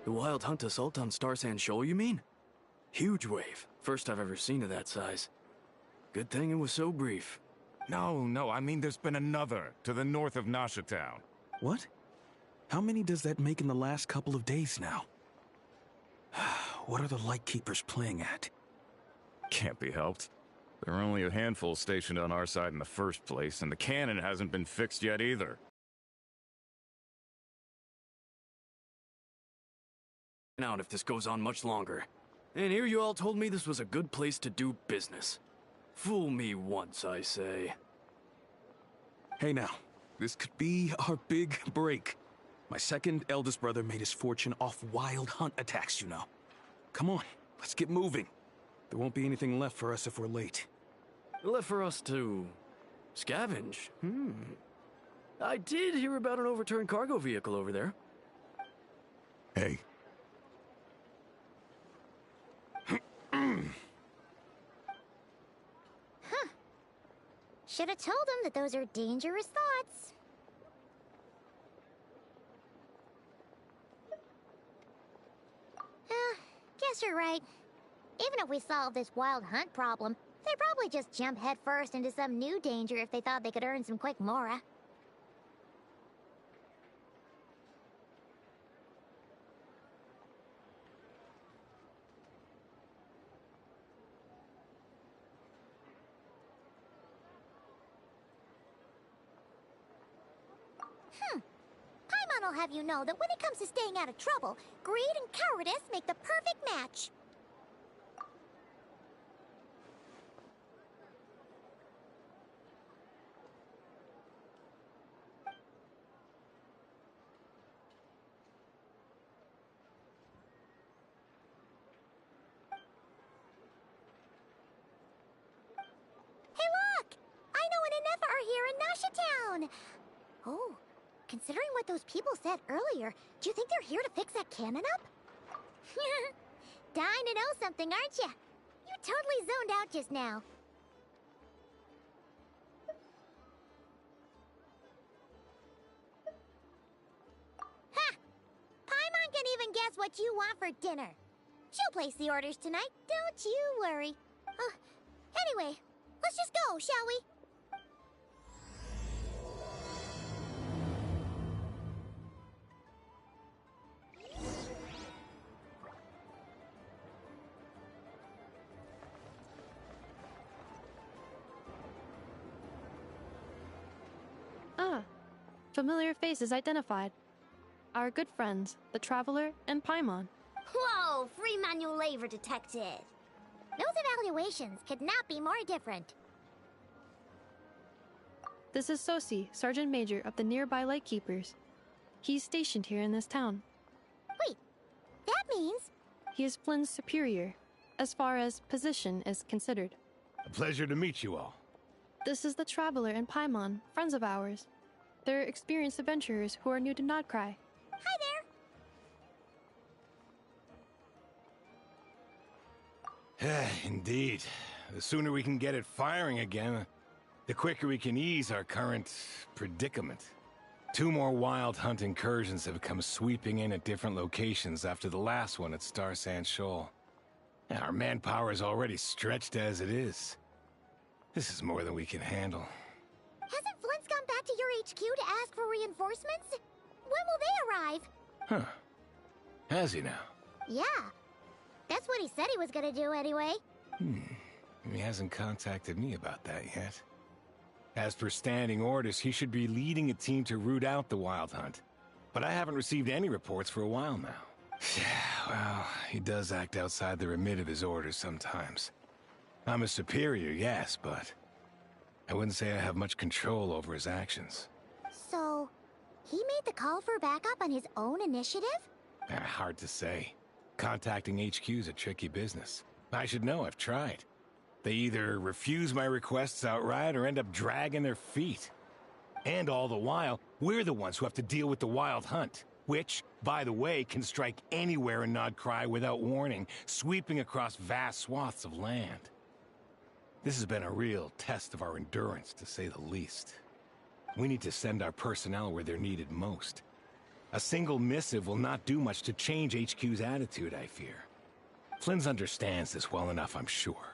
The wild hunt assault on Star Sand Shoal, you mean? Huge wave. First I've ever seen of that size. Good thing it was so brief. No, I mean there's been another to the north of Nasha Town. What? How many does that make in the last couple of days now? What are the Lightkeepers playing at? Can't be helped. There are only a handful stationed on our side in the first place, and the cannon hasn't been fixed yet either. Out if this goes on much longer. And here you all told me this was a good place to do business. Fool me once, I say. Hey now, this could be our big break. My second eldest brother made his fortune off wild hunt attacks, you know. Come on, let's get moving. There won't be anything left for us if we're late. Left for us to scavenge? I did hear about an overturned cargo vehicle over there. Hey. Should have told him that those are dangerous thoughts. Guess you're right. Even if we solve this wild hunt problem, they'd probably just jump headfirst into some new danger if they thought they could earn some quick mora. Paimon will have you know that when it comes to staying out of trouble, greed and cowardice make the perfect match. Hey look! Aino and Inefa are here in Nasha Town! Oh. Considering what those people said earlier, do you think they're here to fix that cannon up? Dying to know something, aren't you? You totally zoned out just now. Ha! Paimon can even guess what you want for dinner. She'll place the orders tonight, don't you worry. Anyway, let's just go, shall we? Familiar faces identified. Our good friends, the Traveler and Paimon. Whoa, free manual labor detected. Those evaluations could not be more different. This is Sosi, Sergeant Major of the nearby Lightkeepers. He's stationed here in this town. Wait, that means... He is Flynn's superior, as far as position is considered. A pleasure to meet you all. This is the Traveler and Paimon, friends of ours. They're experienced adventurers who are new to Nod Krai. Hi there! Indeed. The sooner we can get it firing again, the quicker we can ease our current predicament. 2 more wild hunt incursions have come sweeping in at different locations after the last one at Star Sand Shoal. Our manpower is already stretched as it is. This is more than we can handle. Hasn't Flint's gone back to your HQ to ask for reinforcements? When will they arrive? Huh. Has he now? Yeah. That's what he said he was gonna do anyway. He hasn't contacted me about that yet. As per standing orders, he should be leading a team to root out the wild hunt. But I haven't received any reports for a while now. Yeah, well, he does act outside the remit of his orders sometimes. I'm his superior, yes, but I wouldn't say I have much control over his actions. So, He made the call for backup on his own initiative? Hard to say. Contacting HQ's a tricky business. I should know, I've tried. They either refuse my requests outright or end up dragging their feet. And all the while, we're the ones who have to deal with the Wild Hunt, which, by the way, can strike anywhere in Nod Krai without warning, sweeping across vast swaths of land. This has been a real test of our endurance, to say the least. We need to send our personnel where they're needed most. A single missive will not do much to change HQ's attitude, I fear. Flynn's understands this well enough, I'm sure.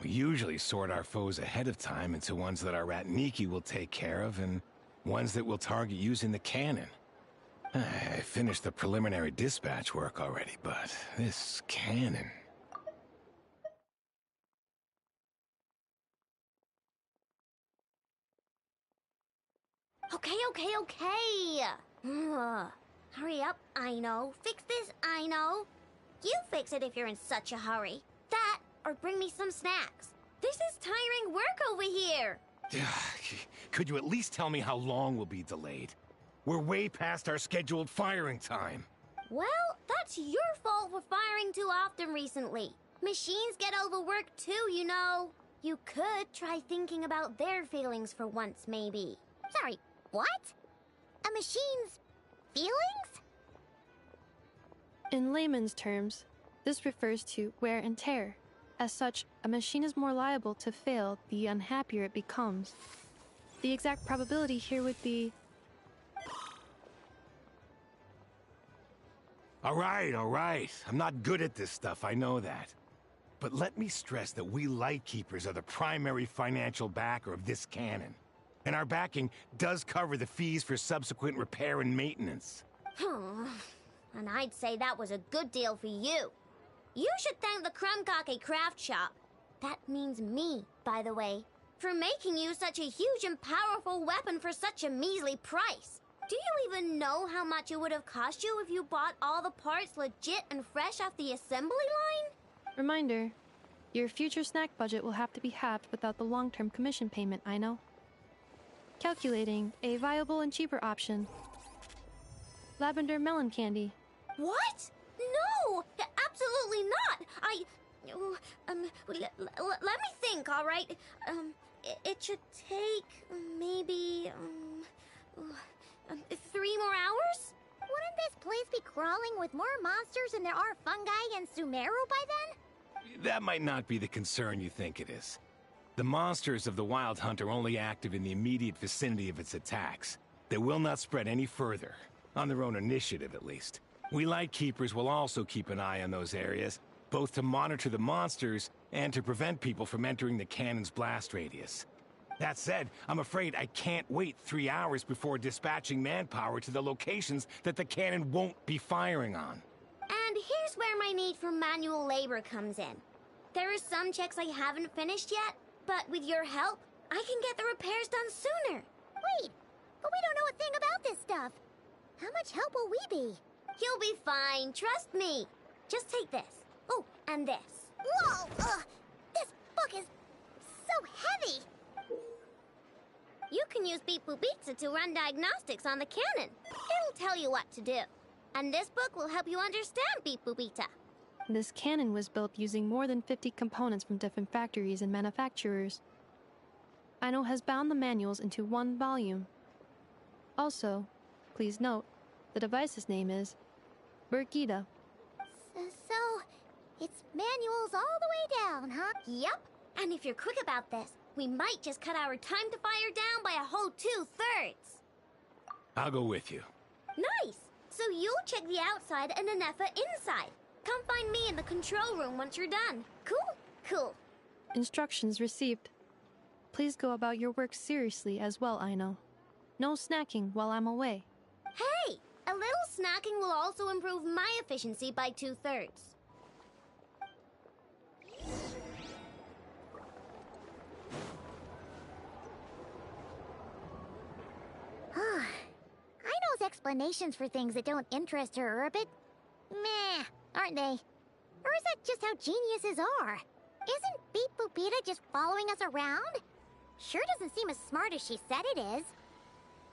We usually sort our foes ahead of time into ones that our rat Niki will take care of, and ones that we'll target using the cannon. I finished the preliminary dispatch work already, but this cannon... Okay. Hurry up, I know. Fix this, I know. You fix it if you're in such a hurry. That, or bring me some snacks. This is tiring work over here. Could you at least tell me how long we'll be delayed? We're way past our scheduled firing time. Well, that's your fault for firing too often recently. Machines get overworked too, you know. You could try thinking about their feelings for once, maybe. Sorry, what? A machine's feelings? In layman's terms, this refers to wear and tear. As such, a machine is more liable to fail the unhappier it becomes. The exact probability here would be... All right. I'm not good at this stuff, I know that. But let me stress that we Lightkeepers are the primary financial backer of this cannon. And our backing does cover the fees for subsequent repair and maintenance. And I'd say that was a good deal for you. You should thank the Krumkake craft shop. That means me, by the way, for making you such a huge and powerful weapon for such a measly price. Do you even know how much it would have cost you if you bought all the parts legit and fresh off the assembly line? Reminder, your future snack budget will have to be halved without the long-term commission payment, I know. Calculating a viable and cheaper option. Lavender melon candy. What? No! Absolutely not! Let me think, all right? It should take maybe 3 more hours? Wouldn't this place be crawling with more monsters than there are fungi and Sumeru by then? That might not be the concern you think it is. The monsters of the Wild Hunt are only active in the immediate vicinity of its attacks. They will not spread any further, on their own initiative at least. We Lightkeepers will also keep an eye on those areas, both to monitor the monsters and to prevent people from entering the cannon's blast radius. That said, I'm afraid I can't wait 3 hours before dispatching manpower to the locations that the cannon won't be firing on. And here's where my need for manual labor comes in. There are some checks I haven't finished yet, but with your help, I can get the repairs done sooner. Wait, but we don't know a thing about this stuff. How much help will we be? You'll be fine, trust me. Just take this. Oh, and this. Whoa! This book is so heavy! You can use Beep Boop Pizza to run diagnostics on the cannon. It'll tell you what to do. And this book will help you understand Beep Boop Pizza. This cannon was built using more than 50 components from different factories and manufacturers. Aino has bound the manuals into one volume. Also, please note, the device's name is Burkida. So, it's manuals all the way down, huh? Yep. And if you're quick about this, we might just cut our time to fire down by a whole 2/3. I'll go with you. Nice! So you'll check the outside and Anefa inside. Come find me in the control room once you're done. Cool? Cool. Instructions received. Please go about your work seriously as well, Aino. No snacking while I'm away. Hey! A little snacking will also improve my efficiency by 2/3. Aino's explanations for things that don't interest her are a bit meh, aren't they? Or is that just how geniuses are? Isn't Beep Boopita just following us around? Sure doesn't seem as smart as she said it is.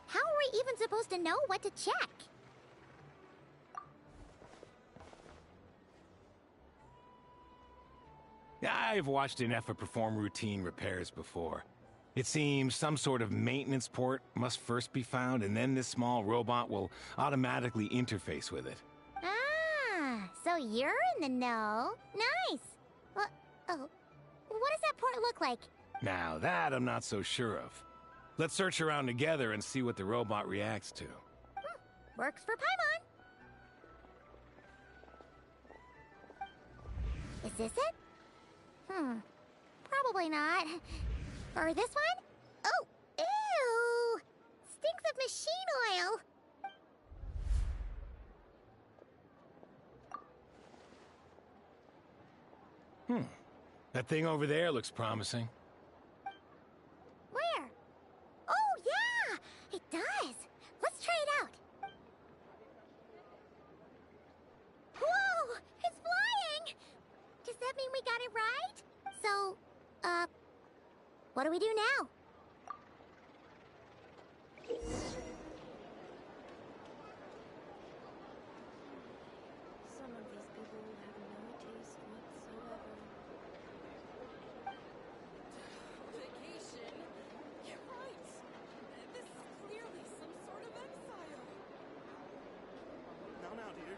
How are we even supposed to know what to check? I've watched an Effa perform routine repairs before. It seems some sort of maintenance port must first be found, and then this small robot will automatically interface with it. Ah, so you're in the know. Nice. Oh, what does that port look like? Now that I'm not so sure of. Let's search around together and see what the robot reacts to. Works for Paimon. Is this it? Probably not. Or this one? Oh, ew! Stinks of machine oil. That thing over there looks promising. Where? Oh, yeah! It does. Let's try it out. Whoa! It's flying! Does that mean we got it right? So, what do we do now? Some of these people have no taste whatsoever. Vacation? You're right. This is clearly some sort of exile. Now, dear.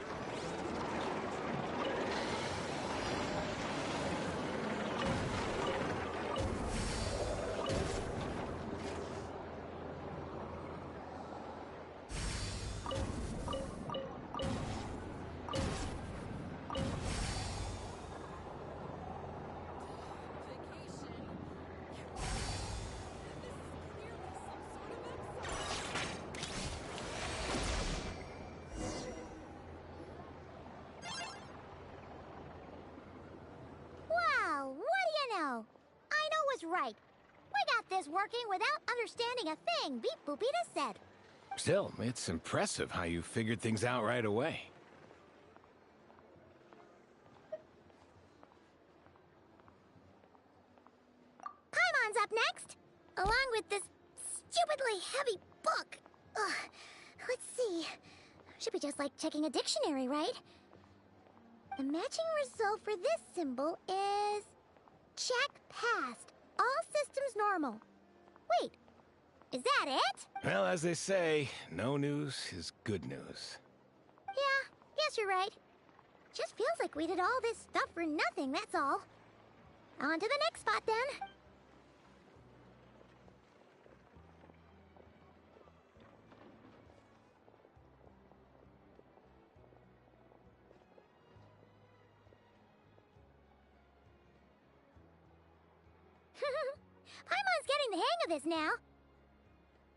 Vacation? You're right. This is clearly some sort of exile. Wow, what do you know? I know was right. We got this working without understanding a thing Beep Boopita said. Still, it's impressive how you figured things out right away. Paimon's up next, along with this stupidly heavy book. Ugh. Let's see. Should be just like checking a dictionary, right? The matching result for this symbol is... check passed. All systems normal. Wait, is that it? Well, as they say, no news is good news. Yeah, guess you're right. Just feels like we did all this stuff for nothing, that's all. On to the next spot, then. Paimon's getting the hang of this now.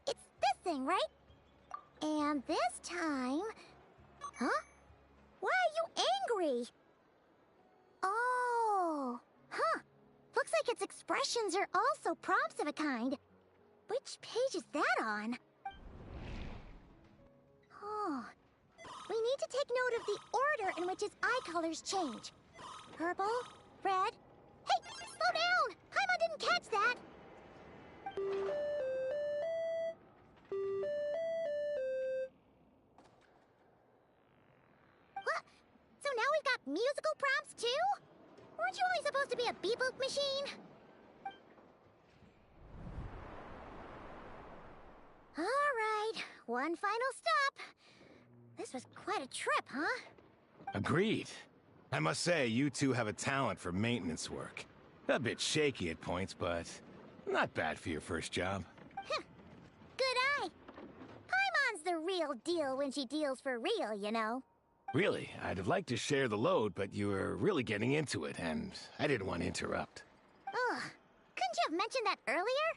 It's this thing, right? And this time... Huh? Why are you angry? Oh, huh. Looks like its expressions are also prompts of a kind. Which page is that on? Oh. We need to take note of the order in which its eye colors change. Purple, red... Hey, slow down! Paimon didn't catch that! What? So now we've got musical prompts too? Weren't you only supposed to be a beep-boop machine? Alright, one final stop. This was quite a trip, huh? Agreed. I must say, you two have a talent for maintenance work. A bit shaky at points, but not bad for your first job. Good eye. Paimon's the real deal when she deals for real, you know. Really, I'd have liked to share the load, but you were really getting into it, and I didn't want to interrupt. Ugh. Couldn't you have mentioned that earlier?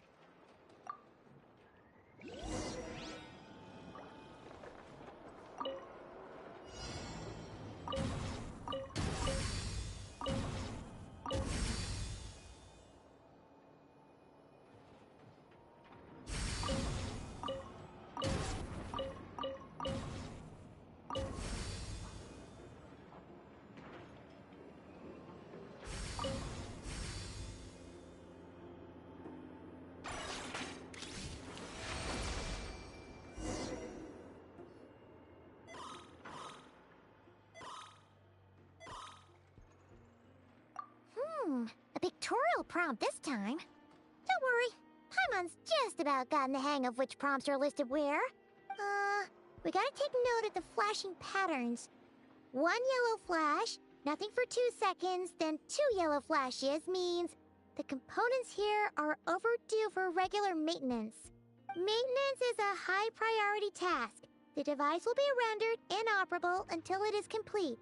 A pictorial prompt this time. Don't worry, Paimon's just about gotten the hang of which prompts are listed where. We gotta take note of the flashing patterns. 1 yellow flash, nothing for 2 seconds, then 2 yellow flashes means the components here are overdue for regular maintenance. Maintenance is a high priority task. The device will be rendered inoperable until it is complete.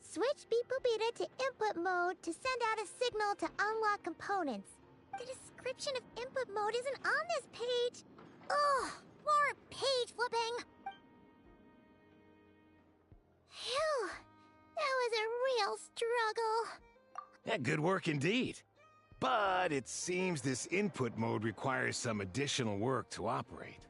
Switch Beep Boopita to input mode to send out a signal to unlock components. The description of input mode isn't on this page. Ugh, more page flipping. Phew, that was a real struggle. Yeah, good work indeed. But it seems this input mode requires some additional work to operate.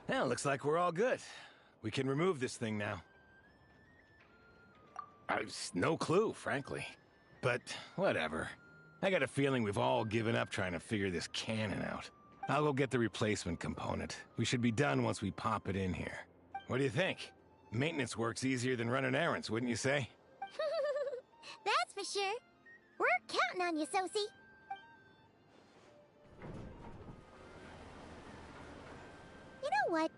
Well, looks like we're all good. We can remove this thing now. I've no clue, frankly. But whatever. I got a feeling we've all given up trying to figure this cannon out. I'll go get the replacement component. We should be done once we pop it in here. What do you think? Maintenance work's easier than running errands, wouldn't you say? That's for sure. We're counting on you, Sosie. You know what?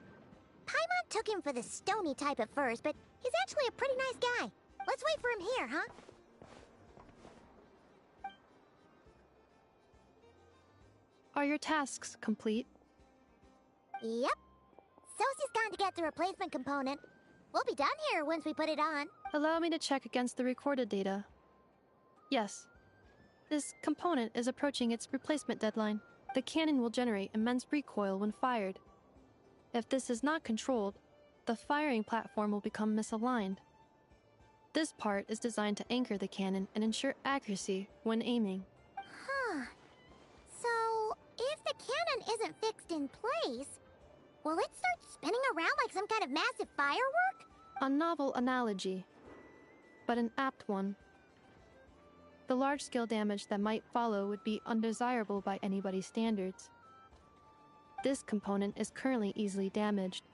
Paimon took him for the stony type at first, but he's actually a pretty nice guy. Let's wait for him here, huh? Are your tasks complete? Yep. Sosie's gone to get the replacement component. We'll be done here once we put it on. Allow me to check against the recorded data. Yes. This component is approaching its replacement deadline. The cannon will generate immense recoil when fired. If this is not controlled, the firing platform will become misaligned. This part is designed to anchor the cannon and ensure accuracy when aiming. Huh. So, if the cannon isn't fixed in place, will it start spinning around like some kind of massive firework? A novel analogy, but an apt one. The large-scale damage that might follow would be undesirable by anybody's standards. This component is currently easily damaged.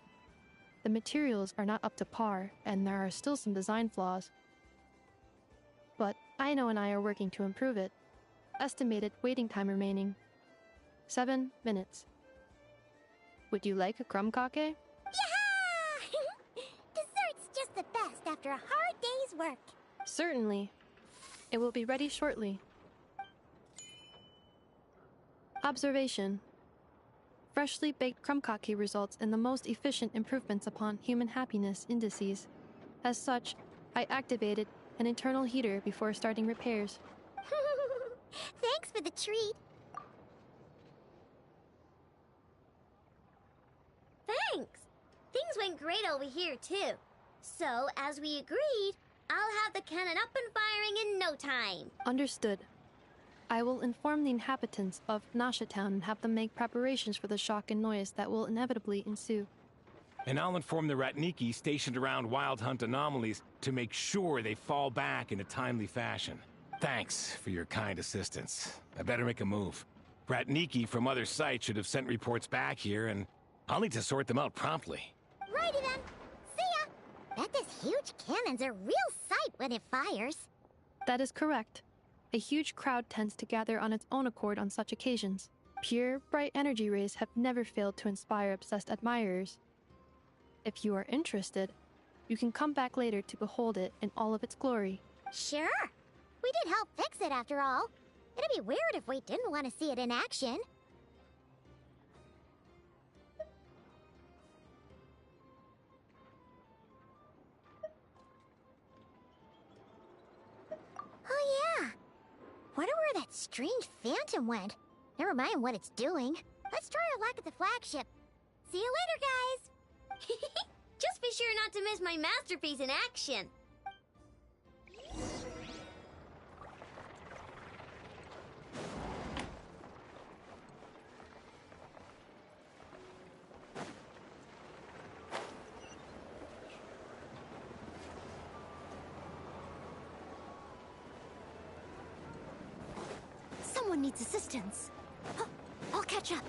The materials are not up to par, and there are still some design flaws. But Aino and I are working to improve it. Estimated waiting time remaining: 7 minutes. Would you like a crumb cake? Yeah! Dessert's just the best after a hard day's work. Certainly. It will be ready shortly. Observation. Freshly baked crumb cake results in the most efficient improvements upon human happiness indices. As such, I activated an internal heater before starting repairs. Thanks for the treat. Thanks. Things went great over here, too. So, as we agreed, I'll have the cannon up and firing in no time. Understood. I will inform the inhabitants of Nasha Town and have them make preparations for the shock and noise that will inevitably ensue. And I'll inform the Ratniki stationed around Wild Hunt anomalies to make sure they fall back in a timely fashion. Thanks for your kind assistance. I better make a move. Ratniki from other sites should have sent reports back here, and I'll need to sort them out promptly. Righty then. See ya. Bet this huge cannon's a real sight when it fires. That is correct. A huge crowd tends to gather on its own accord on such occasions. Pure, bright energy rays have never failed to inspire obsessed admirers. If you are interested, you can come back later to behold it in all of its glory. Sure. We did help fix it after all. It'd be weird if we didn't want to see it in action. Oh yeah. Wonder where that strange phantom went. Never mind what it's doing. Let's try our luck at the flagship. See you later, guys! Just be sure not to miss my masterpiece in action. Someone needs assistance. I'll catch up.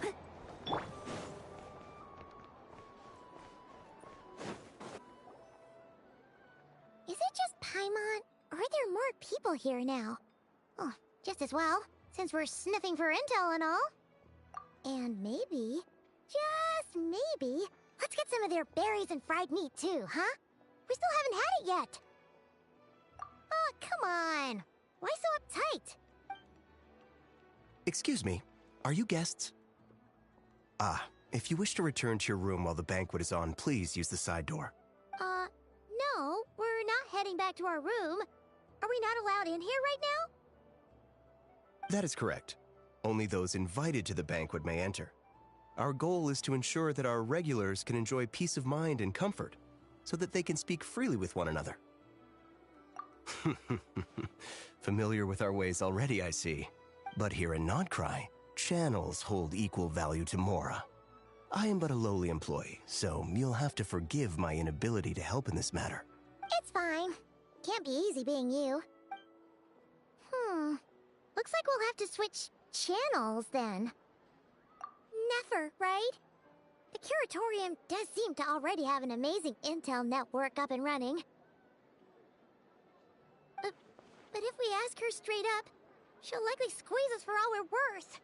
Is it just Paimon, or are there more people here now? Oh, just as well, since we're sniffing for intel and all. And maybe, just maybe, let's get some of their berries and fried meat too, huh? We still haven't had it yet. Oh, come on. Why so uptight? Excuse me, are you guests? Ah, if you wish to return to your room while the banquet is on, please use the side door. No, we're not heading back to our room. Are we not allowed in here right now? That is correct. Only those invited to the banquet may enter. Our goal is to ensure that our regulars can enjoy peace of mind and comfort, so that they can speak freely with one another. Familiar with our ways already, I see. But here in Nod Krai, channels hold equal value to Mora. I am but a lowly employee, so you'll have to forgive my inability to help in this matter. It's fine. Can't be easy being you. Looks like we'll have to switch channels then. Never, right? The Curatorium does seem to already have an amazing intel network up and running. But if we ask her straight up, she'll likely squeeze us for all we're worth.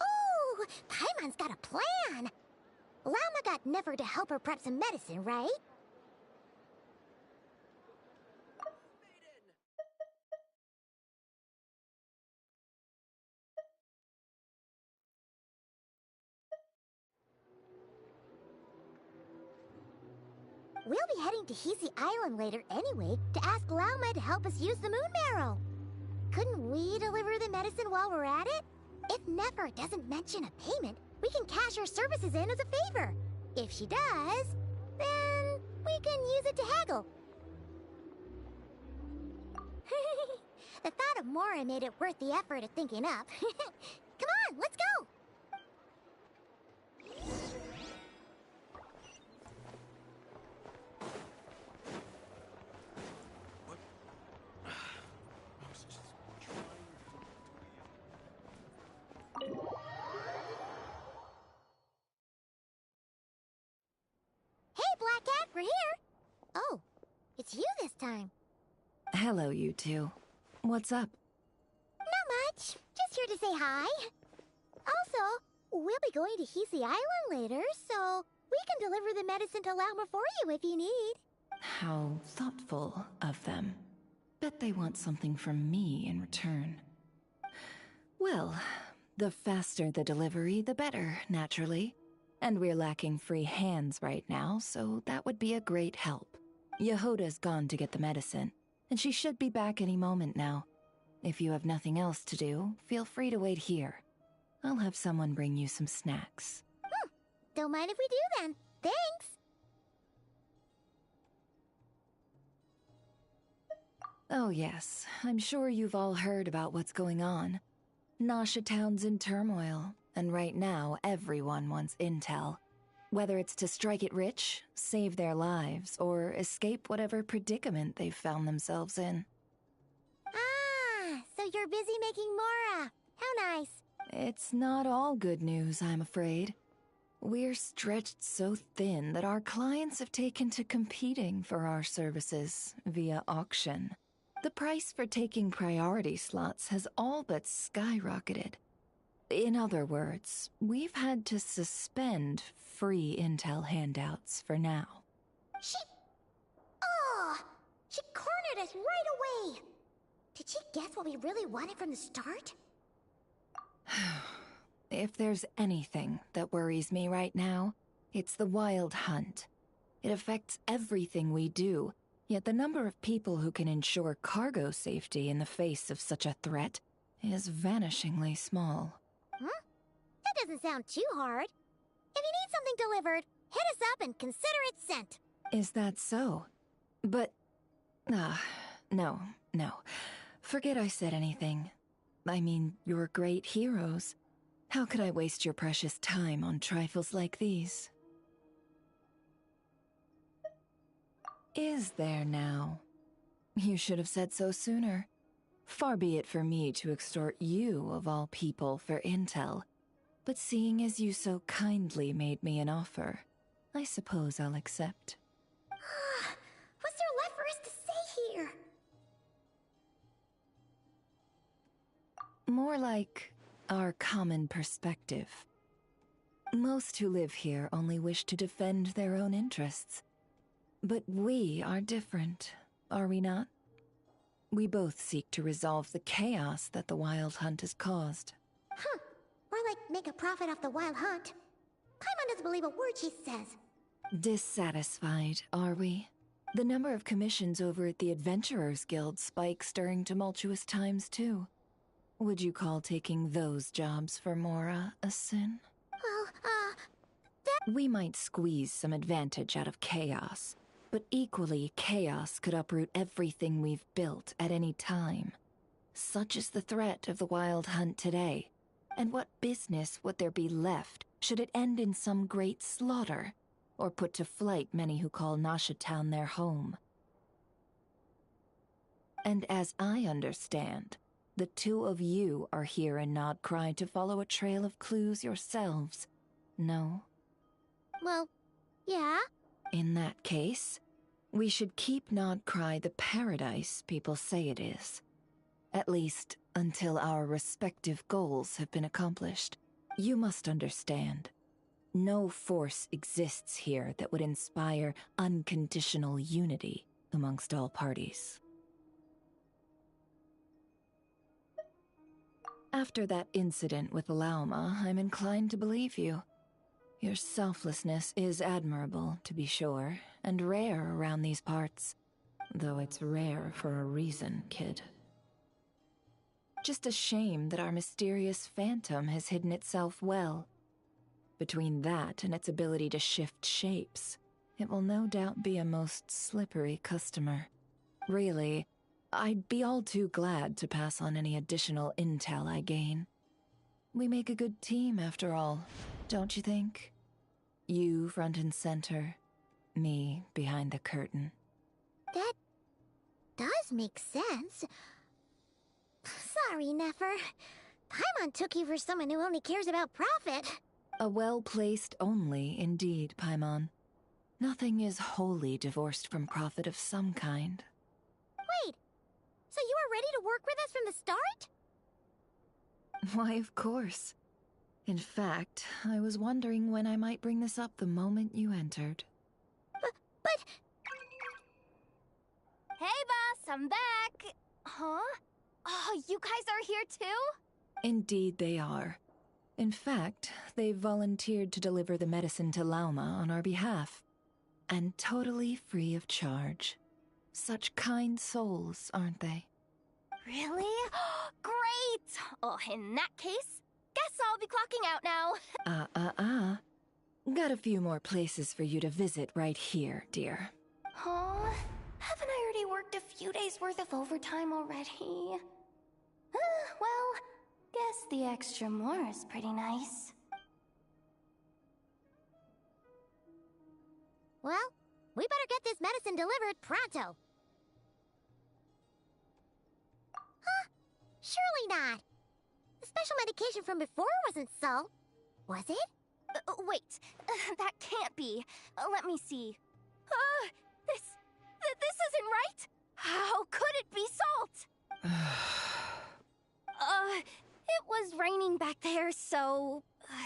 Ooh, Paimon's got a plan. Lauma got Nefer to help her prep some medicine, right? We'll be heading to Hisi Island later anyway to ask Lauma to help us use the moon marrow. Couldn't we deliver the medicine while we're at it? If Nefer doesn't mention a payment, we can cash her services in as a favor. If she does, then we can use it to haggle. The thought of Mora made it worth the effort of thinking up. Come on, let's go! Black Cat, we're here! Oh, it's you this time. Hello, you two. What's up? Not much. Just here to say hi. Also, we'll be going to Hisi Island later, so we can deliver the medicine to Lauma for you if you need. How thoughtful of them. Bet they want something from me in return. Well, the faster the delivery, the better, naturally. And we're lacking free hands right now, so that would be a great help. Yehoda's gone to get the medicine, and she should be back any moment now. If you have nothing else to do, feel free to wait here. I'll have someone bring you some snacks. Don't mind if we do then. Thanks! Oh yes, I'm sure you've all heard about what's going on. Nasha Town's in turmoil, and right now everyone wants intel. Whether it's to strike it rich, save their lives, or escape whatever predicament they've found themselves in. Ah, so you're busy making Mora. How nice. It's not all good news, I'm afraid. We're stretched so thin that our clients have taken to competing for our services via auction. The price for taking priority slots has all but skyrocketed. In other words, we've had to suspend free intel handouts for now. at us right away! Did she guess what we really wanted from the start? If there's anything that worries me right now, it's the wild hunt. It affects everything we do, yet the number of people who can ensure cargo safety in the face of such a threat is vanishingly small. Huh? That doesn't sound too hard. If you need something delivered, hit us up and consider it sent. Is that so? But... no. Forget I said anything. I mean, you're great heroes. How could I waste your precious time on trifles like these? Is there now? You should have said so sooner. Far be it for me to extort you, of all people, for intel. But seeing as you so kindly made me an offer, I suppose I'll accept. What's there left for us to say here? More like our common perspective. Most who live here only wish to defend their own interests. But we are different, are we not? We both seek to resolve the chaos that the Wild Hunt has caused. Huh. Or like make a profit off the Wild Hunt. Paimon doesn't believe a word she says. Dissatisfied, are we? The number of commissions over at the Adventurers Guild spikes during tumultuous times, too. Would you call taking those jobs for Mora a sin? Well, We might squeeze some advantage out of chaos, but equally, chaos could uproot everything we've built at any time. Such is the threat of the Wild Hunt today. And what business would there be left should it end in some great slaughter, or put to flight many who call Nasha Town their home? And as I understand, the two of you are here in Nod Krai to follow a trail of clues yourselves, no? well, yeah. In that case, we should keep Nod Krai the paradise people say it is. At least, until our respective goals have been accomplished. You must understand, no force exists here that would inspire unconditional unity amongst all parties. After that incident with Lauma, I'm inclined to believe you. Your selflessness is admirable, to be sure, and rare around these parts. Though it's rare for a reason, kid. Just a shame that our mysterious phantom has hidden itself well. Between that and its ability to shift shapes, it will no doubt be a most slippery customer. Really, I'd be all too glad to pass on any additional intel I gain. We make a good team, after all, don't you think? You front and center, me behind the curtain. That does make sense. Sorry, Nefer. Paimon took you for someone who only cares about profit. A well-placed only, indeed, Paimon. Nothing is wholly divorced from profit of some kind. Wait, so you were ready to work with us from the start? Why, of course. In fact, I was wondering when I might bring this up the moment you entered. But... Hey, boss, I'm back! Huh? Oh, you guys are here too? Indeed they are. In fact, they've volunteered to deliver the medicine to Lauma on our behalf. And totally free of charge. Such kind souls, aren't they? Really? Great! Oh, in that case, guess I'll be clocking out now. Got a few more places for you to visit right here, dear. Huh? Haven't I already worked a few days' worth of overtime already? Well, guess the extra more is pretty nice. Well, we better get this medicine delivered pronto. Huh? Surely not. The special medication from before wasn't salt, was it? Wait, that can't be. Let me see. This isn't right! How could it be salt? It was raining back there, so...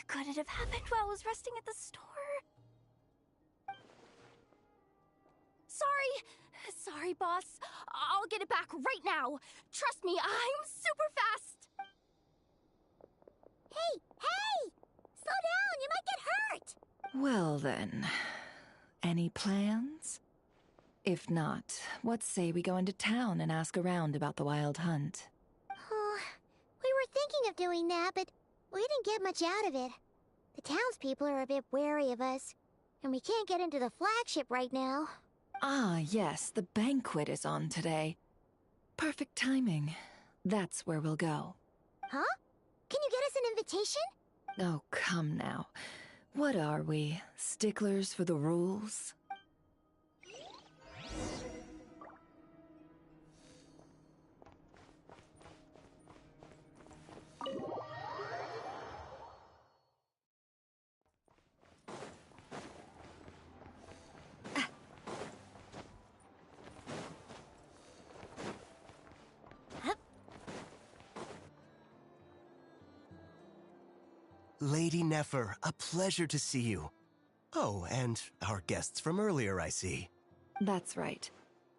could it have happened while I was resting at the store? Sorry, boss. I'll get it back right now. Trust me, I'm super fast. Hey, hey! Slow down, you might get hurt! Well then, any plans? If not, what say we go into town and ask around about the wild hunt? Oh, we were thinking of doing that, but we didn't get much out of it. The townspeople are a bit wary of us, and we can't get into the flagship right now. Ah, yes, the banquet is on today. Perfect timing. That's where we'll go. Huh? Can you get us an invitation? Oh, come now. What are we, sticklers for the rules? Lady Nefer, a pleasure to see you. Oh, and our guests from earlier, I see. That's right.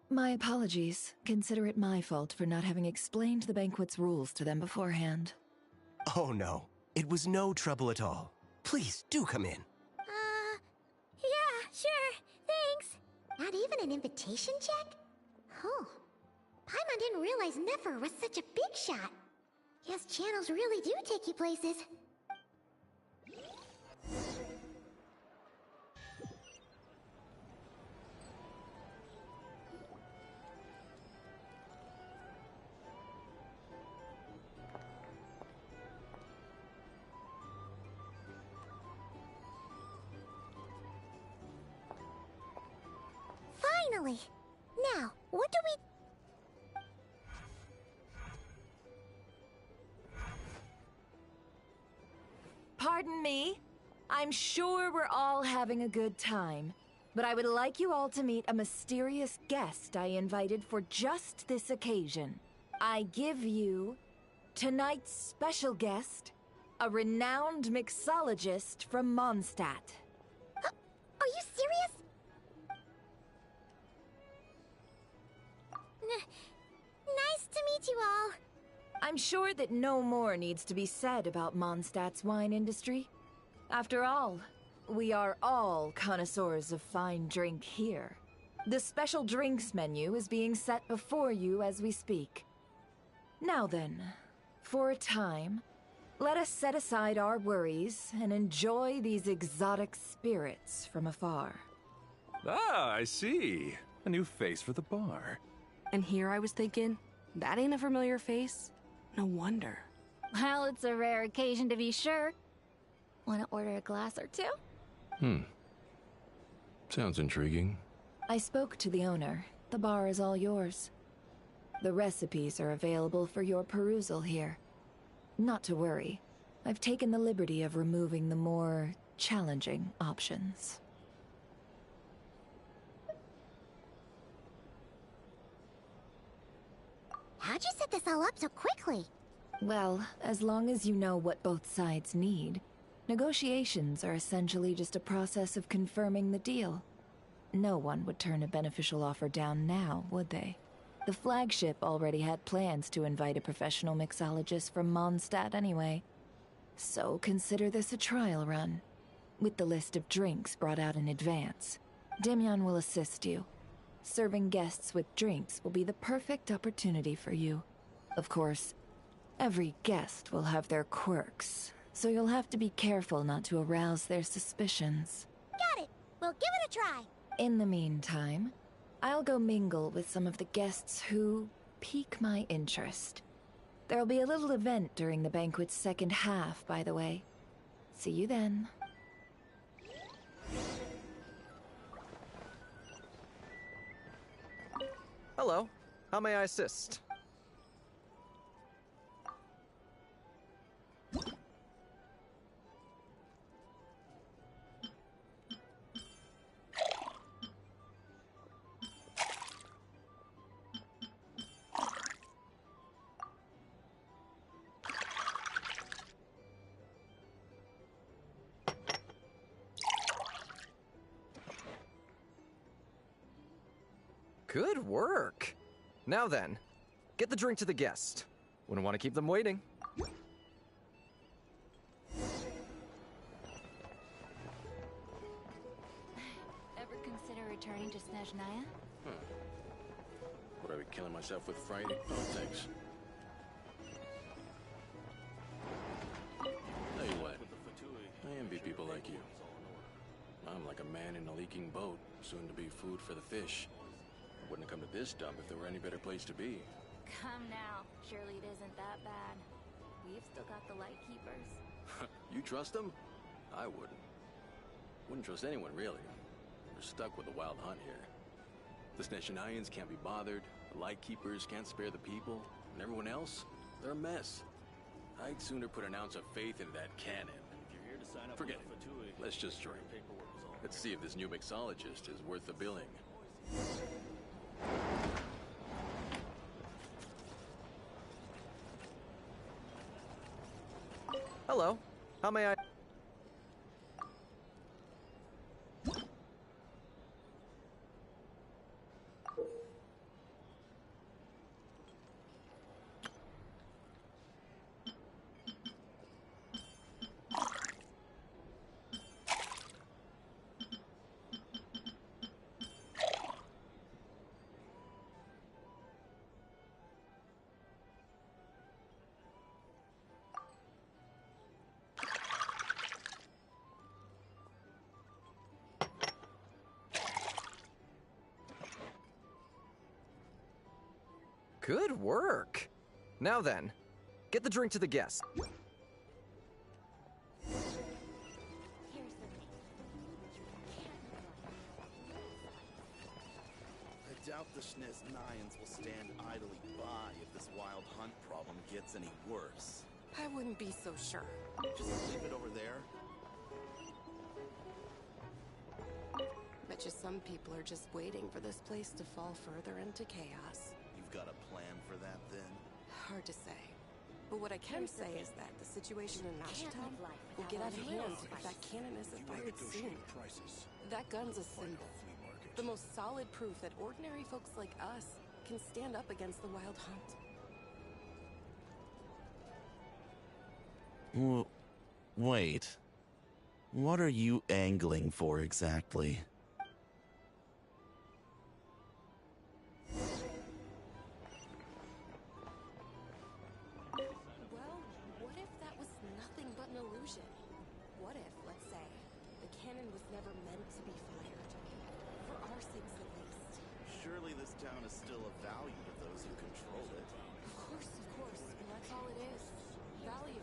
My apologies. Consider it my fault for not having explained the banquet's rules to them beforehand. Oh no, it was no trouble at all. Please, do come in. Yeah, sure, thanks. Not even an invitation check? Oh, Paimon didn't realize Nefer was such a big shot. Yes, channels really do take you places. Finally! Now, what do we... Pardon me? I'm sure we're all having a good time, but I would like you all to meet a mysterious guest I invited for just this occasion. I give you tonight's special guest, a renowned mixologist from Mondstadt. Are you serious? Nice to meet you all. I'm sure that no more needs to be said about Mondstadt's wine industry. After all, we are all connoisseurs of fine drink here. The special drinks menu is being set before you as we speak. Now then, for a time, let us set aside our worries and enjoy these exotic spirits from afar. Ah, I see. A new face for the bar. And here I was thinking, that ain't a familiar face. No wonder. Well, it's a rare occasion to be sure. Want to order a glass or two? Sounds intriguing. I spoke to the owner. The bar is all yours. The recipes are available for your perusal here. Not to worry. I've taken the liberty of removing the more challenging options. How'd you set this all up so quickly? Well, as long as you know what both sides need, negotiations are essentially just a process of confirming the deal. No one would turn a beneficial offer down now, would they? The flagship already had plans to invite a professional mixologist from Mondstadt anyway. So consider this a trial run, with the list of drinks brought out in advance. Demyon will assist you. Serving guests with drinks will be the perfect opportunity for you. Of course, every guest will have their quirks, so you'll have to be careful not to arouse their suspicions. Got it! We'll give it a try! In the meantime, I'll go mingle with some of the guests who pique my interest. There'll be a little event during the banquet's second half, by the way. See you then. Hello. How may I assist? Good work. Now then, get the drink to the guest. Wouldn't want to keep them waiting. Ever consider returning to Snezhnaya? Would I be killing myself with fright? Oh, thanks. Tell you what, I envy people like you. I'm like a man in a leaking boat, soon to be food for the fish. I wouldn't have come to this dump if there were any better place to be. Come now. Surely it isn't that bad. We've still got the Lightkeepers. You trust them? I wouldn't. Wouldn't trust anyone, really. We're stuck with the wild hunt here. The Snezhnayans can't be bothered, the Lightkeepers can't spare the people, and everyone else, they're a mess. I'd sooner put an ounce of faith into that cannon. Forget it. Let's just drink. Let's see if this new mixologist is worth the billing. Hello. How may I... Good work. Now then, get the drink to the guest. I doubt the Snezhnayans will stand idly by if this wild hunt problem gets any worse. I wouldn't be so sure. Just leave it over there. Bet you some people are just waiting for this place to fall further into chaos. You've got a plan for that, then? Hard to say. But what I can say is that the situation in Nashtown will get out of hand if that cannon isn't fired soon. That gun's a symbol. The most solid proof that ordinary folks like us can stand up against the wild hunt. Wait. What are you angling for exactly? Well, what if that was nothing but an illusion? What if, let's say, the cannon was never meant to be fired? For our sakes at least. Surely this town is still of value to those who control it. Of course, and that's all it is. Value.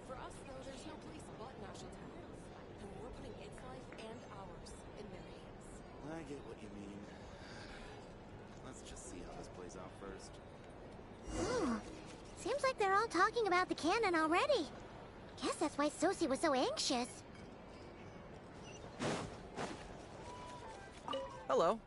For us, though, there's no place but Nashtown. And we're putting its life and ours in their hands. I get what you mean. Let's just see how this plays out first. Ooh, seems like they're all talking about the cannon already. Guess that's why Sosie was so anxious. Hello.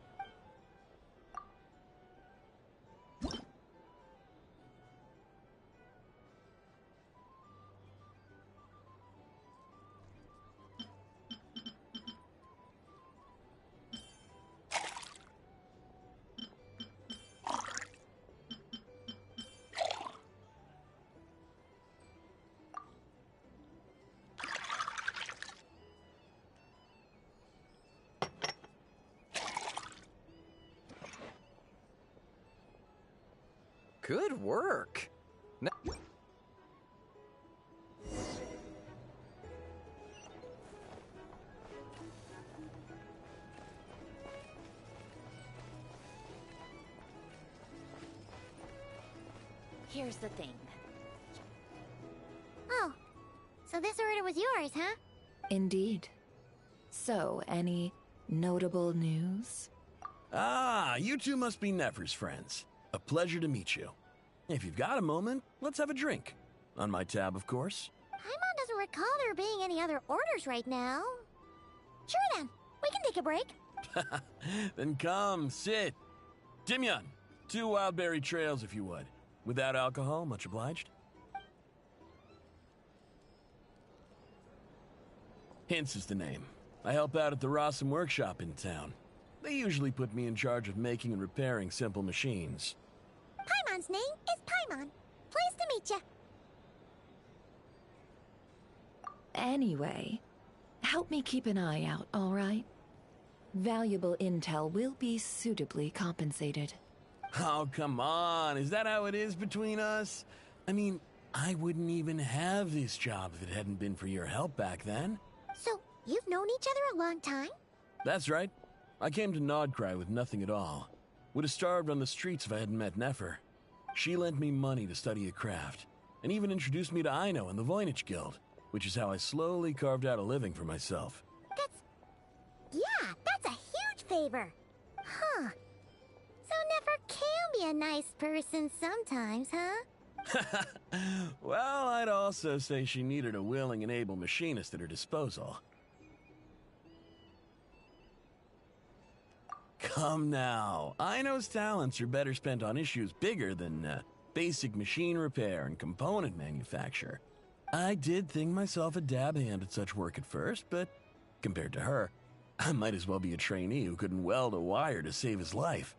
Good work. Now Here's the thing. Oh, so this order was yours, huh? Indeed. So, any notable news? Ah, you two must be Nefer's friends. A pleasure to meet you. If you've got a moment, let's have a drink. On my tab, of course. Paimon doesn't recall there being any other orders right now. Sure then, we can take a break. Then come, sit. Timyon, 2 wildberry trails if you would. Without alcohol, much obliged. Hints is the name. I help out at the Rossum workshop in town. They usually put me in charge of making and repairing simple machines. Paimon's name is Paimon. Pleased to meet you. Anyway, help me keep an eye out, all right? Valuable intel will be suitably compensated. Oh, come on. Is that how it is between us? I mean, I wouldn't even have this job if it hadn't been for your help back then. So, you've known each other a long time? That's right. I came to Nod Krai with nothing at all. Would have starved on the streets if I hadn't met Nefer. She lent me money to study a craft, and even introduced me to Aino and the Voynich Guild, which is how I slowly carved out a living for myself. That's a huge favor. Huh. So Nefer can be a nice person sometimes, huh? Well, I'd also say she needed a willing and able machinist at her disposal. Come now. Aino's talents are better spent on issues bigger than basic machine repair and component manufacture. I did think myself a dab hand at such work at first, but compared to her, I might as well be a trainee who couldn't weld a wire to save his life.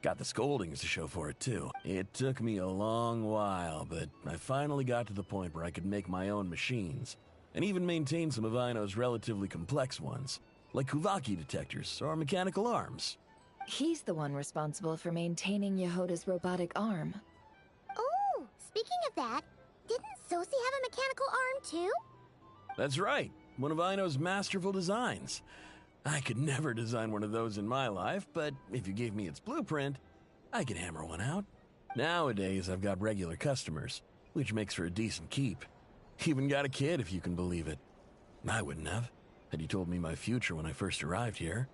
Got the scoldings to show for it, too. It took me a long while, but I finally got to the point where I could make my own machines, and even maintain some of Aino's relatively complex ones, like Kuvaki detectors or mechanical arms. He's the one responsible for maintaining Yehoda's robotic arm. Oh, speaking of that, didn't Sosi have a mechanical arm too? That's right, one of Aino's masterful designs. I could never design one of those in my life, but if you gave me its blueprint, I could hammer one out. Nowadays, I've got regular customers, which makes for a decent keep. Even got a kid, if you can believe it. I wouldn't have, had you told me my future when I first arrived here.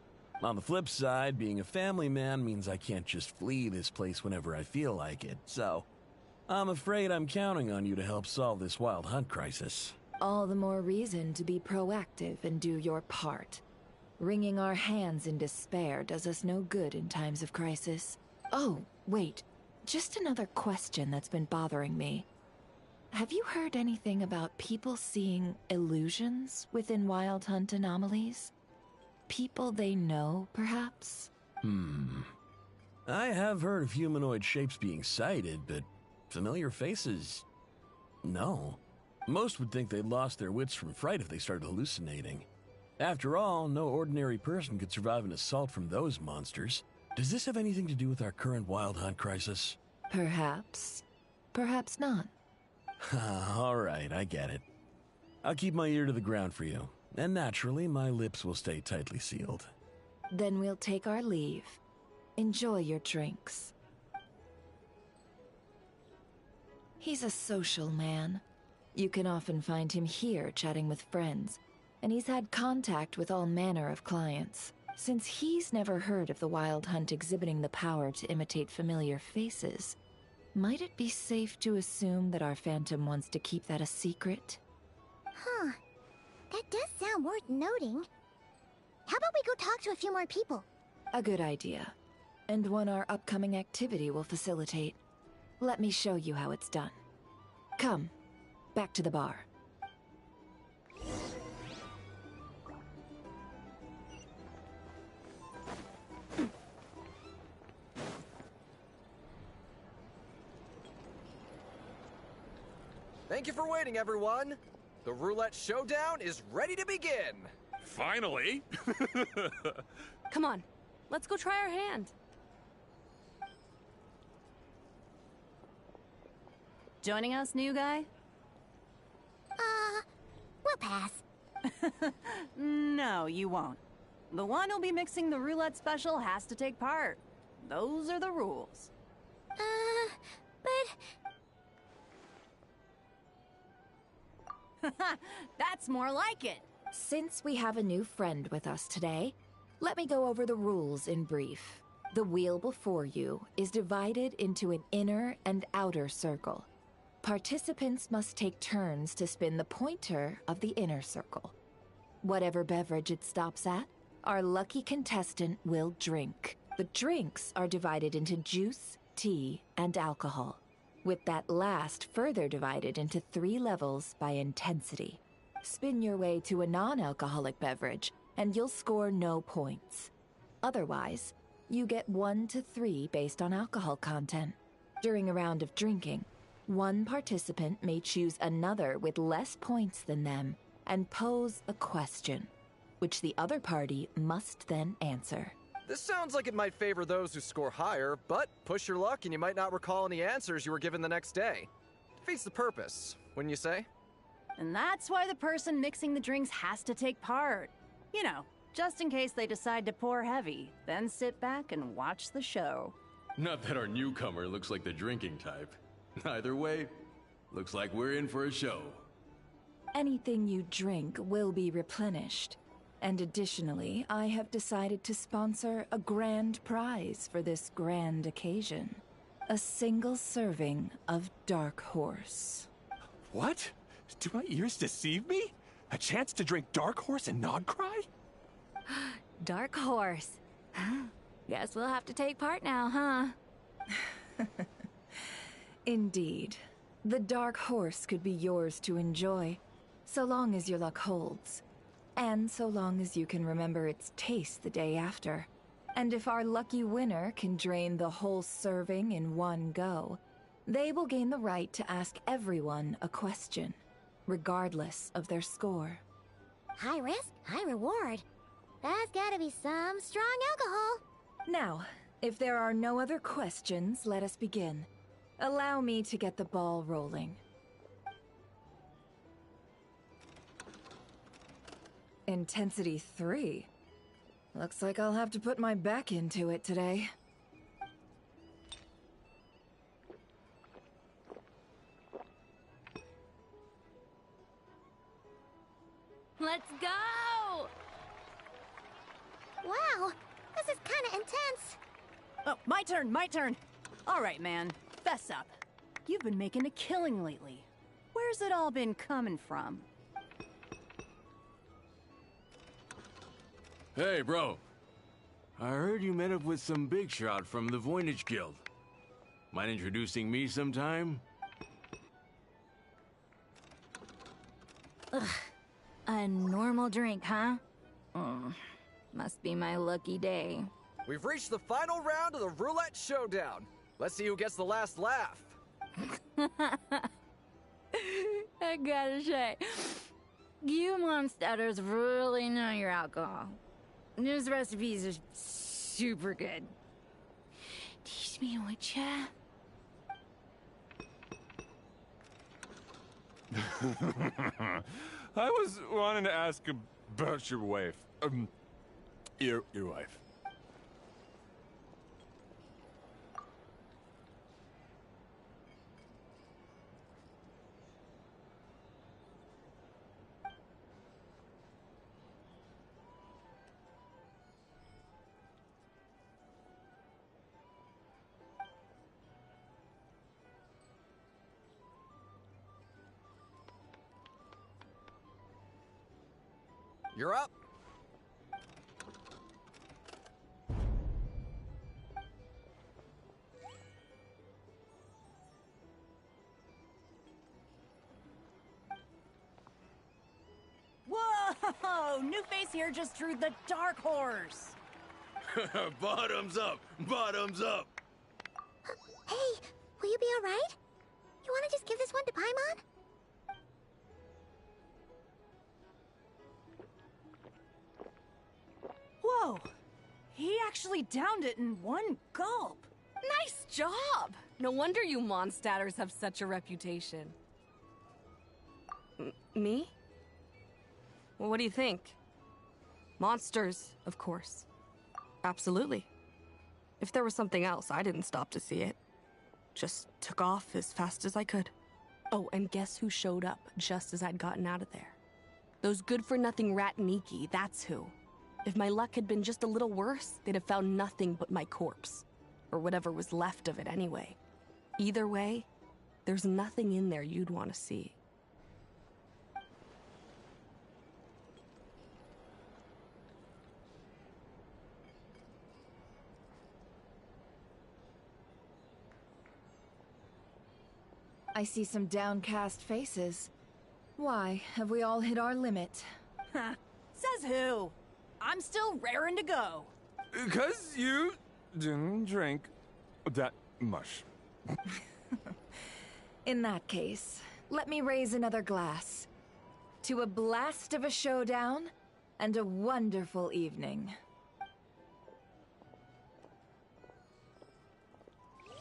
On the flip side, being a family man means I can't just flee this place whenever I feel like it, so I'm afraid I'm counting on you to help solve this wild hunt crisis. All the more reason to be proactive and do your part. Wringing our hands in despair does us no good in times of crisis. Oh, wait. Just another question that's been bothering me. Have you heard anything about people seeing illusions within Wild Hunt anomalies? People they know, perhaps? I have heard of humanoid shapes being sighted, but familiar faces? No. Most would think they'd lost their wits from fright if they started hallucinating. After all, no ordinary person could survive an assault from those monsters. Does this have anything to do with our current Wild Hunt crisis? Perhaps. Perhaps not. All right, I get it. I'll keep my ear to the ground for you, and naturally, my lips will stay tightly sealed. Then we'll take our leave. Enjoy your drinks. He's a social man. You can often find him here chatting with friends, and he's had contact with all manner of clients. Since he's never heard of the Wild Hunt exhibiting the power to imitate familiar faces, might it be safe to assume that our Phantom wants to keep that a secret? Huh. That does sound worth noting. How about we go talk to a few more people? A good idea. And one our upcoming activity will facilitate. Let me show you how it's done. Come, back to the bar. Thank you for waiting, everyone. The roulette showdown is ready to begin. Finally! Come on, let's go try our hand. Joining us, new guy? We'll pass. No, you won't. The one who'll be mixing the roulette special has to take part. Those are the rules. But... That's more like it. Since we have a new friend with us today, let me go over the rules in brief. The wheel before you is divided into an inner and outer circle. Participants must take turns to spin the pointer of the inner circle. Whatever beverage it stops at, our lucky contestant will drink. The drinks are divided into juice, tea, and alcohol, with that last further divided into 3 levels by intensity. Spin your way to a non-alcoholic beverage, and you'll score no points. Otherwise, you get 1 to 3 based on alcohol content. During a round of drinking, one participant may choose another with less points than them and pose a question, which the other party must then answer. This sounds like it might favor those who score higher, but push your luck and you might not recall any answers you were given the next day. Defeats the purpose, wouldn't you say? And that's why the person mixing the drinks has to take part. You know, just in case they decide to pour heavy, then sit back and watch the show. Not that our newcomer looks like the drinking type. Either way, looks like we're in for a show. Anything you drink will be replenished. And additionally, I have decided to sponsor a grand prize for this grand occasion. A single serving of Dark Horse. What? Do my ears deceive me? A chance to drink Dark Horse and Nod Krai? Dark Horse. Guess we'll have to take part now, huh? Indeed. The Dark Horse could be yours to enjoy, so long as your luck holds. And so long as you can remember its taste the day after. And if our lucky winner can drain the whole serving in one go, they will gain the right to ask everyone a question, regardless of their score. High risk, high reward. That's gotta be some strong alcohol. Now, if there are no other questions, let us begin. Allow me to get the ball rolling. Intensity 3. Looks like I'll have to put my back into it today. Let's go! Wow, this is kinda intense. Oh, my turn. All right, man, fess up. You've been making a killing lately. Where's it all been coming from? Hey, bro. I heard you met up with some big shot from the Voynich Guild. Mind introducing me sometime? Ugh. A normal drink, huh? Must be my lucky day. We've reached the final round of the Roulette Showdown. Let's see who gets the last laugh. I gotta say, you monsters really know your alcohol. These recipes are super good. Teach me, would ya? I was wanting to ask about your wife. Your wife. You're up. Whoa! New face here just drew the Dark Horse. Bottoms up! Bottoms up! Hey, will you be alright? You wanna just give this one to Paimon? Whoa! He actually downed it in one gulp. Nice job! No wonder you monstatters have such a reputation. Me? Well, what do you think? Monsters, of course. Absolutely. If there was something else, I didn't stop to see it. Just took off as fast as I could. Oh, and guess who showed up just as I'd gotten out of there? Those good-for-nothing rat Niki, that's who. If my luck had been just a little worse, they'd have found nothing but my corpse. Or whatever was left of it anyway. Either way, there's nothing in there you'd want to see. I see some downcast faces. Why, have we all hit our limit? Huh. Says who? I'm still raring to go. 'Cause you didn't drink that much. In that case, let me raise another glass. To a blast of a showdown and a wonderful evening.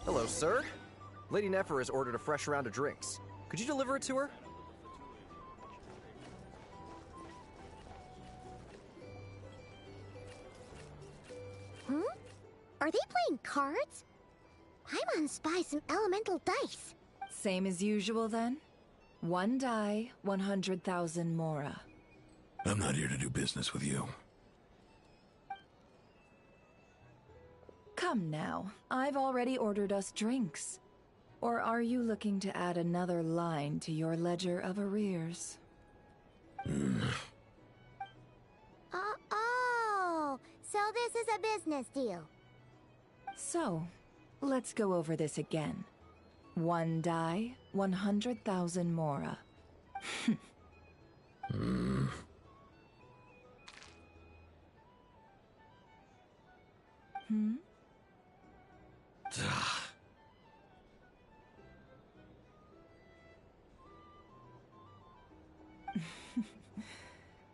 Hello, sir. Lady Nefer has ordered a fresh round of drinks. Could you deliver it to her? Hmm? Are they playing cards? I'm on spy some elemental dice. Same as usual, then? 1 die, 100,000 mora. I'm not here to do business with you. Come now, I've already ordered us drinks. Or are you looking to add another line to your ledger of arrears? Oh, so this is a business deal. So, let's go over this again. 1 die, 100,000 mora. Hmm?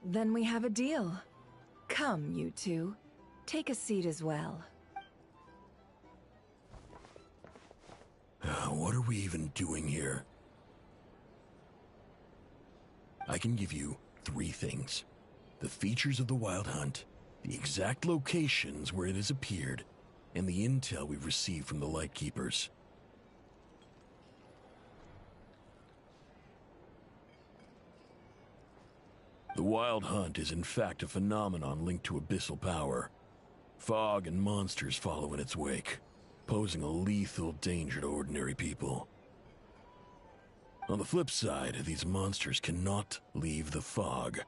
Then we have a deal. Come, you two. Take a seat as well. What are we even doing here? I can give you 3 things. The features of the Wild Hunt, the exact locations where it has appeared, and the intel we've received from the Lightkeepers. The Wild Hunt is in fact a phenomenon linked to abyssal power. Fog and monsters follow in its wake, posing a lethal danger to ordinary people. On the flip side, these monsters cannot leave the fog,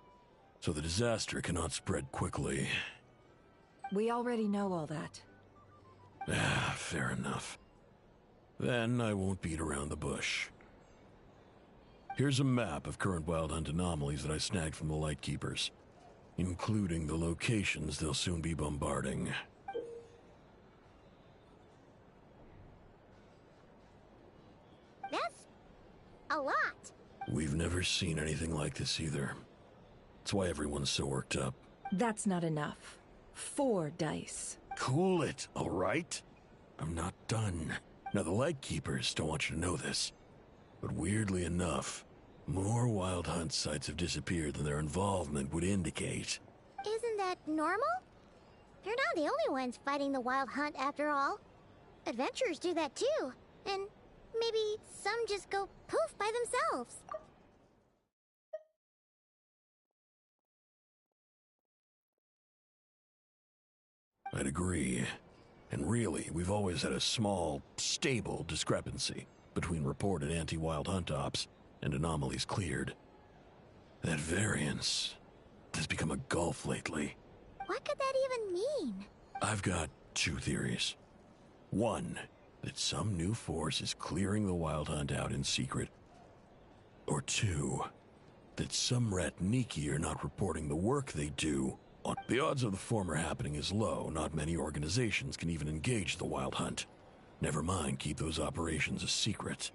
so the disaster cannot spread quickly. We already know all that. Fair enough. Then I won't beat around the bush. Here's a map of current Wild Hunt anomalies that I snagged from the Lightkeepers, including the locations they'll soon be bombarding. That's a lot. We've never seen anything like this either. That's why everyone's so worked up. That's not enough. 4 dice. Cool it, all right? I'm not done. Now, the Lightkeepers don't want you to know this, but weirdly enough, more Wild Hunt sites have disappeared than their involvement would indicate. Isn't that normal? They're not the only ones fighting the Wild Hunt after all. Adventurers do that too. And maybe some just go poof by themselves. I'd agree. And really, we've always had a small, stable discrepancy between reported anti-Wild Hunt ops and anomalies cleared. That variance has become a gulf lately. What could that even mean? I've got 2 theories. 1, that some new force is clearing the Wild Hunt out in secret. Or 2, that some Ratniki are not reporting the work they do. The odds of the former happening is low. Not many organizations can even engage the Wild Hunt. Never mind keep those operations a secret.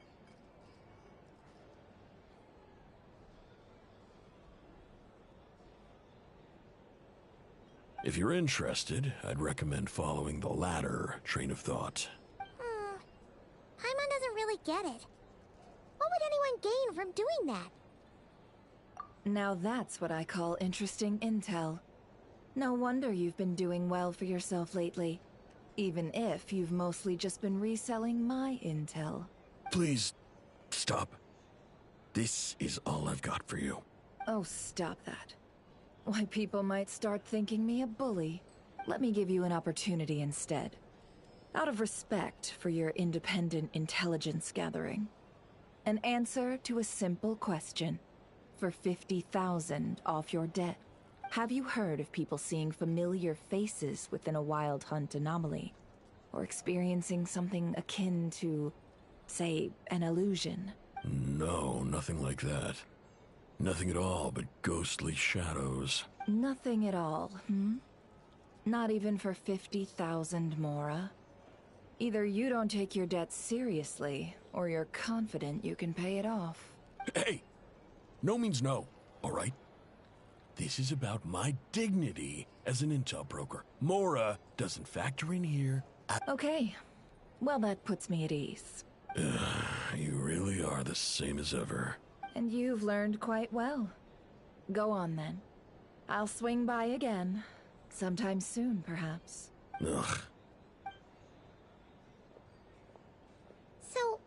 If you're interested, I'd recommend following the latter train of thought. Paimon doesn't really get it. What would anyone gain from doing that? Now that's what I call interesting intel. No wonder you've been doing well for yourself lately. Even if you've mostly just been reselling my intel. Please, stop. This is all I've got for you. Oh, stop that. Why, people might start thinking me a bully. Let me give you an opportunity instead. Out of respect for your independent intelligence gathering. An answer to a simple question. For 50,000 off your debt. Have you heard of people seeing familiar faces within a Wild Hunt anomaly? Or experiencing something akin to, say, an illusion? No, nothing like that. Nothing at all but ghostly shadows. Nothing at all, hmm? Not even for 50,000 mora? Either you don't take your debt seriously, or you're confident you can pay it off. Hey! No means no, all right? This is about my dignity as an intel broker. Mora doesn't factor in here. Okay. Well, that puts me at ease. You really are the same as ever. And you've learned quite well. Go on, then. I'll swing by again. Sometime soon, perhaps. Ugh. So,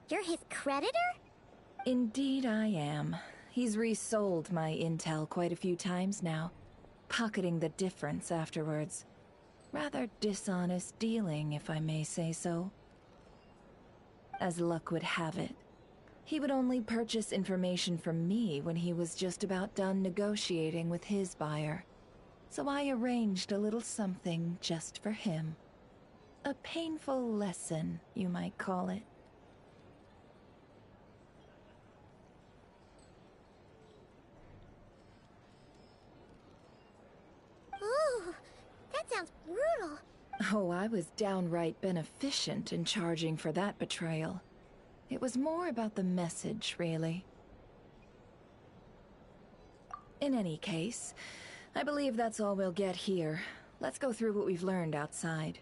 you're his creditor? Indeed I am. He's resold my intel quite a few times now, pocketing the difference afterwards. Rather dishonest dealing, if I may say so. As luck would have it, he would only purchase information from me when he was just about done negotiating with his buyer. So I arranged a little something just for him. A painful lesson, you might call it. Ooh, that sounds brutal. Oh, I was downright beneficent in charging for that betrayal. It was more about the message, really. In any case, I believe that's all we'll get here. Let's go through what we've learned outside.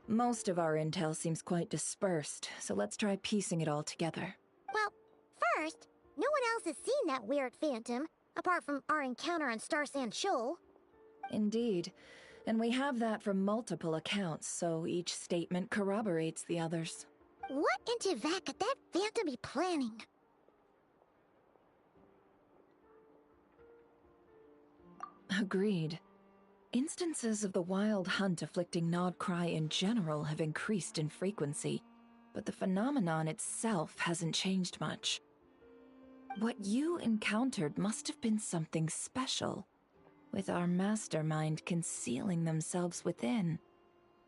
Most of our intel seems quite dispersed, so let's try piecing it all together. Well, first, no one else has seen that weird phantom, apart from our encounter on Star Sand Shoal. Indeed. And we have that from multiple accounts, so each statement corroborates the others. What in Tevak could that phantom be planning? Agreed. Instances of the wild hunt afflicting Nod Krai in general have increased in frequency, but the phenomenon itself hasn't changed much. What you encountered must have been something special, with our mastermind concealing themselves within,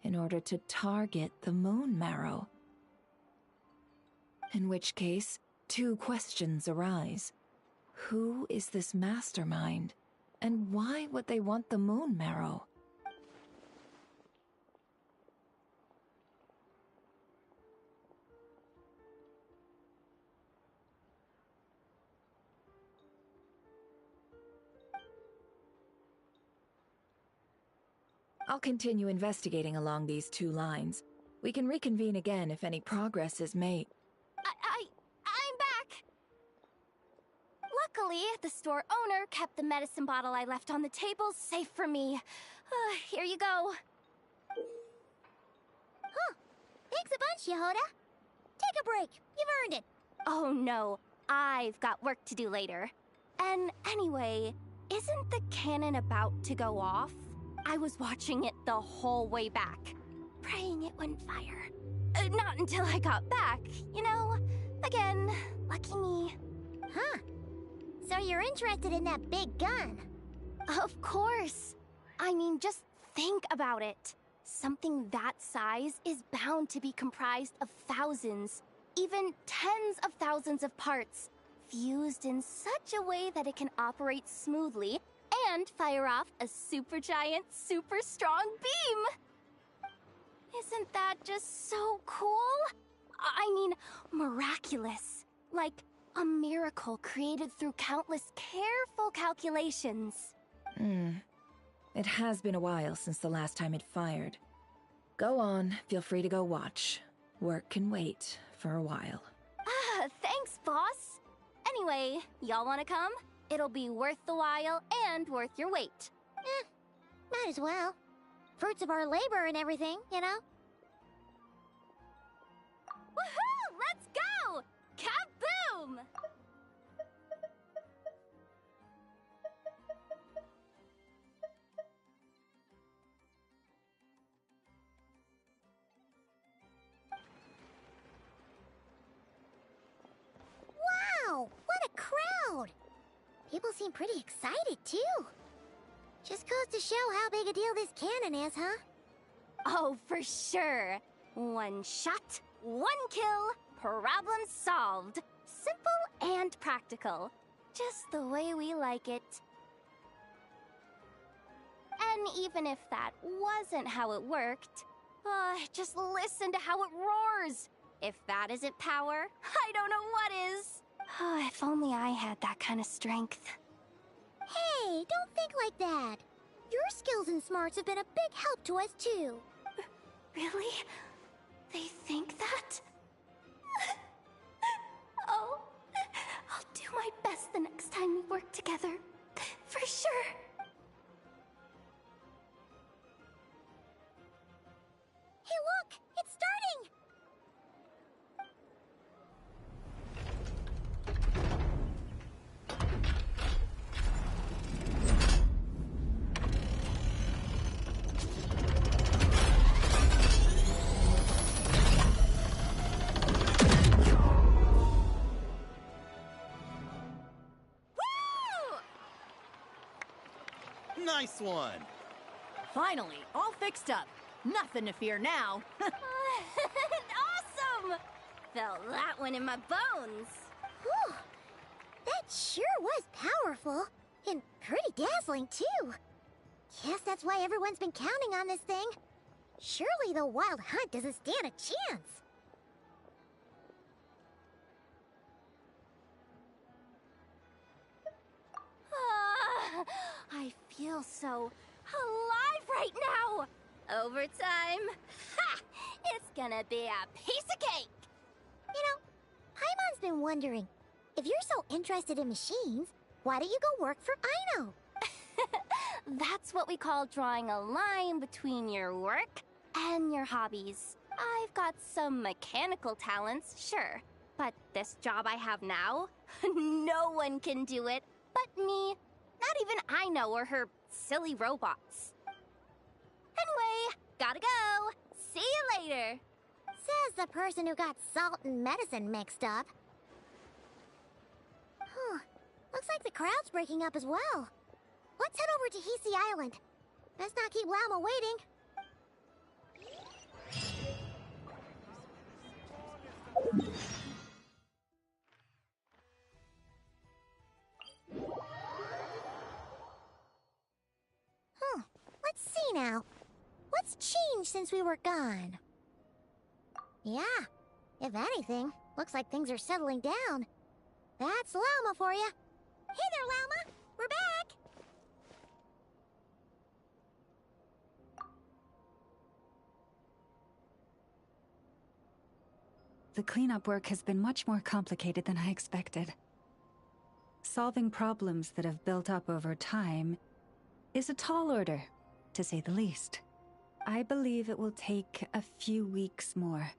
in order to target the Moon Marrow. In which case, two questions arise. Who is this mastermind? And why would they want the Moon Marrow? I'll continue investigating along these two lines. We can reconvene again if any progress is made. I'm back! Luckily, the store owner kept the medicine bottle I left on the table safe for me. Here you go. Huh. Thanks a bunch, Yehoda. Take a break. You've earned it. Oh no, I've got work to do later. And anyway, isn't the cannon about to go off? I was watching it the whole way back, praying it wouldn't fire. Not until I got back, you know? Again, lucky me. Huh. So you're interested in that big gun? Of course. I mean, just think about it. Something that size is bound to be comprised of thousands, even tens of thousands of parts, fused in such a way that it can operate smoothly and fire off a supergiant, super strong beam. Isn't that just so cool? I mean, miraculous. Like a miracle created through countless careful calculations. It has been a while since the last time it fired. Go on, feel free to go watch. Work can wait for a while. Ah, thanks, boss. Anyway, y'all wanna come? It'll be worth the while and worth your wait. Might as well. Fruits of our labor and everything, you know? Woohoo! Let's go! Kaboom! Wow! What a crowd! People seem pretty excited, too. Just goes to show how big a deal this cannon is, huh? Oh, for sure. One shot, one kill, problem solved. Simple and practical. Just the way we like it. And even if that wasn't how it worked, just listen to how it roars. If that isn't power, I don't know what is. If only I had that kind of strength. Hey, don't think like that. Your skills and smarts have been a big help to us, too. Really? They think that? Oh, I'll do my best the next time we work together. For sure. Hey, look! It's starting! Nice one! Finally, all fixed up. Nothing to fear now. Awesome! Felt that one in my bones. Whew. That sure was powerful. And pretty dazzling, too. Guess that's why everyone's been counting on this thing. Surely the Wild Hunt doesn't stand a chance. I feel so alive right now. Overtime. Ha! It's gonna be a piece of cake. You know, Paimon's been wondering, if you're so interested in machines, why don't you go work for Aino? That's what we call drawing a line between your work and your hobbies. I've got some mechanical talents, sure. But this job I have now, no one can do it but me. Not even Aino or her silly robots. Anyway, gotta go. See you later. Says the person who got salt and medicine mixed up. Huh. Looks like the crowd's breaking up as well. Let's head over to Hisi Island. Best not keep Lauma waiting. Let's see now. What's changed since we were gone? Yeah, if anything, looks like things are settling down. That's Lauma for you. Hey there, Lauma! We're back! The cleanup work has been much more complicated than I expected. Solving problems that have built up over time is a tall order, to say the least. I believe it will take a few weeks more.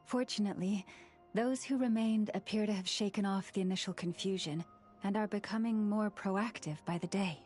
Fortunately, those who remained appear to have shaken off the initial confusion and are becoming more proactive by the day.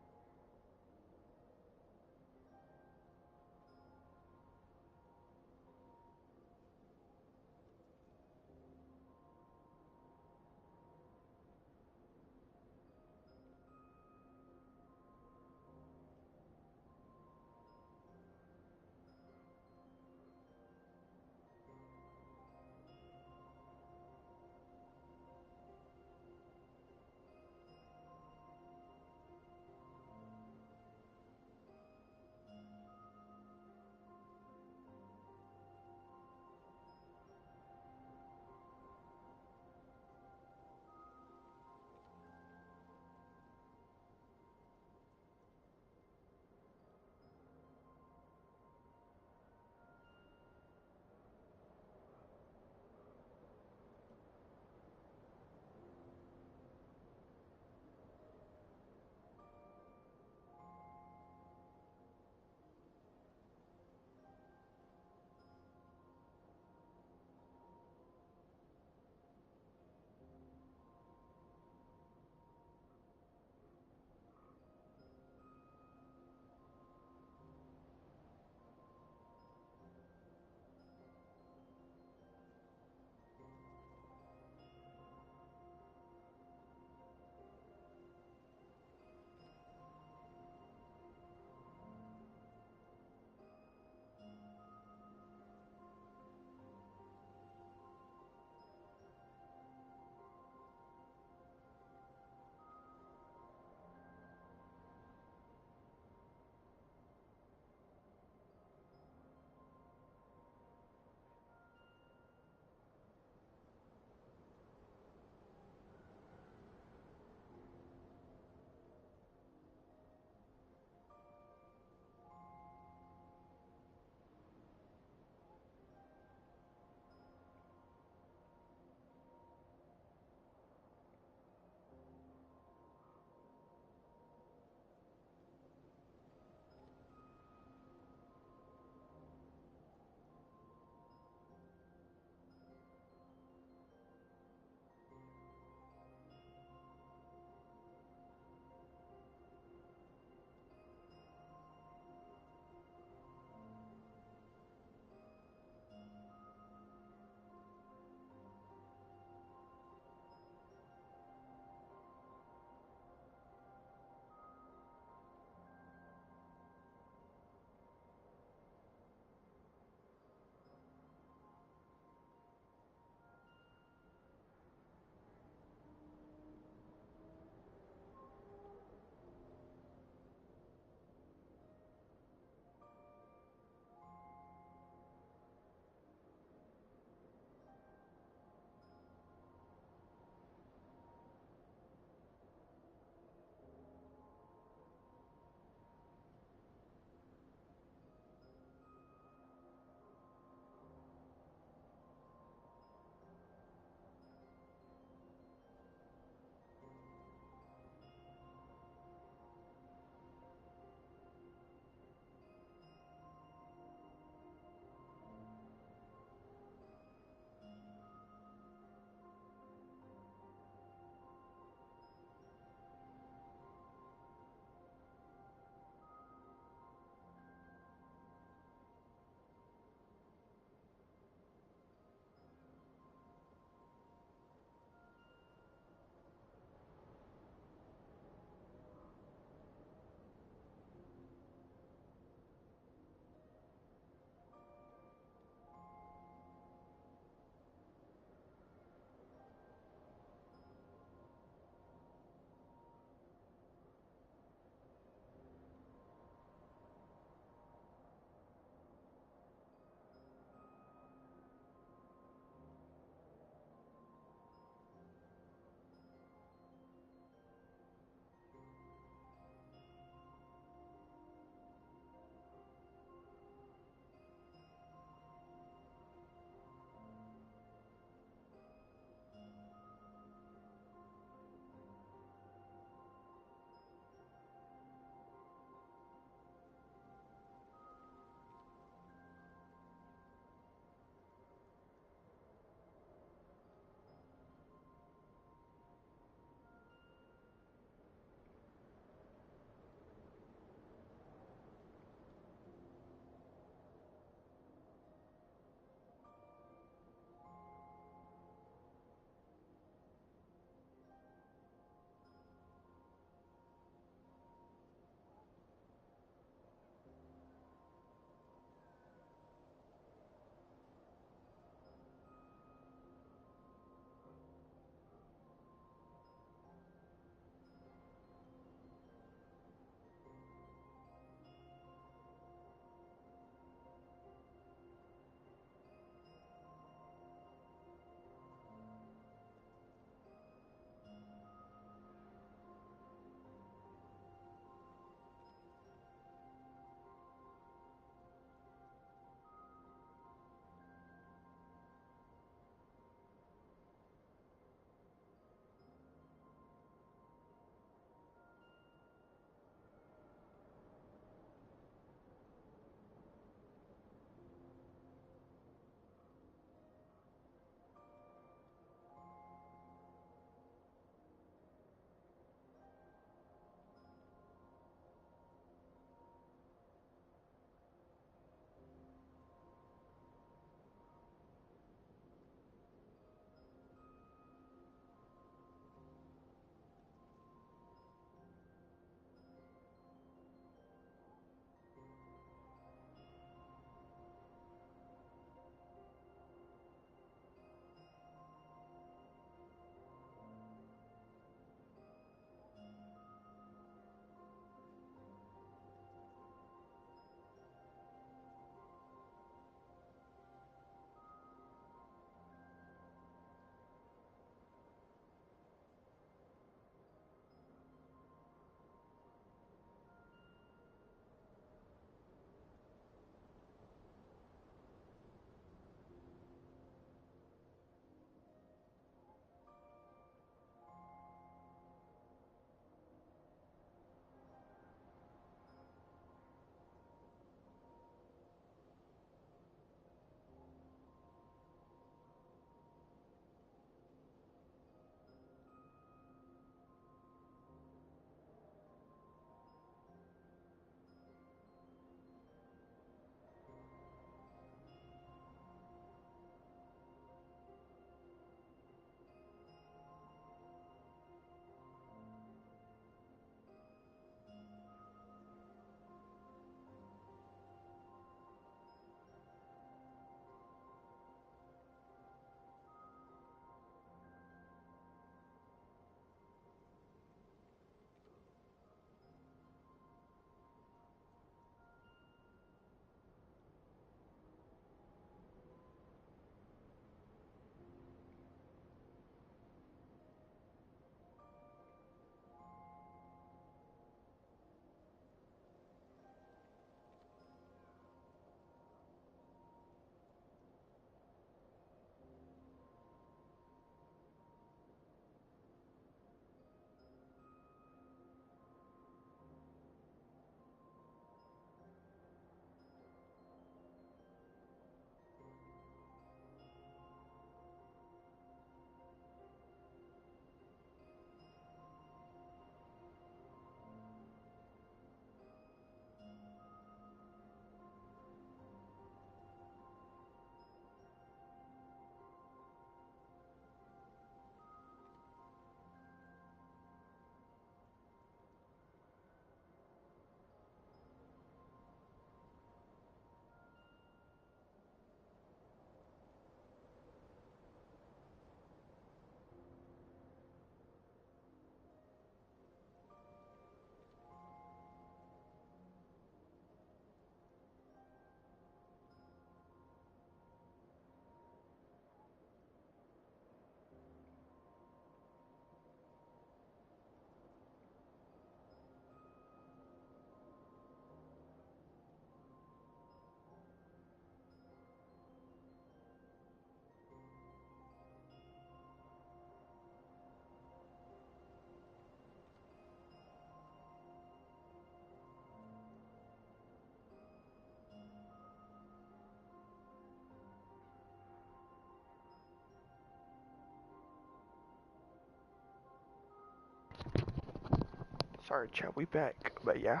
Sorry, chat, we back. But yeah,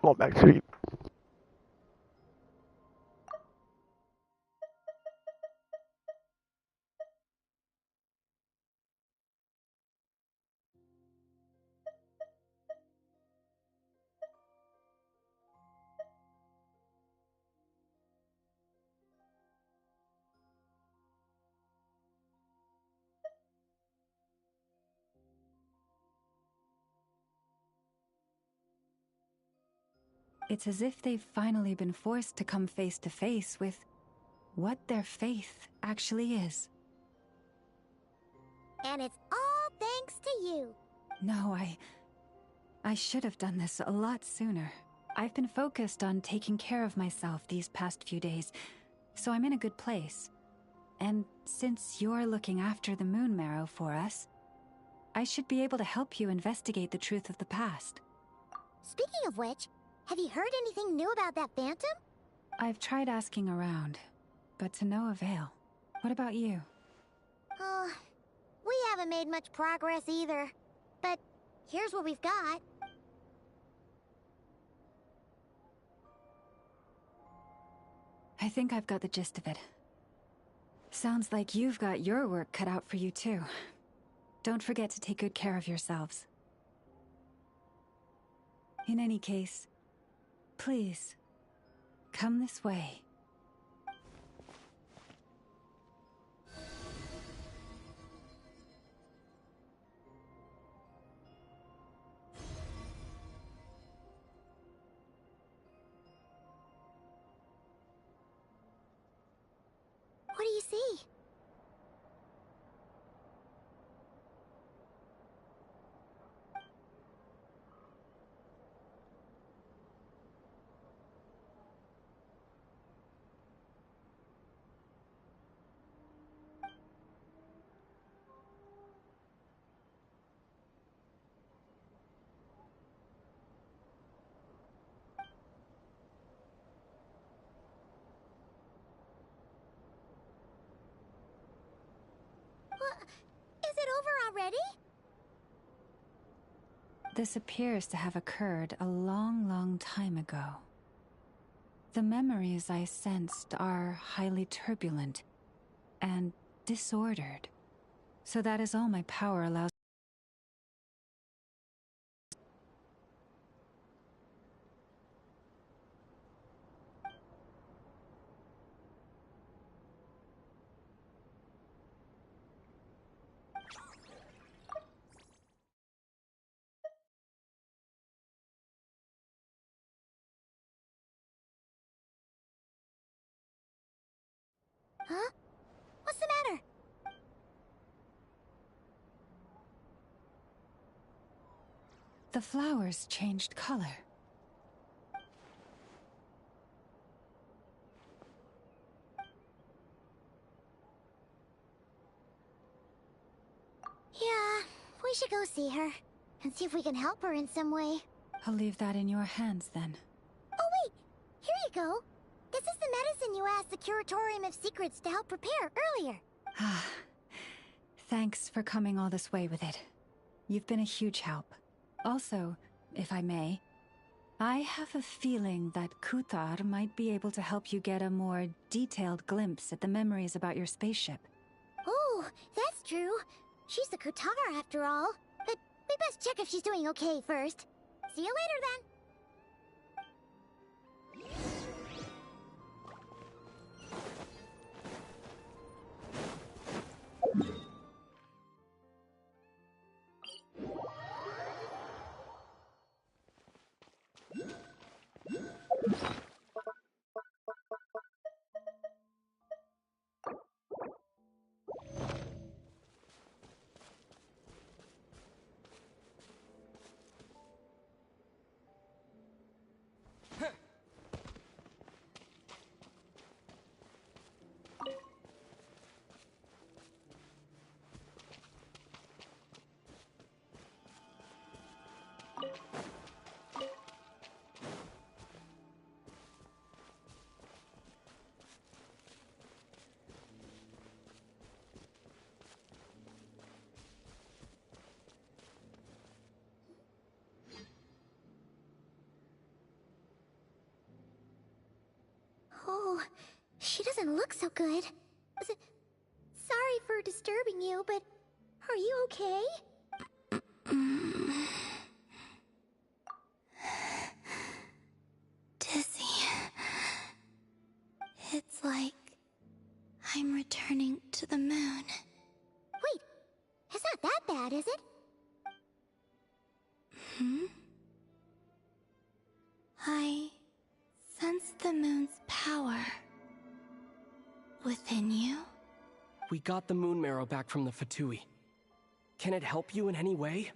I'm back to sleep. It's as if they've finally been forced to come face to face with what their faith actually is. And it's all thanks to you. No, I should have done this a lot sooner. I've been focused on taking care of myself these past few days, so I'm in a good place. And since you're looking after the moon marrow for us, I should be able to help you investigate the truth of the past. Speaking of which, have you heard anything new about that phantom? I've tried asking around, but to no avail. What about you? We haven't made much progress either. But here's what we've got. I think I've got the gist of it. Sounds like you've got your work cut out for you too. Don't forget to take good care of yourselves. In any case, please, come this way. What do you see? Is it over already? This appears to have occurred a long, long time ago. The memories I sensed are highly turbulent and disordered. So that is all my power allows. Huh? What's the matter? The flowers changed color. Yeah, we should go see her and see if we can help her in some way. I'll leave that in your hands then. Oh wait, here you go. This is the medicine you asked the Curatorium of Secrets to help prepare earlier. Ah, thanks for coming all this way with it. You've been a huge help. Also, if I may, I have a feeling that Kuthar might be able to help you get a more detailed glimpse at the memories about your spaceship. Oh, that's true. She's the Kutar after all. But we best check if she's doing okay first. See you later then. look so good. Sorry for disturbing you, but are you okay? Dizzy. It's like I'm returning to the moon. Wait, it's not that bad, is it? I sense the moon's power within you. We got the moon marrow back from the Fatui. Can it help you in any way?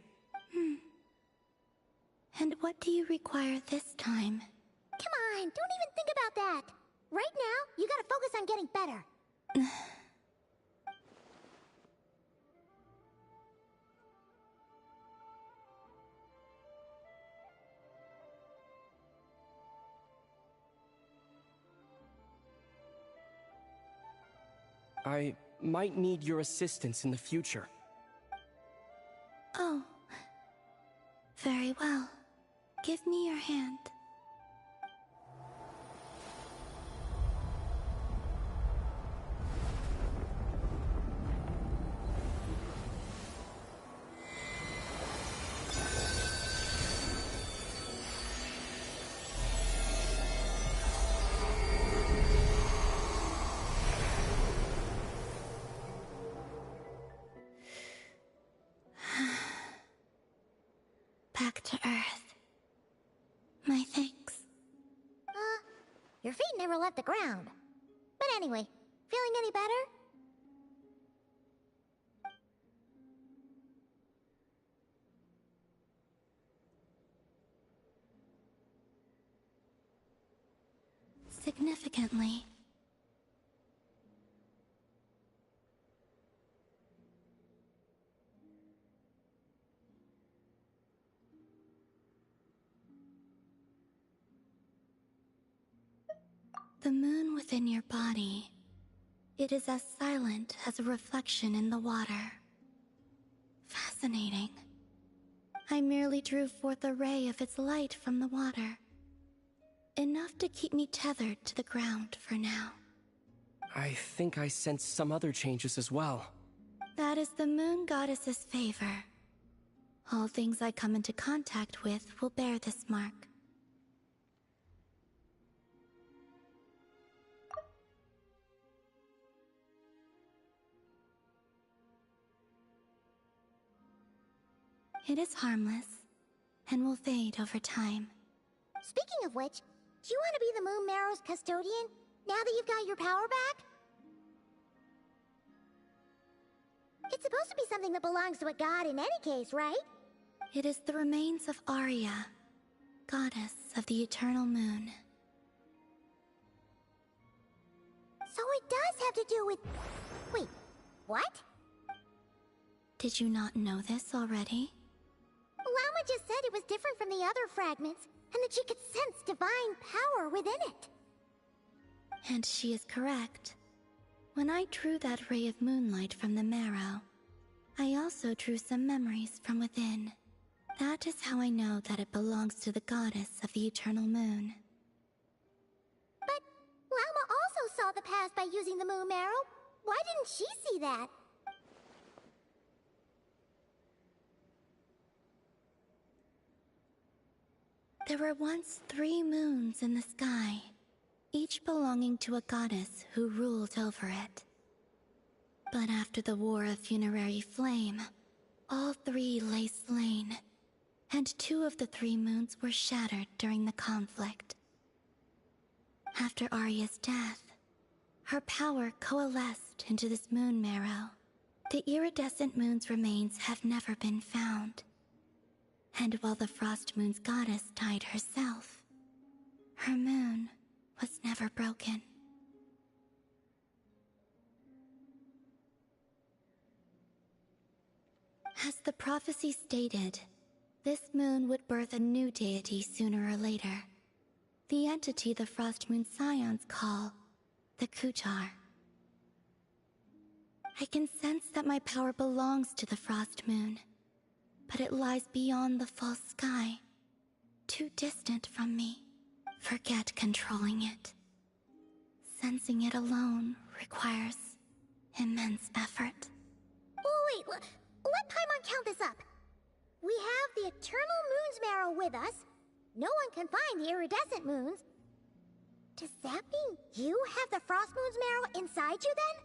And what do you require this time? Come on, don't even think about that. Right now, you gotta focus on getting better. I might need your assistance in the future. Oh. Very well. Give me your hand. Back to Earth. My thanks. Your feet never left the ground. But anyway, feeling any better? Significantly. The moon within your body, it is as silent as a reflection in the water. Fascinating. I merely drew forth a ray of its light from the water. Enough to keep me tethered to the ground for now. I think I sense some other changes as well. That is the moon goddess's favor. All things I come into contact with will bear this mark. It is harmless, and will fade over time. Speaking of which, do you want to be the Moon Marrow's custodian, now that you've got your power back? It's supposed to be something that belongs to a god in any case, right? It is the remains of Arya, goddess of the eternal moon. So it does have to do with... Wait, what? Did you not know this already? Llama just said it was different from the other fragments, and that she could sense divine power within it. And she is correct. When I drew that ray of moonlight from the marrow, I also drew some memories from within. That is how I know that it belongs to the goddess of the eternal moon. But Llama also saw the past by using the moon marrow. Why didn't she see that? There were once 3 moons in the sky, each belonging to a goddess who ruled over it. But after the War of Funerary Flame, all 3 lay slain, and 2 of the 3 moons were shattered during the conflict. After Arya's death, her power coalesced into this moon marrow. The iridescent moon's remains have never been found. And while the Frost Moon's goddess died herself, her moon was never broken. As the prophecy stated, this moon would birth a new deity sooner or later. The entity the Frost Moon Scions call the Kutar. I can sense that my power belongs to the Frost Moon, but it lies beyond the false sky, too distant from me. Forget controlling it. Sensing it alone requires immense effort. Oh, wait, let Paimon count this up. We have the eternal moon's marrow with us. No one can find the iridescent moons. Does that mean you have the frost moon's marrow inside you then?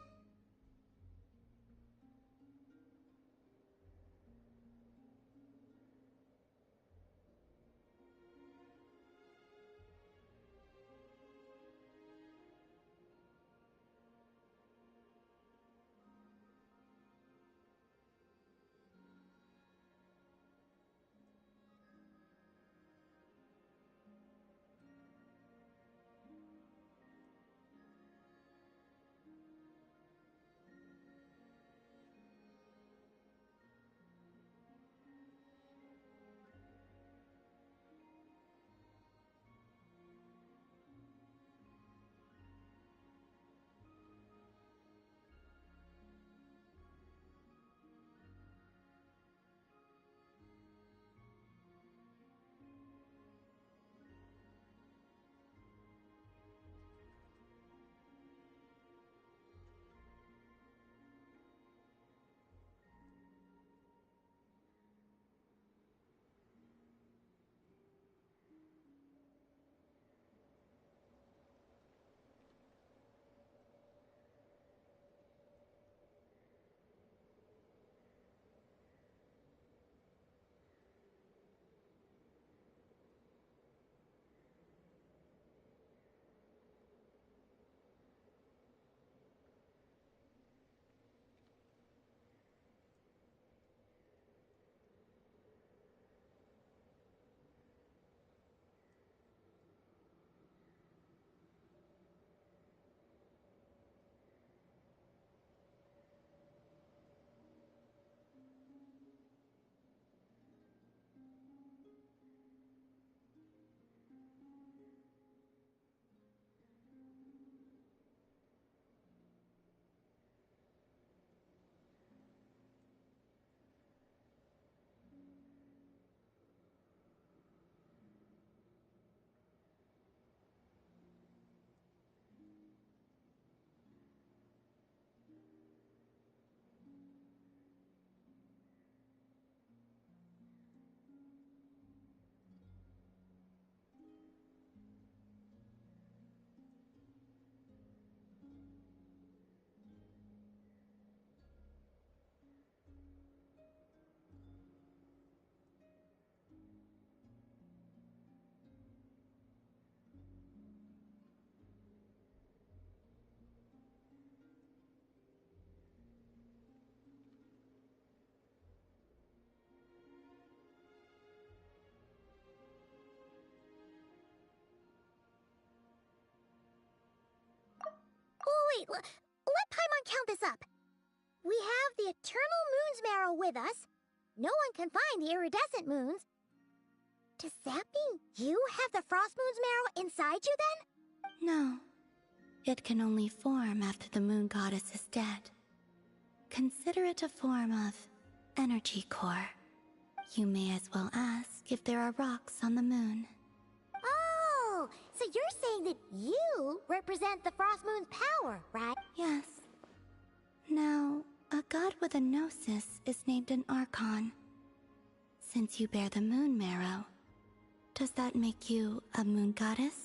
Oh, wait, let Paimon count this up. We have the eternal moon's marrow with us. No one can find the iridescent moons. Does that mean you have the frost moon's marrow inside you then? No. It can only form after the moon goddess is dead. Consider it a form of energy core. You may as well ask if there are rocks on the moon. Oh, so you're saying that you represent the frost moon's power, right? Yes. Now, a god with a gnosis is named an Archon. Since you bear the moon marrow, does that make you a moon goddess?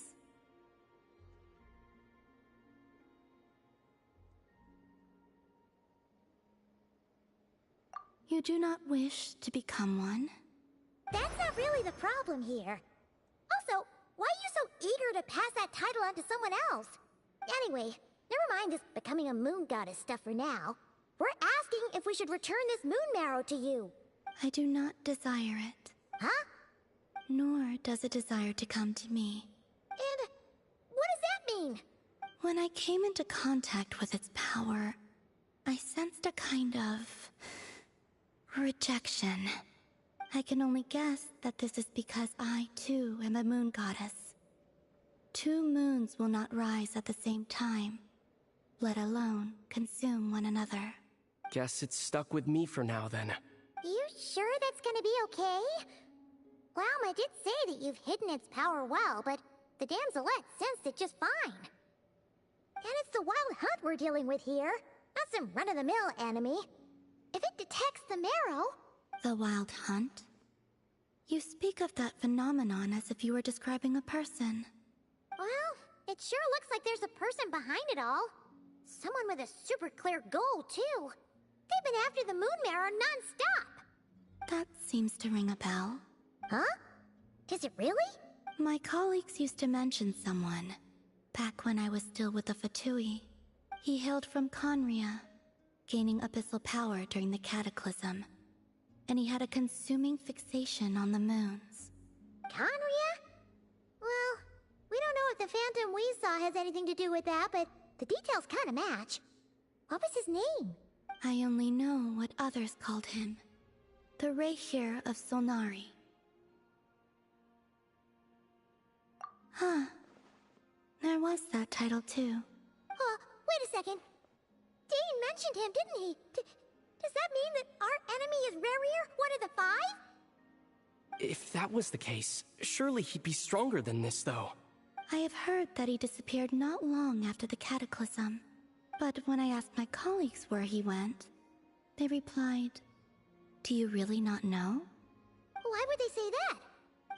You do not wish to become one? That's not really the problem here. Also, why are you so eager to pass that title on to someone else? Anyway, never mind this becoming a moon goddess stuff for now. We're asking if we should return this moon marrow to you. I do not desire it. Huh? Nor does it desire to come to me. And what does that mean? When I came into contact with its power, I sensed a kind of rejection. I can only guess that this is because I, too, am a moon goddess. Two moons will not rise at the same time, let alone consume one another. Guess it's stuck with me for now, then. You sure that's gonna be okay? Glauma did say that you've hidden its power well, but the damselette sensed it just fine. And it's the wild hunt we're dealing with here, not some run-of-the-mill enemy. If it detects the marrow... The wild hunt? You speak of that phenomenon as if you were describing a person. Well, it sure looks like there's a person behind it all. Someone with a super clear goal, too. They've been after the moon marrow non-stop. That seems to ring a bell. Huh? Does it really? My colleagues used to mention someone, back when I was still with the Fatui. He hailed from Conria, gaining abyssal power during the Cataclysm. And he had a consuming fixation on the moons. Conria? Well, we don't know if the phantom we saw has anything to do with that, but the details kind of match. What was his name? I only know what others called him. The Rehir of Solnari. Huh. There was that title too. Wait a second. Dane mentioned him, didn't he? Does that mean that our enemy is Rerir, one of the five? If that was the case, surely he'd be stronger than this, though. I have heard that he disappeared not long after the Cataclysm. But when I asked my colleagues where he went, they replied, "Do you really not know?" Why would they say that?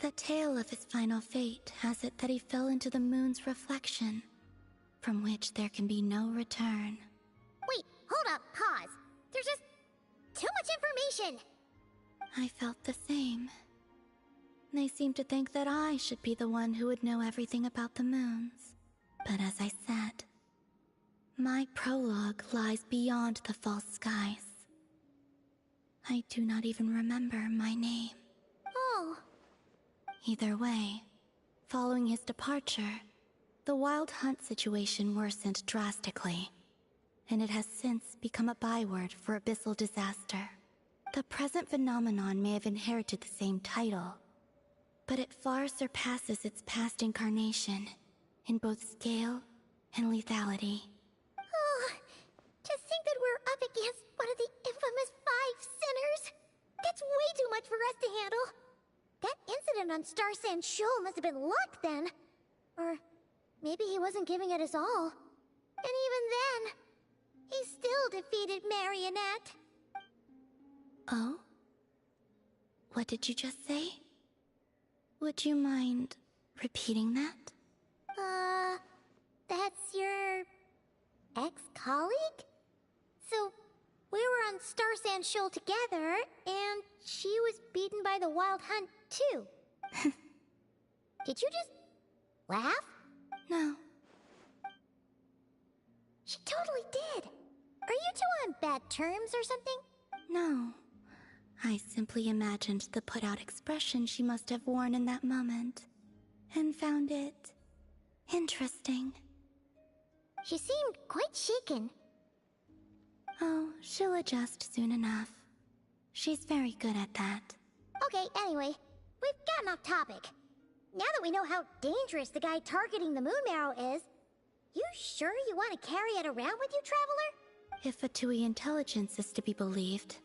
The tale of his final fate has it that he fell into the moon's reflection, from which there can be no return. Wait, hold up, pause. There's just too much information. I felt the same. They seemed to think that I should be the one who would know everything about the moons. But as I said, my prologue lies beyond the false skies. I do not even remember my name. Oh. Either way, following his departure, the wild hunt situation worsened drastically, and it has since become a byword for abyssal disaster. The present phenomenon may have inherited the same title, but it far surpasses its past incarnation in both scale and lethality. Oh, to think that we're up against one of the infamous 5 sinners! That's way too much for us to handle! That incident on Star Sand Shoal must have been luck then! Or maybe he wasn't giving it his all. And even then, he still defeated Marionette. Oh? What did you just say? Would you mind repeating that? That's your ex-colleague? So, we were on Star Sand Shoal together, and she was beaten by the Wild Hunt, too. Did you just laugh? No. She totally did. Are you two on bad terms or something? No. I simply imagined the put-out expression she must have worn in that moment, and found it interesting. She seemed quite shaken. Oh, she'll adjust soon enough. She's very good at that. Okay, anyway, we've gotten off topic. Now that we know how dangerous the guy targeting the moon marrow is, you sure you want to carry it around with you, Traveler? If Fatui intelligence is to be believed,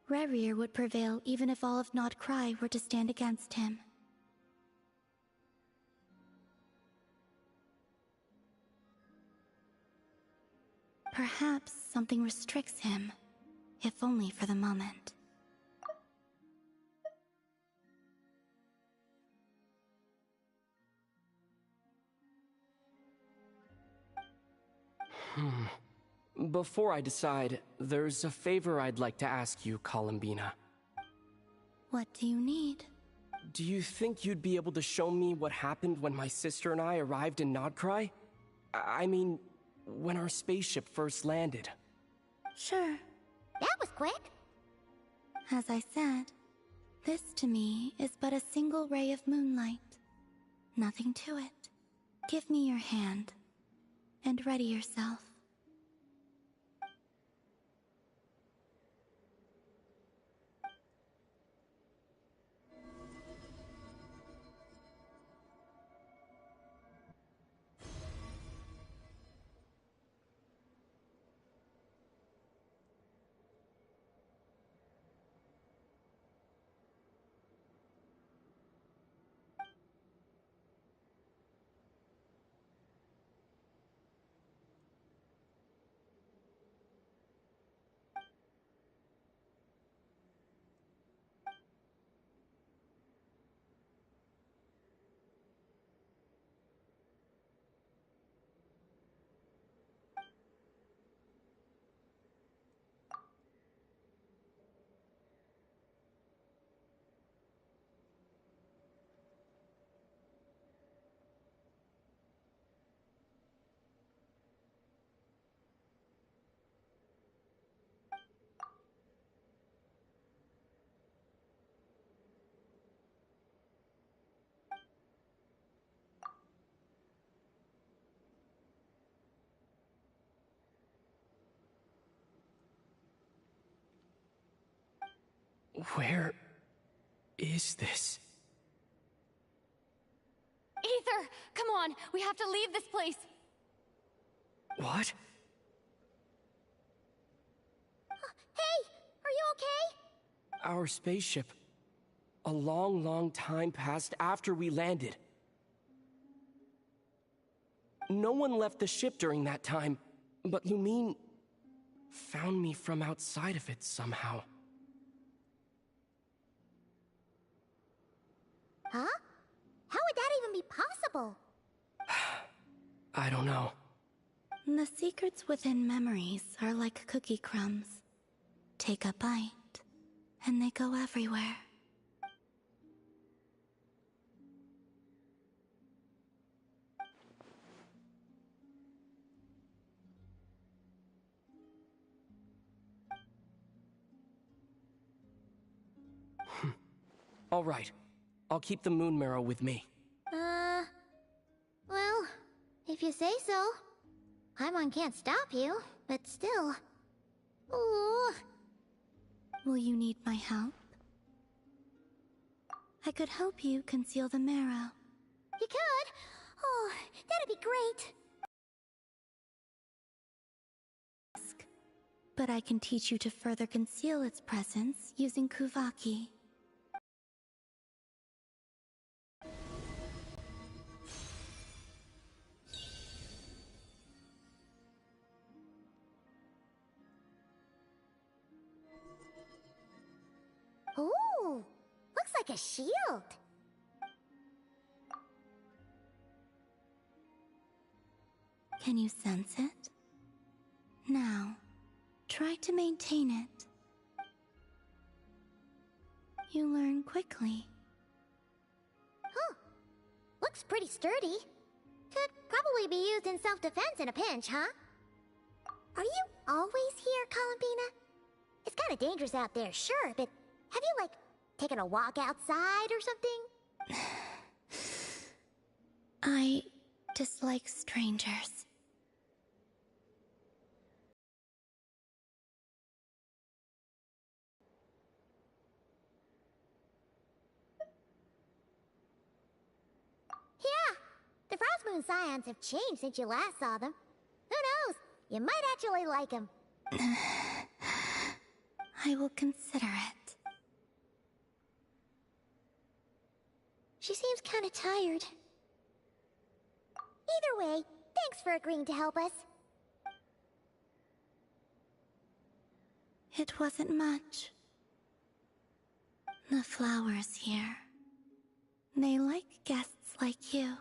Rerir would prevail even if all of Nod Krai were to stand against him. Perhaps something restricts him, if only for the moment. Before I decide, there's a favor I'd like to ask you, Columbina. What do you need? Do you think you'd be able to show me what happened when my sister and I arrived in Nod Krai? I mean, when our spaceship first landed. Sure. That was quick. As I said, this to me is but a single ray of moonlight. Nothing to it. Give me your hand, and ready yourself. Where is this? Ether, come on, we have to leave this place. What? Hey, are you okay? Our spaceship. A long, long time passed after we landed. No one left the ship during that time, but Lumine found me from outside of it somehow. Huh? How would that even be possible? I don't know. The secrets within memories are like cookie crumbs. Take a bite, and they go everywhere. All right. I'll keep the moon marrow with me. Well, if you say so. Paimon can't stop you, but still. Ooh. Will you need my help? I could help you conceal the marrow. You could? Oh, that'd be great. But I can teach you to further conceal its presence using Kuvaki. Ooh, looks like a shield. Can you sense it? Now, try to maintain it. You learn quickly. Huh. Looks pretty sturdy. Could probably be used in self-defense in a pinch, huh? Are you always here, Columbina? It's kind of dangerous out there, sure, but have you, like, taken a walk outside or something? I dislike strangers. Yeah, the Frost Moon Scions have changed since you last saw them. Who knows? You might actually like them. I will consider it. She seems kind of tired. Either way, thanks for agreeing to help us. It wasn't much. The flowers here. They like guests like you.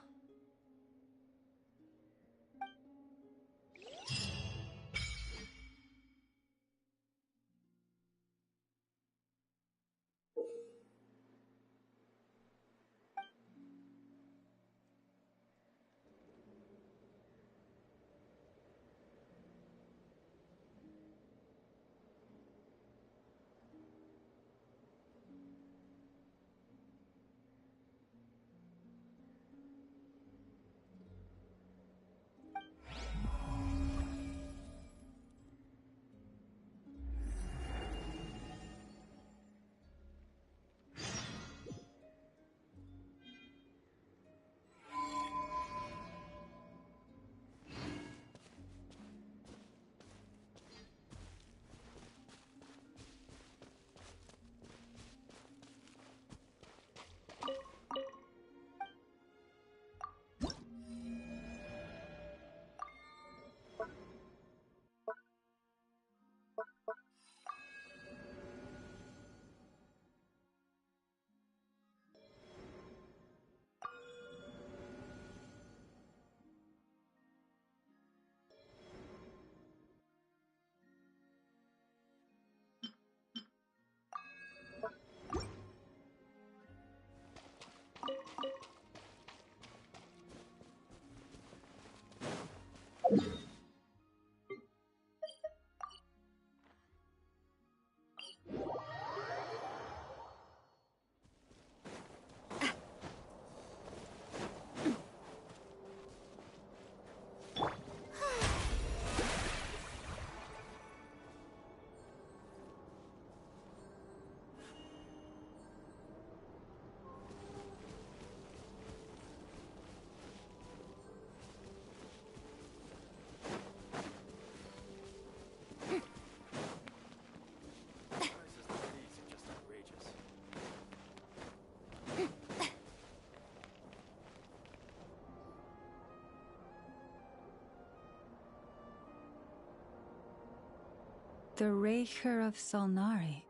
The Raker of Solnari.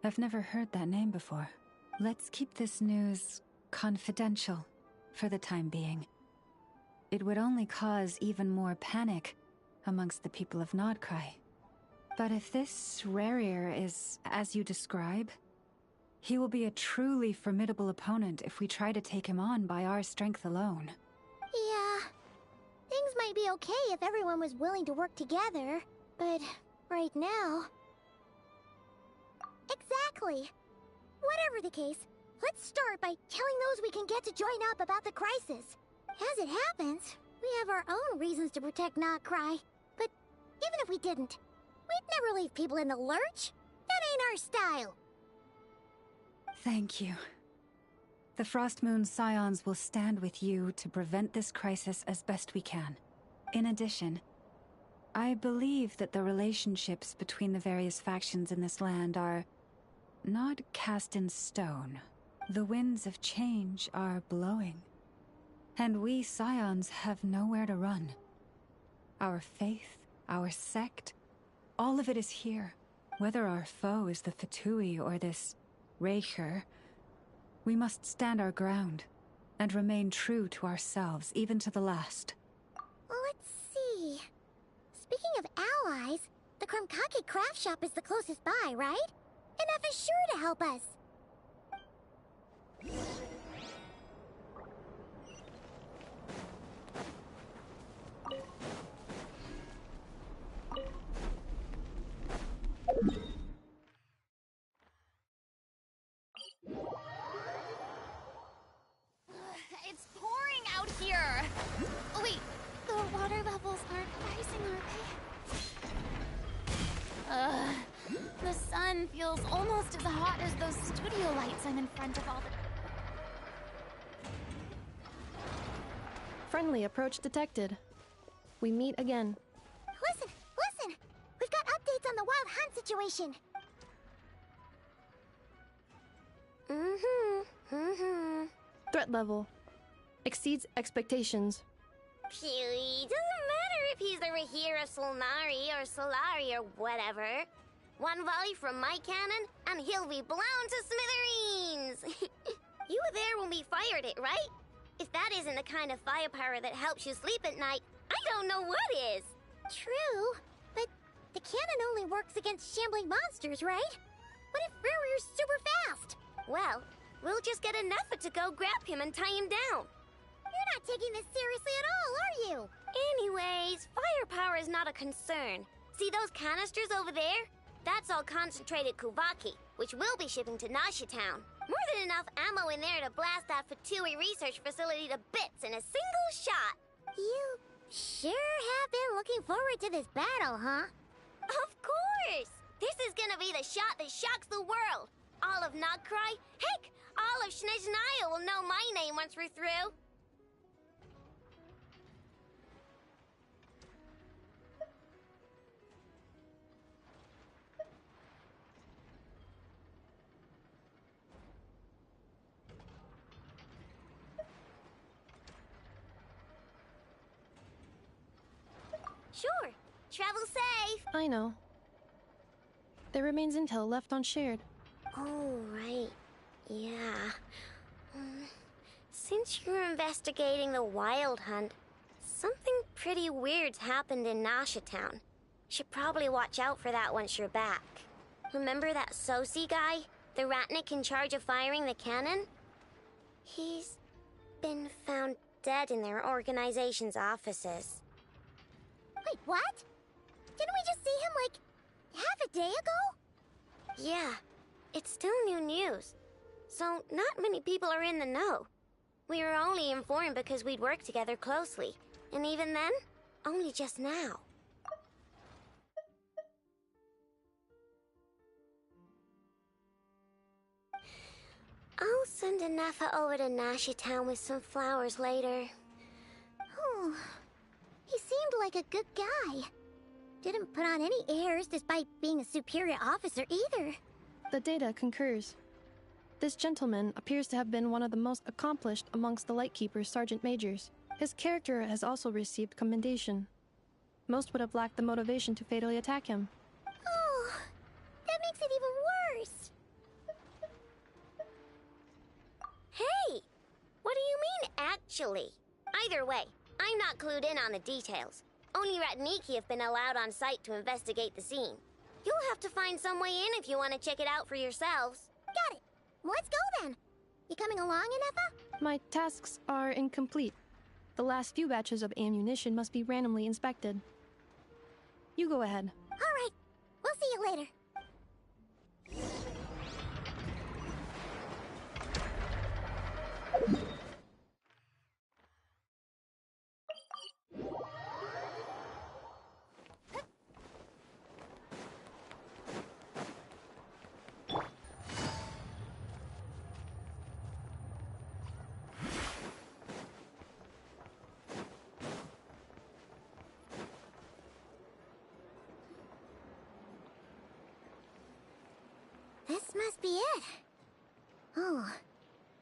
I've never heard that name before. Let's keep this news confidential for the time being. It would only cause even more panic amongst the people of Nod Krai. But if this Rarir is as you describe, he will be a truly formidable opponent if we try to take him on by our strength alone. Yeah. Things might be okay if everyone was willing to work together, but right now... Exactly. Whatever the case, let's start by telling those we can get to join up about the crisis. As it happens, we have our own reasons to protect Nod Krai, but even if we didn't, we'd never leave people in the lurch. That ain't our style. Thank you. The Frostmoon Scions will stand with you to prevent this crisis as best we can. In addition, I believe that the relationships between the various factions in this land are not cast in stone. The winds of change are blowing, and we Scions have nowhere to run. Our faith, our sect, all of it is here. Whether our foe is the Fatui or this Raker, we must stand our ground and remain true to ourselves, even to the last. Let's see. Speaking of allies, the Krumkake craft shop is the closest by, right? Enough is sure to help us. It's pouring out here! Oh, wait, the water levels aren't rising, are they? The sun feels almost as hot as those studio lights I'm in front of all the... Friendly approach detected. We meet again. Listen! We've got updates on the Wild Hunt situation. Threat level exceeds expectations. Phew, doesn't matter if he's the Rahir of Solnari or Solari or whatever. One volley from my cannon, and he'll be blown to smithereens! You were there when we fired it, right? If that isn't the kind of firepower that helps you sleep at night, I don't know what is! True, but the cannon only works against shambling monsters, right? What if Rarir's super fast? Well, we'll just get enough to go grab him and tie him down. You're not taking this seriously at all, are you? Anyways, firepower is not a concern. See those canisters over there? That's all concentrated Kuvaki, which we'll be shipping to Nasha Town. More than enough ammo in there to blast that Fatui research facility to bits in a single shot. You sure have been looking forward to this battle, huh? Of course! This is gonna be the shot that shocks the world. All of Nod Krai, heck, all of Snezhnaya will know my name once we're through. Sure. Travel safe. I know. There remains intel left unshared. Oh, right. Yeah. Since you're investigating the Wild Hunt, something pretty weird's happened in Nasha Town. Should probably watch out for that once you're back. Remember that Sosi guy? The Ratnik in charge of firing the cannon? He's been found dead in their organization's offices. Wait, what? Didn't we just see him, like, half a day ago? Yeah, it's still new news. So, not many people are in the know. We were only informed because we'd worked together closely. And even then, only just now. I'll send Anafa over to Nasha Town with some flowers later. Oh, he seemed like a good guy. Didn't put on any airs despite being a superior officer either. The data concurs. This gentleman appears to have been one of the most accomplished amongst the Lightkeeper's sergeant majors. His character has also received commendation. Most would have lacked the motivation to fatally attack him. That makes it even worse. Hey! What do you mean, actually? Either way, I'm not clued in on the details. Only Ratniki have been allowed on site to investigate the scene. You'll have to find some way in if you want to check it out for yourselves. Got it. Let's go then. You coming along, Inefa? My tasks are incomplete. The last few batches of ammunition must be randomly inspected. You go ahead. All right. We'll see you later. This must be it. Oh.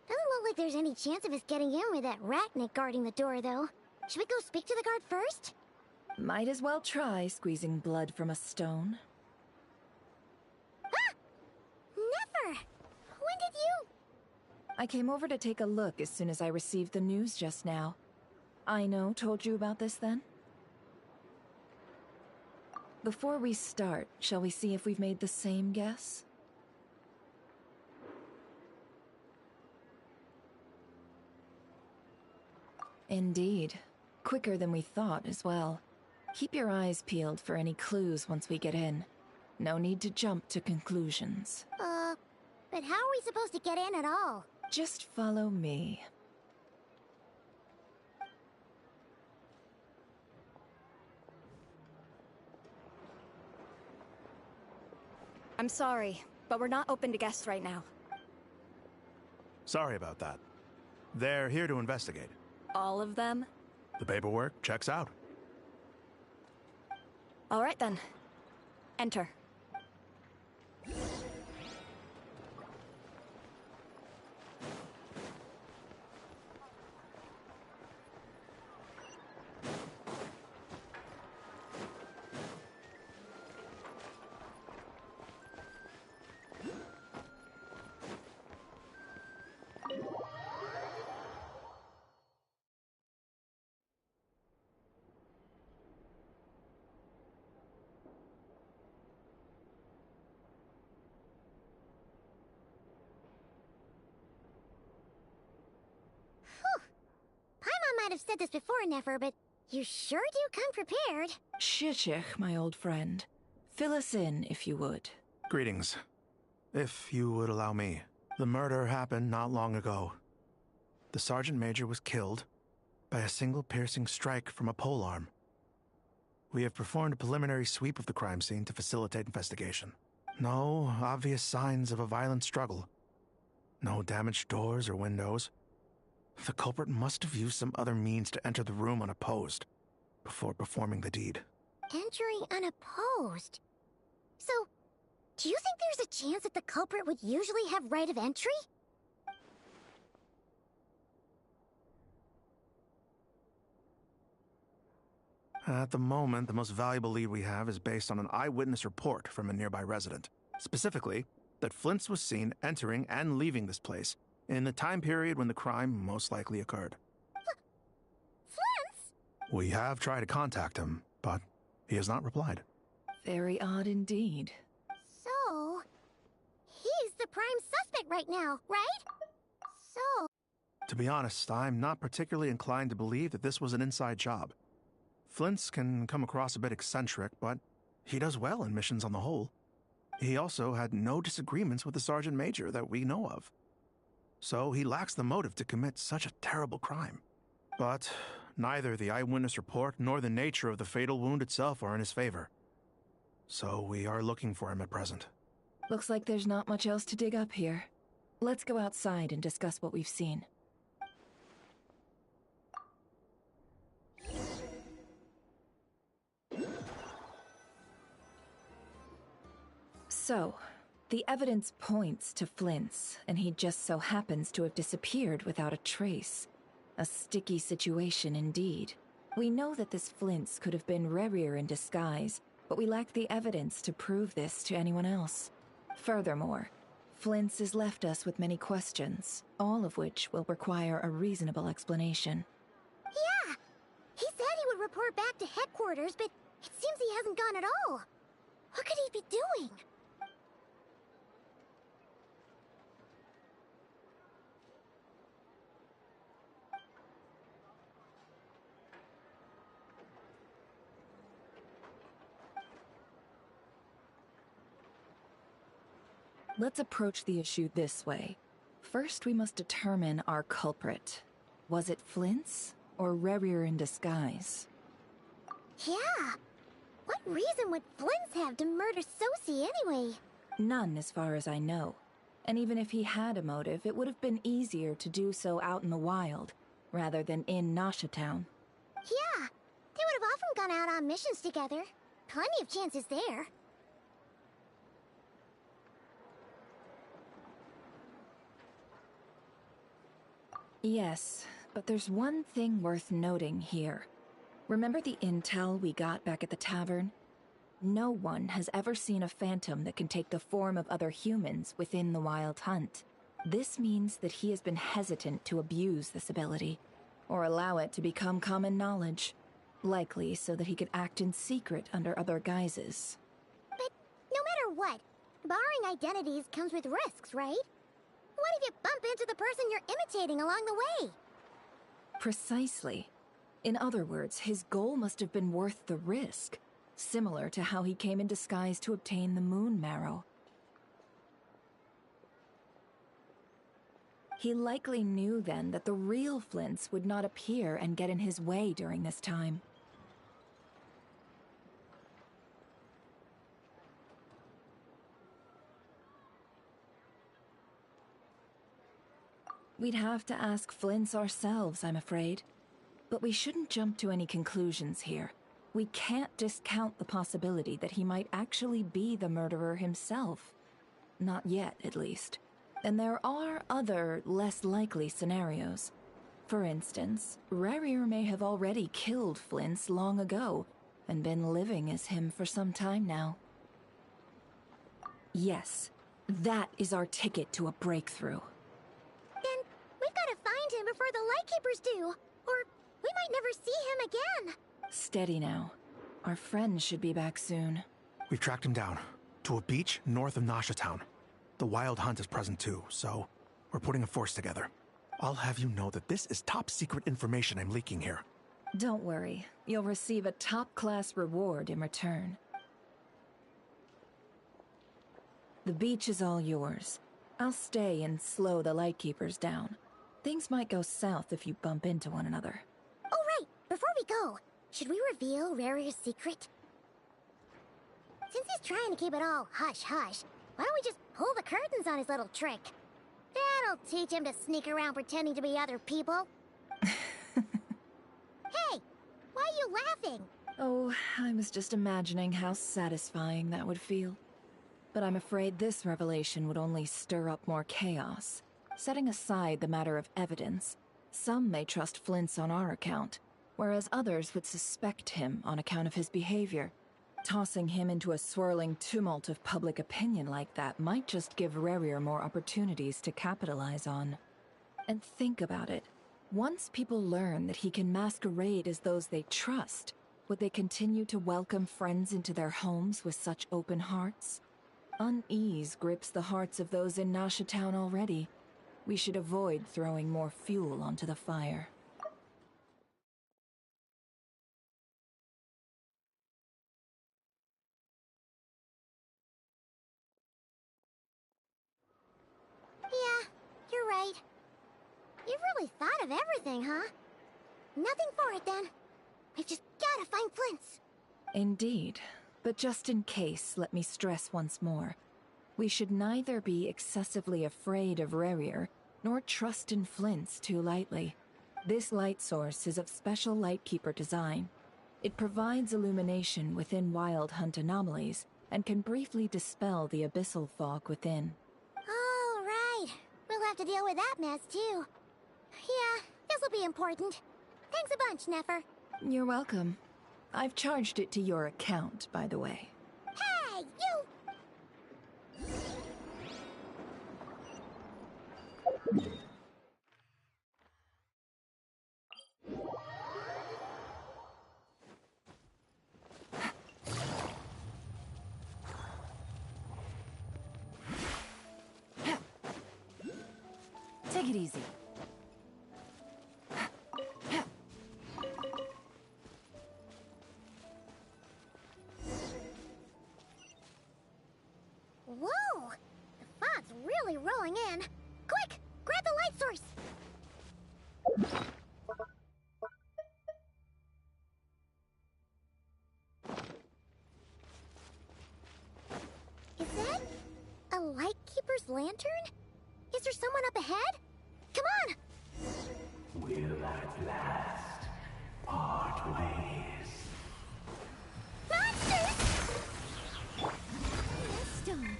Doesn't look like there's any chance of us getting in with that Ratnik guarding the door, though. Should we go speak to the guard first? Might as well try squeezing blood from a stone. Ah! Never! When did you... I came over to take a look as soon as I received the news just now. Aino told you about this then? Before we start, shall we see if we've made the same guess? Indeed. Quicker than we thought as well. Keep your eyes peeled for any clues once we get in. No need to jump to conclusions. But how are we supposed to get in at all? Just follow me. I'm sorry, but we're not open to guests right now. Sorry about that. They're here to investigate. All of them? The paperwork checks out. All right then. Enter. Might have said this before, Nefer, but you sure do come prepared. Shishich, my old friend. Fill us in, if you would. Greetings. If you would allow me. The murder happened not long ago. The Sergeant Major was killed by a single piercing strike from a polearm. We have performed a preliminary sweep of the crime scene to facilitate investigation. No obvious signs of a violent struggle. No damaged doors or windows. The culprit must have used some other means to enter the room unopposed before performing the deed. Entering unopposed? So, do you think there's a chance that the culprit would usually have right of entry? At the moment, the most valuable lead we have is based on an eyewitness report from a nearby resident. Specifically, that Flint's was seen entering and leaving this place in the time period when the crime most likely occurred. Flint's? We have tried to contact him, but he has not replied. Very odd indeed. So, he's the prime suspect right now, right? So... To be honest, I'm not particularly inclined to believe that this was an inside job. Flint's can come across a bit eccentric, but he does well in missions on the whole. He also had no disagreements with the Sergeant Major that we know of. So he lacks the motive to commit such a terrible crime. But neither the eyewitness report nor the nature of the fatal wound itself are in his favor. So we are looking for him at present. Looks like there's not much else to dig up here. Let's go outside and discuss what we've seen. So, the evidence points to Flint's, and he just so happens to have disappeared without a trace. A sticky situation indeed. We know that this Flint's could have been Rerir in disguise, but we lack the evidence to prove this to anyone else. Furthermore, Flint's has left us with many questions, all of which will require a reasonable explanation. Yeah! He said he would report back to headquarters, but it seems he hasn't gone at all. What could he be doing? Let's approach the issue this way. First, we must determine our culprit. Was it Flint's or Rerir in disguise? Yeah! What reason would Flint's have to murder Sosie anyway? None, as far as I know. And even if he had a motive, it would have been easier to do so out in the wild, rather than in Nasha Town. Yeah! They would have often gone out on missions together. Plenty of chances there. Yes, but there's one thing worth noting here. Remember the intel we got back at the tavern? No one has ever seen a phantom that can take the form of other humans within the Wild Hunt. This means that he has been hesitant to abuse this ability, or allow it to become common knowledge. Likely so that he could act in secret under other guises. But no matter what, borrowing identities comes with risks, right? What if you bump into the person you're imitating along the way? Precisely. In other words, his goal must have been worth the risk, similar to how he came in disguise to obtain the moon marrow. He likely knew then that the real Flints would not appear and get in his way during this time. We'd have to ask Flints ourselves, I'm afraid. But we shouldn't jump to any conclusions here. We can't discount the possibility that he might actually be the murderer himself. Not yet, at least. And there are other, less likely scenarios. For instance, Rerir may have already killed Flints long ago, and been living as him for some time now. Yes, that is our ticket to a breakthrough. Then we've got to find him before the Lightkeepers do, or we might never see him again. Steady now. Our friend should be back soon. We've tracked him down to a beach north of Nasha Town. The Wild Hunt is present too, so we're putting a force together. I'll have you know that this is top secret information I'm leaking here. Don't worry. You'll receive a top-class reward in return. The beach is all yours. I'll stay and slow the Lightkeepers down. Things might go south if you bump into one another. Oh, right! Before we go, should we reveal Rerir's secret? Since he's trying to keep it all hush-hush, why don't we just pull the curtains on his little trick? That'll teach him to sneak around pretending to be other people. Hey! Why are you laughing? Oh, I was just imagining how satisfying that would feel. But I'm afraid this revelation would only stir up more chaos. Setting aside the matter of evidence, some may trust Flint's on our account, whereas others would suspect him on account of his behavior. Tossing him into a swirling tumult of public opinion like that might just give Rerir more opportunities to capitalize on. And think about it. Once people learn that he can masquerade as those they trust, would they continue to welcome friends into their homes with such open hearts? Unease grips the hearts of those in Nasha Town already. We should avoid throwing more fuel onto the fire. Yeah, you're right. You've really thought of everything, huh? Nothing for it, then. We've just gotta find Flint's. Indeed. But just in case, let me stress once more. We should neither be excessively afraid of Rerir, nor trust in Flint's too lightly. This light source is of special Lightkeeper design. It provides illumination within Wild Hunt anomalies, and can briefly dispel the abyssal fog within. Oh, right. We'll have to deal with that mess, too. Yeah, this'll be important. Thanks a bunch, Nefer. You're welcome. I've charged it to your account, by the way. Hey, you! Take it easy. Whoa! The fog's really rolling in. Quick! Grab the light source! Is that a lightkeeper's lantern? Is there someone up ahead? Come on! Will at last part ways. Monsters! Stone.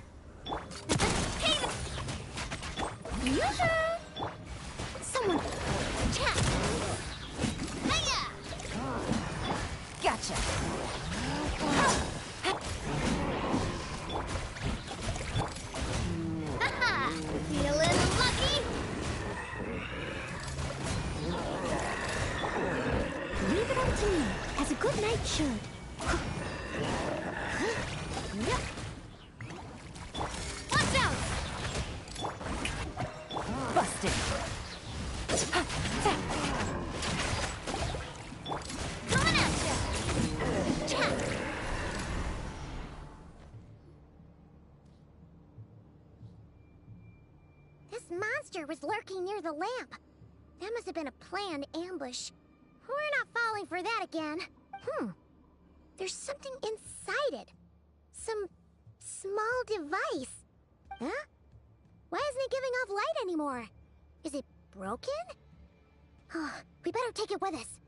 Hey! Yoo-hoo! Someone! Chat! Hiya! Gotcha! Haha! Feeling lucky? Leave it up to me, as a good knight should. Watch out! Busted! Coming at ya! Chat! This monster was lurking near the lamp. That must have been a planned ambush. We're not falling for that again. There's something inside it. Some small device. Huh? Why isn't it giving off light anymore? Is it broken? Oh, we better take it with us.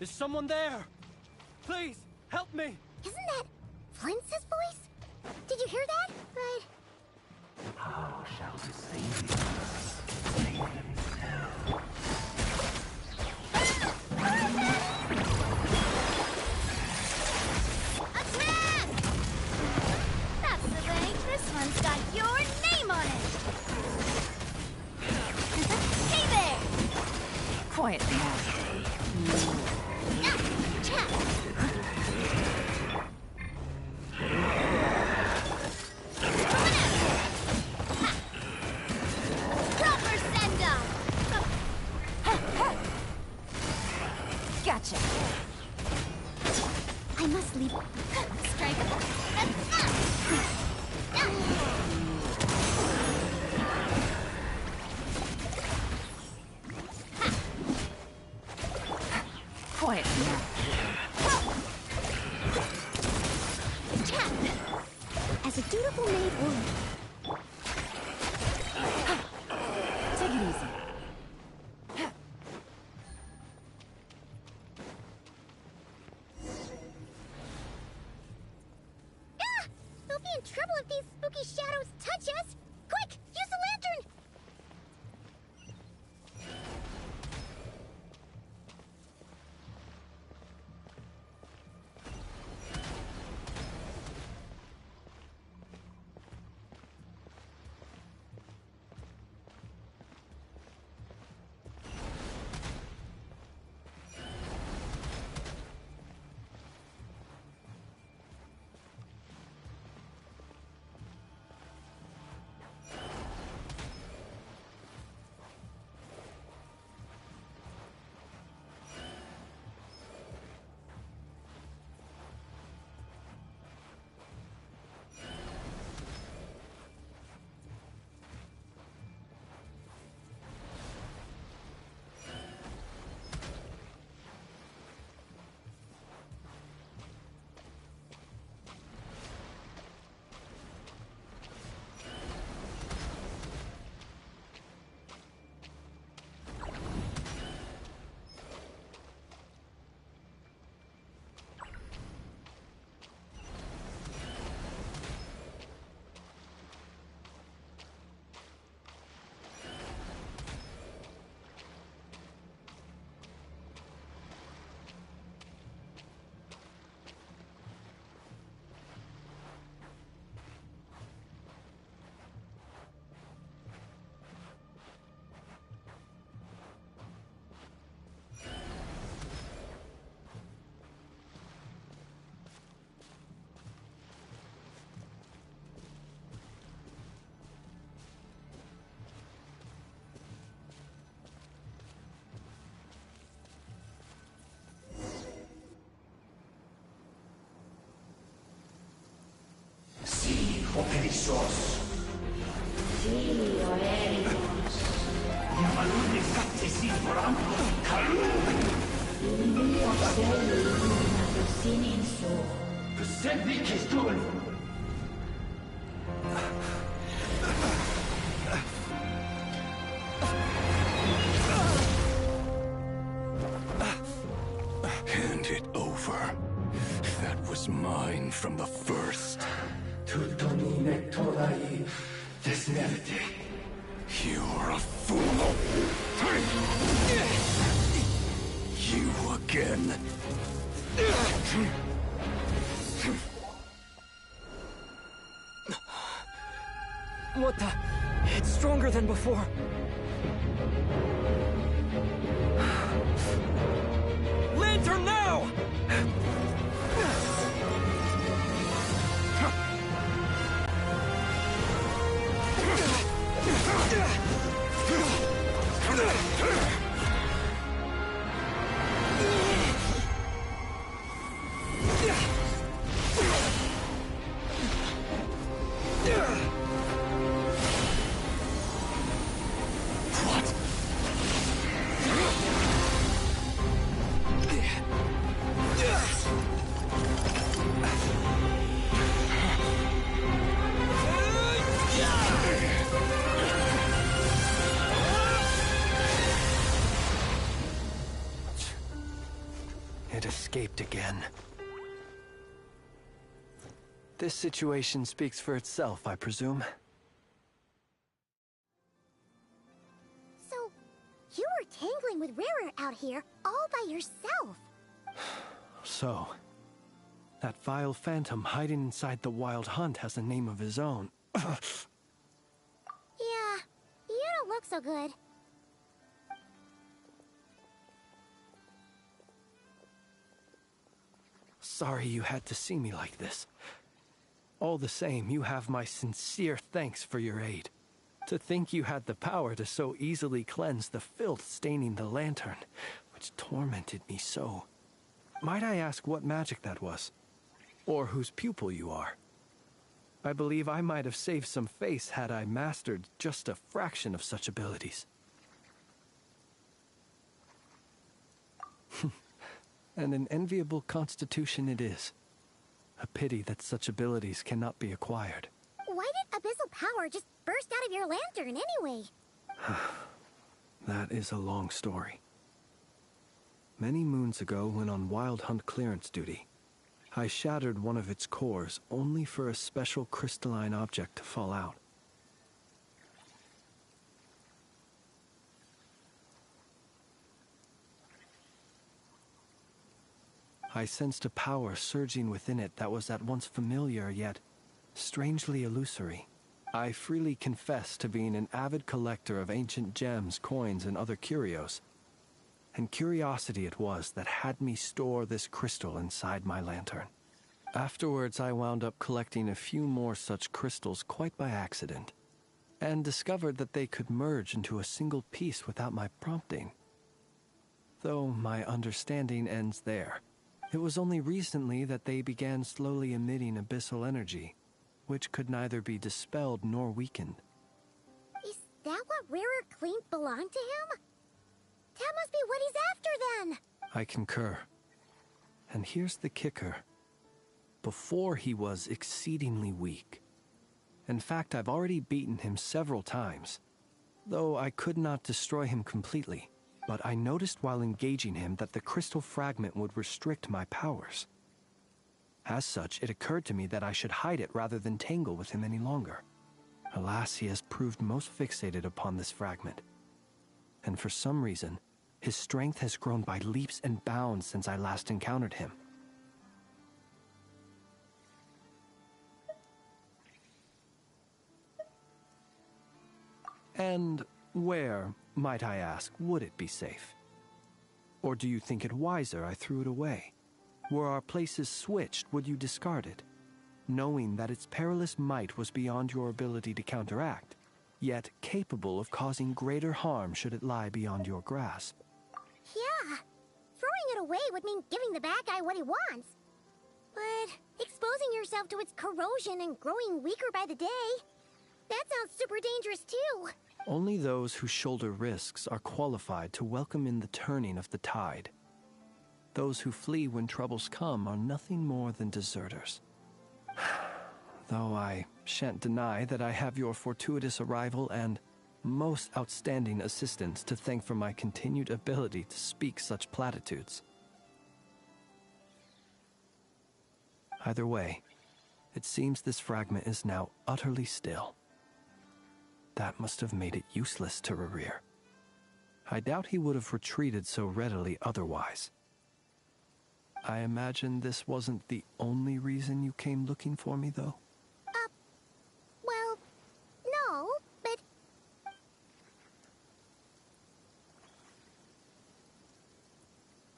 Is someone there? Please, help me! Isn't that Flintz's voice? Did you hear that? But... How shall we save these? Save themselves. Attack! That's the way. This one's got your name on it. Hey there! Quiet now. Gotcha. I must leave. Strike. Quiet now. Chat. As a dutiful maid would. Take it easy. We'll be in trouble if these spooky shadows touch us! Quick! Use the lantern! Sos. Sí, oemos. Yamalune Katesi Brambo Kalu. Indio Seli Siniso. The Sevi Kistul. Hand it over. That was mine from the first. Tutonine Torai Desnerte. You're a fool. You again. What the? It's stronger than before. Lantern now! It escaped again. This situation speaks for itself, I presume. So, you were tangling with Rarer out here all by yourself. So, that vile phantom hiding inside the Wild Hunt has a name of his own. Yeah, you don't look so good. Sorry you had to see me like this. All the same, you have my sincere thanks for your aid. To think you had the power to so easily cleanse the filth staining the lantern, which tormented me so. Might I ask what magic that was? Or whose pupil you are? I believe I might have saved some face had I mastered just a fraction of such abilities. And an enviable constitution it is. A pity that such abilities cannot be acquired. Why did abyssal power just burst out of your lantern anyway? That is a long story. Many moons ago, when on Wild Hunt clearance duty, I shattered one of its cores only for a special crystalline object to fall out. I sensed a power surging within it that was at once familiar yet strangely illusory. I freely confess to being an avid collector of ancient gems, coins, and other curios. And curiosity it was that had me store this crystal inside my lantern. Afterwards, I wound up collecting a few more such crystals quite by accident, and discovered that they could merge into a single piece without my prompting. Though my understanding ends there. It was only recently that they began slowly emitting abyssal energy, which could neither be dispelled nor weakened. Is that what Rarer claimed belonged to him? That must be what he's after then! I concur. And here's the kicker. Before he was exceedingly weak. In fact, I've already beaten him several times, though I could not destroy him completely. But I noticed while engaging him that the crystal fragment would restrict my powers. As such, it occurred to me that I should hide it rather than tangle with him any longer. Alas, he has proved most fixated upon this fragment. And for some reason, his strength has grown by leaps and bounds since I last encountered him. And where, might I ask, would it be safe? Or do you think it wiser I threw it away? Were our places switched, would you discard it, knowing that its perilous might was beyond your ability to counteract, yet capable of causing greater harm should it lie beyond your grasp? Yeah, throwing it away would mean giving the bad guy what he wants. But But exposing yourself to its corrosion and growing weaker by the day, that sounds super dangerous too. Only those who shoulder risks are qualified to welcome in the turning of the tide. Those who flee when troubles come are nothing more than deserters. Though I shan't deny that I have your fortuitous arrival and most outstanding assistance to thank for my continued ability to speak such platitudes. Either way, it seems this fragment is now utterly still. That must have made it useless to Rerir. I doubt he would have retreated so readily otherwise. I imagine this wasn't the only reason you came looking for me, though? Well, no, but...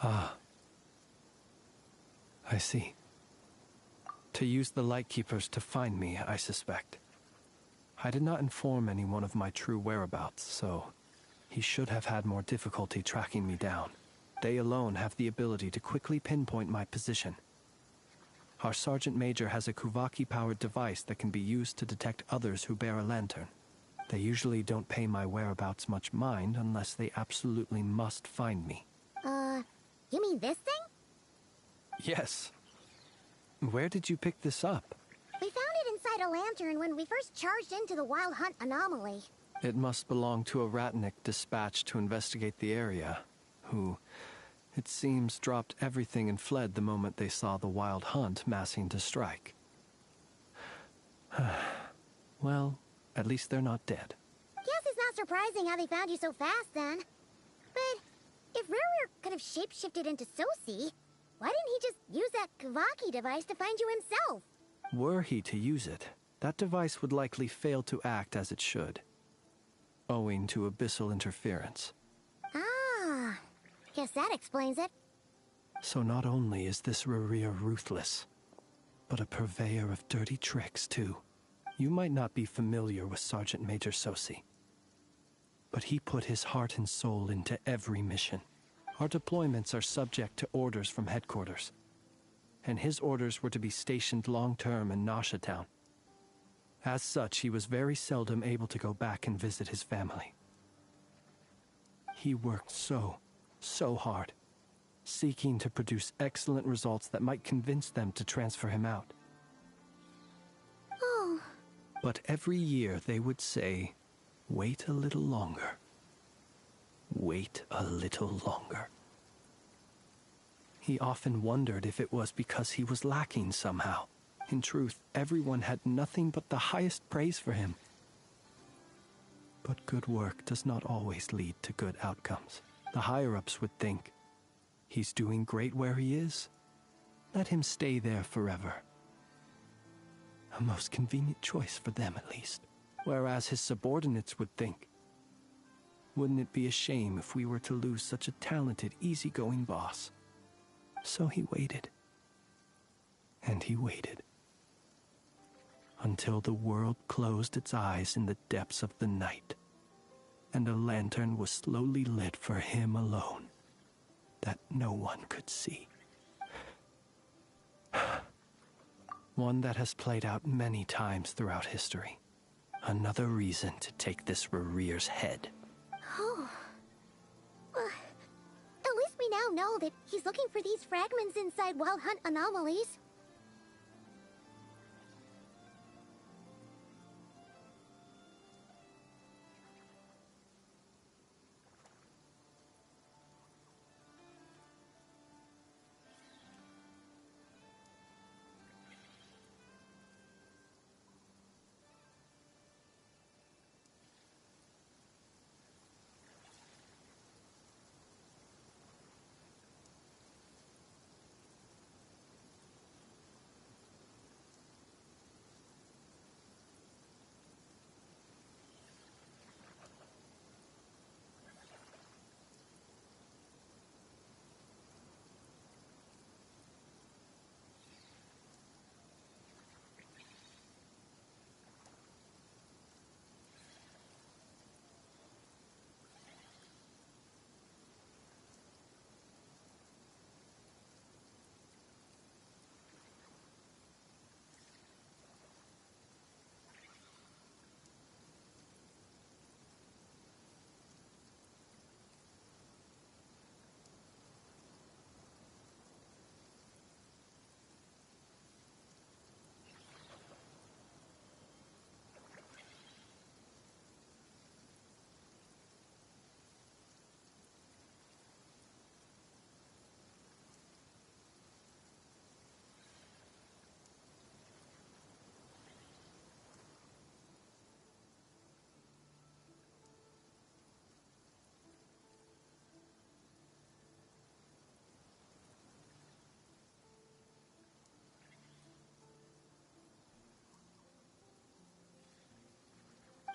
Ah. I see. To use the Lightkeepers to find me, I suspect. I did not inform anyone of my true whereabouts, so he should have had more difficulty tracking me down. They alone have the ability to quickly pinpoint my position. Our Sergeant Major has a Kuvaki-powered device that can be used to detect others who bear a lantern. They usually don't pay my whereabouts much mind unless they absolutely must find me. You mean this thing? Yes. Where did you pick this up? We found it inside a lantern when we first charged into the Wild Hunt anomaly. It must belong to a Ratnik dispatched to investigate the area, who, it seems, dropped everything and fled the moment they saw the Wild Hunt massing to strike. Well, at least they're not dead. Guess it's not surprising how they found you so fast, then. But if Rerir could have shapeshifted into Sosi, why didn't he just use that Kavaki device to find you himself? Were he to use it, that device would likely fail to act as it should, owing to abyssal interference. Ah, guess that explains it. So not only is this Rerir ruthless, but a purveyor of dirty tricks, too. You might not be familiar with Sergeant Major Sosi, but he put his heart and soul into every mission. Our deployments are subject to orders from headquarters, and his orders were to be stationed long-term in Nasha Town. As such, he was very seldom able to go back and visit his family. He worked so hard, seeking to produce excellent results that might convince them to transfer him out. Oh. But every year they would say, "Wait a little longer. Wait a little longer." He often wondered if it was because he was lacking somehow. In truth, everyone had nothing but the highest praise for him. But good work does not always lead to good outcomes. The higher-ups would think, he's doing great where he is. Let him stay there forever. A most convenient choice for them, at least. Whereas his subordinates would think, wouldn't it be a shame if we were to lose such a talented, easygoing boss? So he waited. And he waited. Until the world closed its eyes in the depths of the night, and a lantern was slowly lit for him alone, that no one could see. One that has played out many times throughout history. Another reason to take this Rerir's head. Oh. At least we now know that he's looking for these fragments inside Wild Hunt anomalies.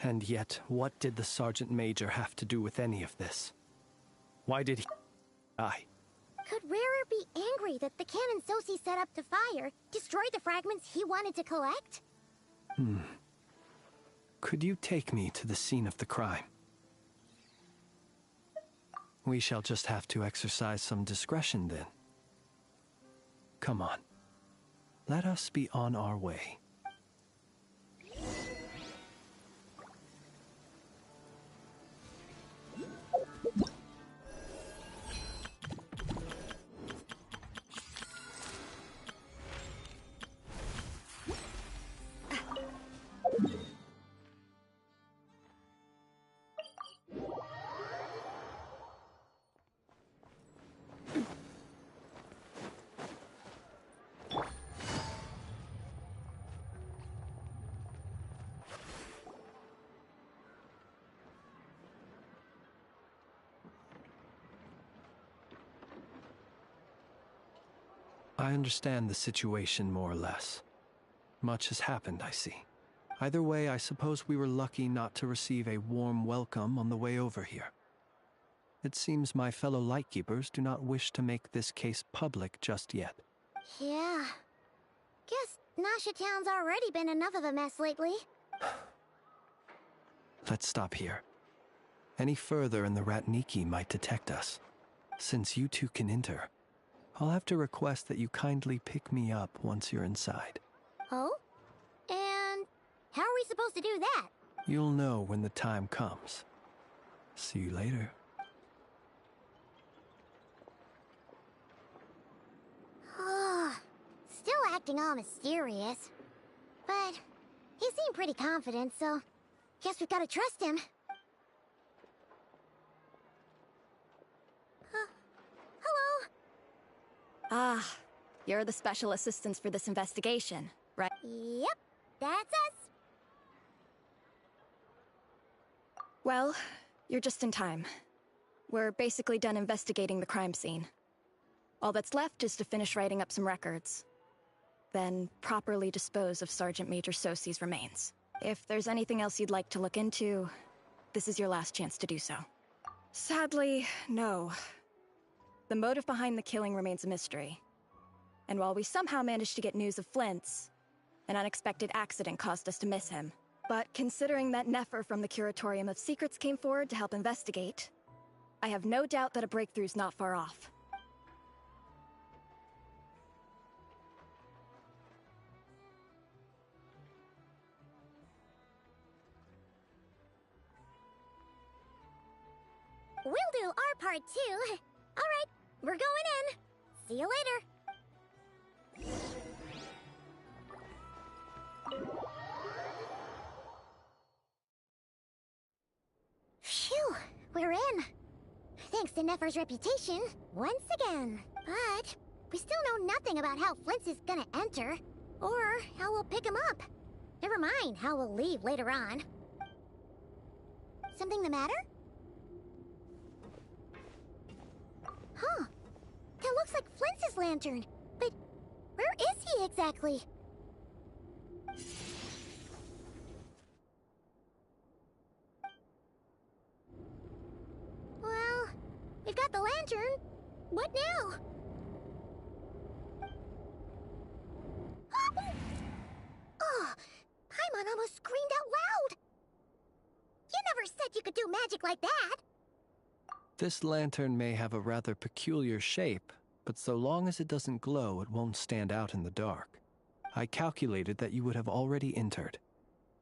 And yet, what did the Sergeant Major have to do with any of this? Why did he die? Could Rarer be angry that the cannon Sosi set up to fire destroyed the fragments he wanted to collect? Could you take me to the scene of the crime? We shall just have to exercise some discretion then. Come on. Let us be on our way. I understand the situation more or less. Much has happened, I see. Either way, I suppose we were lucky not to receive a warm welcome on the way over here. It seems my fellow Lightkeepers do not wish to make this case public just yet. Yeah. Guess Nasha Town's already been enough of a mess lately. Let's stop here. Any further and the Ratniki might detect us. Since you two can enter, I'll have to request that you kindly pick me up once you're inside. Oh? And how are we supposed to do that? You'll know when the time comes. See you later. Still acting all mysterious. But he seemed pretty confident, so guess we've got to trust him. Hello? Ah, you're the special assistants for this investigation, right? Yep, that's us. Well, you're just in time. We're basically done investigating the crime scene. All that's left is to finish writing up some records. Then properly dispose of Sergeant Major Sosi's remains. If there's anything else you'd like to look into, this is your last chance to do so. Sadly, no. The motive behind the killing remains a mystery. And while we somehow managed to get news of Flint's, an unexpected accident caused us to miss him. But considering that Nefer from the Curatorium of Secrets came forward to help investigate, I have no doubt that a breakthrough's not far off. We'll do our part too. All right, we're going in. See you later. Phew, we're in. Thanks to Nefer's reputation, once again. But we still know nothing about how Flint's is gonna enter, or how we'll pick him up. Never mind how we'll leave later on. Something the matter? Huh. That looks like Flint's lantern. But where is he exactly? Well, we've got the lantern. What now? Oh, Paimon almost screamed out loud. You never said you could do magic like that. This lantern may have a rather peculiar shape, but so long as it doesn't glow, it won't stand out in the dark. I calculated that you would have already entered,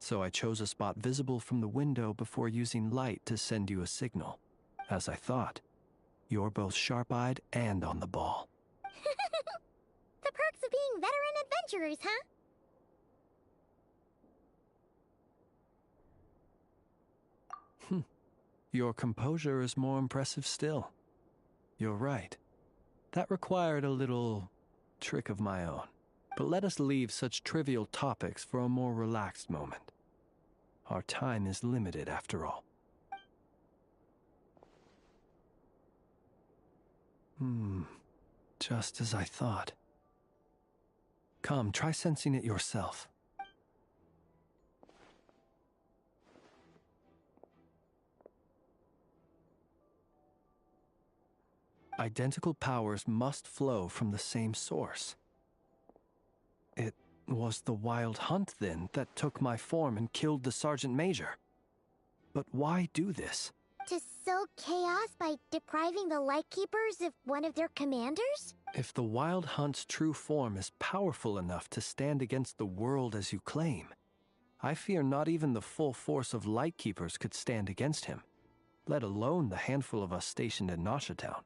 so I chose a spot visible from the window before using light to send you a signal. As I thought, you're both sharp-eyed and on the ball. The perks of being veteran adventurers, huh? Your composure is more impressive still. You're right. That required a little trick of my own. But let us leave such trivial topics for a more relaxed moment. Our time is limited after all. Just as I thought. Come, try sensing it yourself. Identical powers must flow from the same source. It was the Wild Hunt, then, that took my form and killed the Sergeant Major. But why do this? To sow chaos by depriving the Lightkeepers of one of their commanders? If the Wild Hunt's true form is powerful enough to stand against the world as you claim, I fear not even the full force of Lightkeepers could stand against him, let alone the handful of us stationed in Noshatown.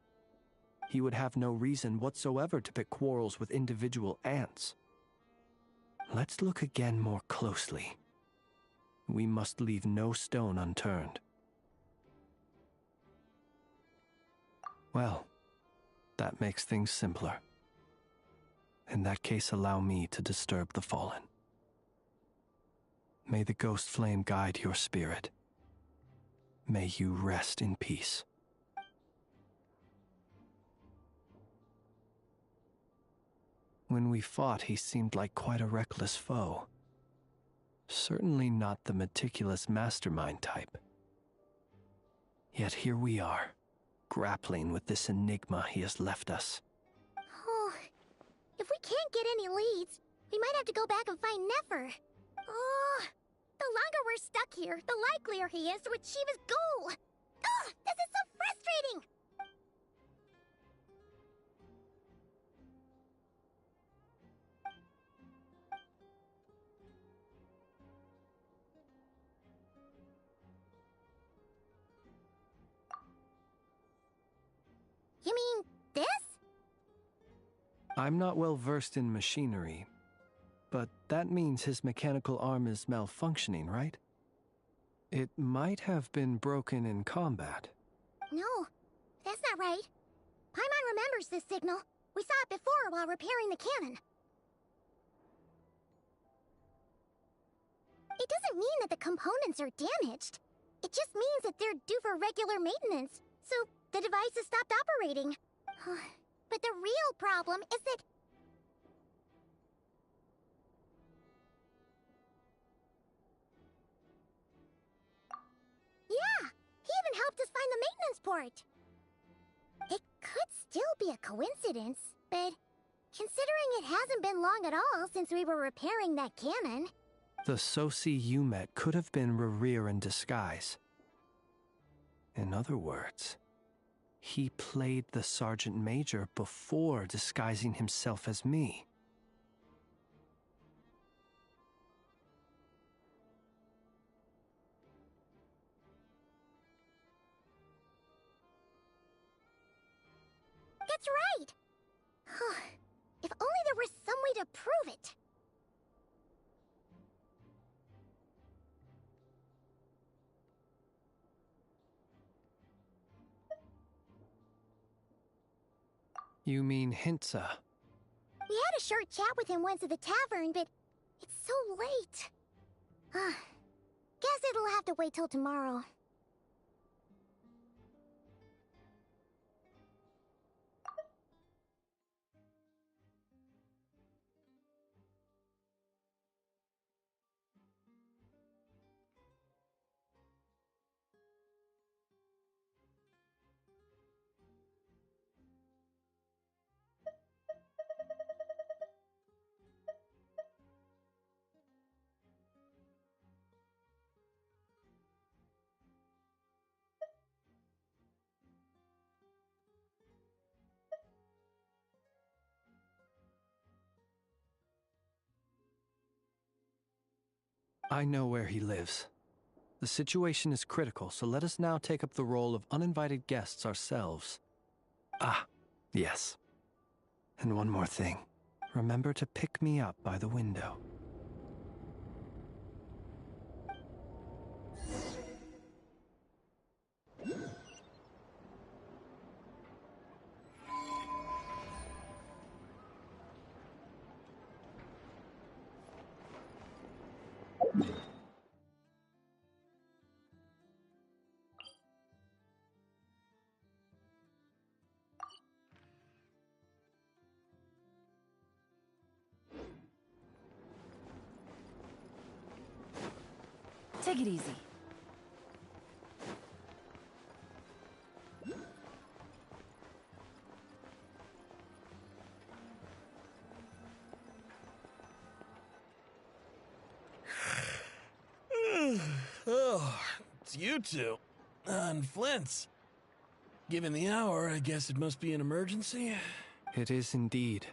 He would have no reason whatsoever to pick quarrels with individual ants. Let's look again more closely. We must leave no stone unturned. Well, that makes things simpler. In that case, allow me to disturb the fallen. May the ghost flame guide your spirit. May you rest in peace. When we fought, he seemed like quite a reckless foe. Certainly not the meticulous mastermind type. Yet here we are, grappling with this enigma he has left us. Oh, if we can't get any leads, we might have to go back and find Nefer. Oh, the longer we're stuck here, the likelier he is to achieve his goal. Ugh, this is so frustrating! You mean this? I'm not well versed in machinery, but that means his mechanical arm is malfunctioning, right? It might have been broken in combat. No, that's not right. Paimon remembers this signal. We saw it before while repairing the cannon. It doesn't mean that the components are damaged. It just means that they're due for regular maintenance, so the device has stopped operating. But the real problem is that... Yeah! He even helped us find the maintenance port! It could still be a coincidence, but considering it hasn't been long at all since we were repairing that cannon... The Sosi you met could have been Rerir in disguise. In other words, he played the Sergeant Major before disguising himself as me. That's right! If only there were some way to prove it! You mean Hintsa? We had a short chat with him once at the tavern, but it's so late. Guess it'll have to wait till tomorrow. I know where he lives. The situation is critical, so let us now take up the role of uninvited guests ourselves. Ah, yes. And one more thing. Remember to pick me up by the window. Take it easy. Oh, it's you two. And Flint's. Given the hour, I guess it must be an emergency? It is indeed.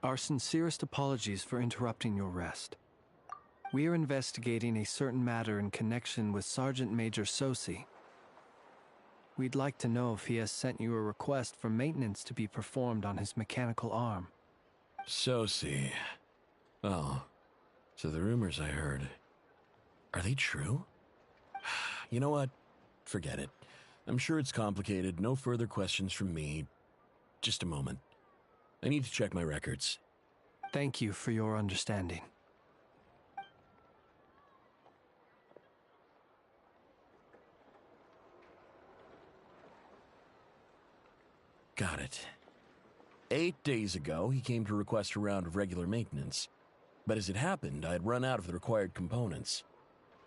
Our sincerest apologies for interrupting your rest. We are investigating a certain matter in connection with Sergeant Major Sosi. We'd like to know if he has sent you a request for maintenance to be performed on his mechanical arm. Sosi. Oh, so the rumors I heard, are they true? You know what? Forget it. I'm sure it's complicated. No further questions from me. Just a moment. I need to check my records. Thank you for your understanding. Got it. 8 days ago, he came to request a round of regular maintenance. But as it happened, I had run out of the required components.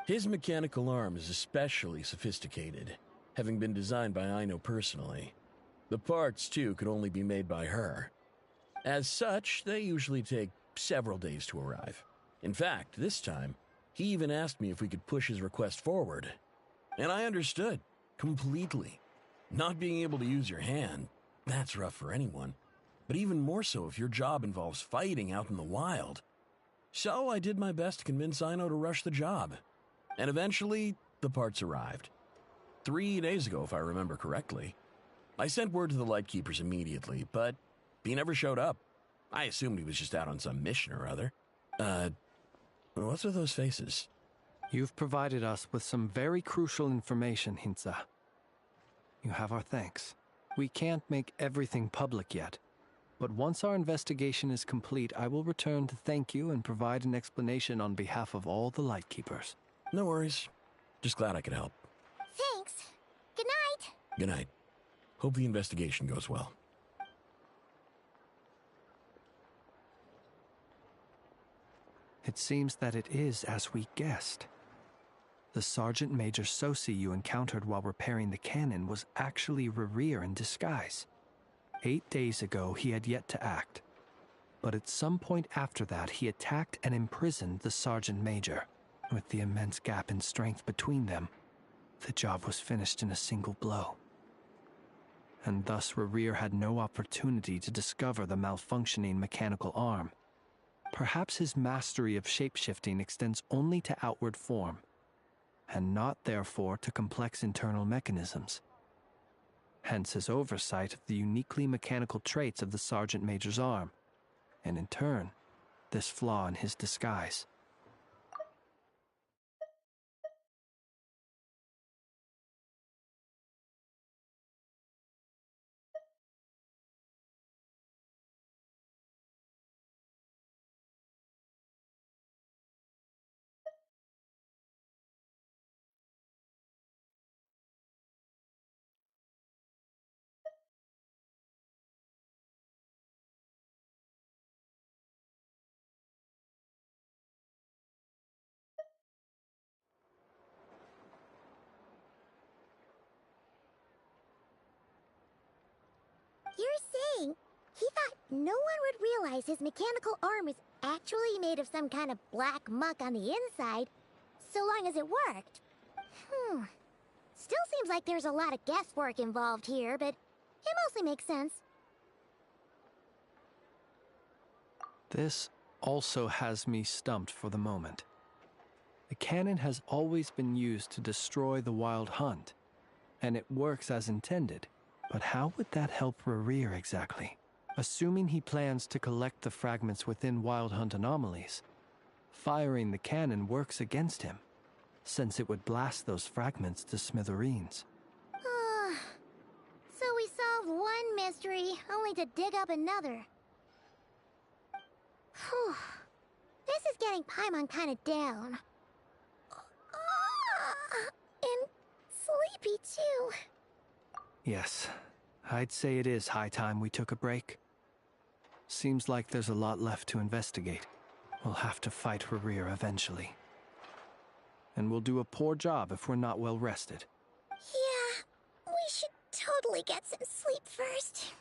His mechanical arm is especially sophisticated, having been designed by Aino personally. The parts, too, could only be made by her. As such, they usually take several days to arrive. In fact, this time, he even asked me if we could push his request forward. And I understood, completely. Not being able to use your hand, that's rough for anyone. But even more so if your job involves fighting out in the wild. So I did my best to convince Aino to rush the job. And eventually, the parts arrived. 3 days ago, if I remember correctly. I sent word to the Lightkeepers immediately, but he never showed up. I assumed he was just out on some mission or other. What's with those faces? You've provided us with some very crucial information, Hintsa. You have our thanks. We can't make everything public yet, but once our investigation is complete, I will return to thank you and provide an explanation on behalf of all the Lightkeepers. No worries. Just glad I could help. Thanks. Good night. Good night. Hope the investigation goes well. It seems that it is as we guessed. The Sergeant Major Sosi you encountered while repairing the cannon was actually Rerir in disguise. 8 days ago, he had yet to act. But at some point after that, he attacked and imprisoned the Sergeant Major. With the immense gap in strength between them, the job was finished in a single blow. And thus Rerir had no opportunity to discover the malfunctioning mechanical arm. Perhaps his mastery of shapeshifting extends only to outward form, and not therefore to complex internal mechanisms. Hence his oversight of the uniquely mechanical traits of the Sergeant Major's arm, and in turn, this flaw in his disguise. You're saying he thought no one would realize his mechanical arm is actually made of some kind of black muck on the inside, so long as it worked. Still seems like there's a lot of guesswork involved here, but it mostly makes sense. This also has me stumped for the moment. The cannon has always been used to destroy the Wild Hunt, and it works as intended. But how would that help Rerir exactly? Assuming he plans to collect the fragments within Wild Hunt anomalies, firing the cannon works against him, since it would blast those fragments to smithereens. So we solved one mystery, only to dig up another. Whew. This is getting Paimon kind of down. And sleepy, too. Yes, I'd say it is high time we took a break. Seems like there's a lot left to investigate. We'll have to fight Rerir eventually. And we'll do a poor job if we're not well rested. Yeah, we should totally get some sleep first.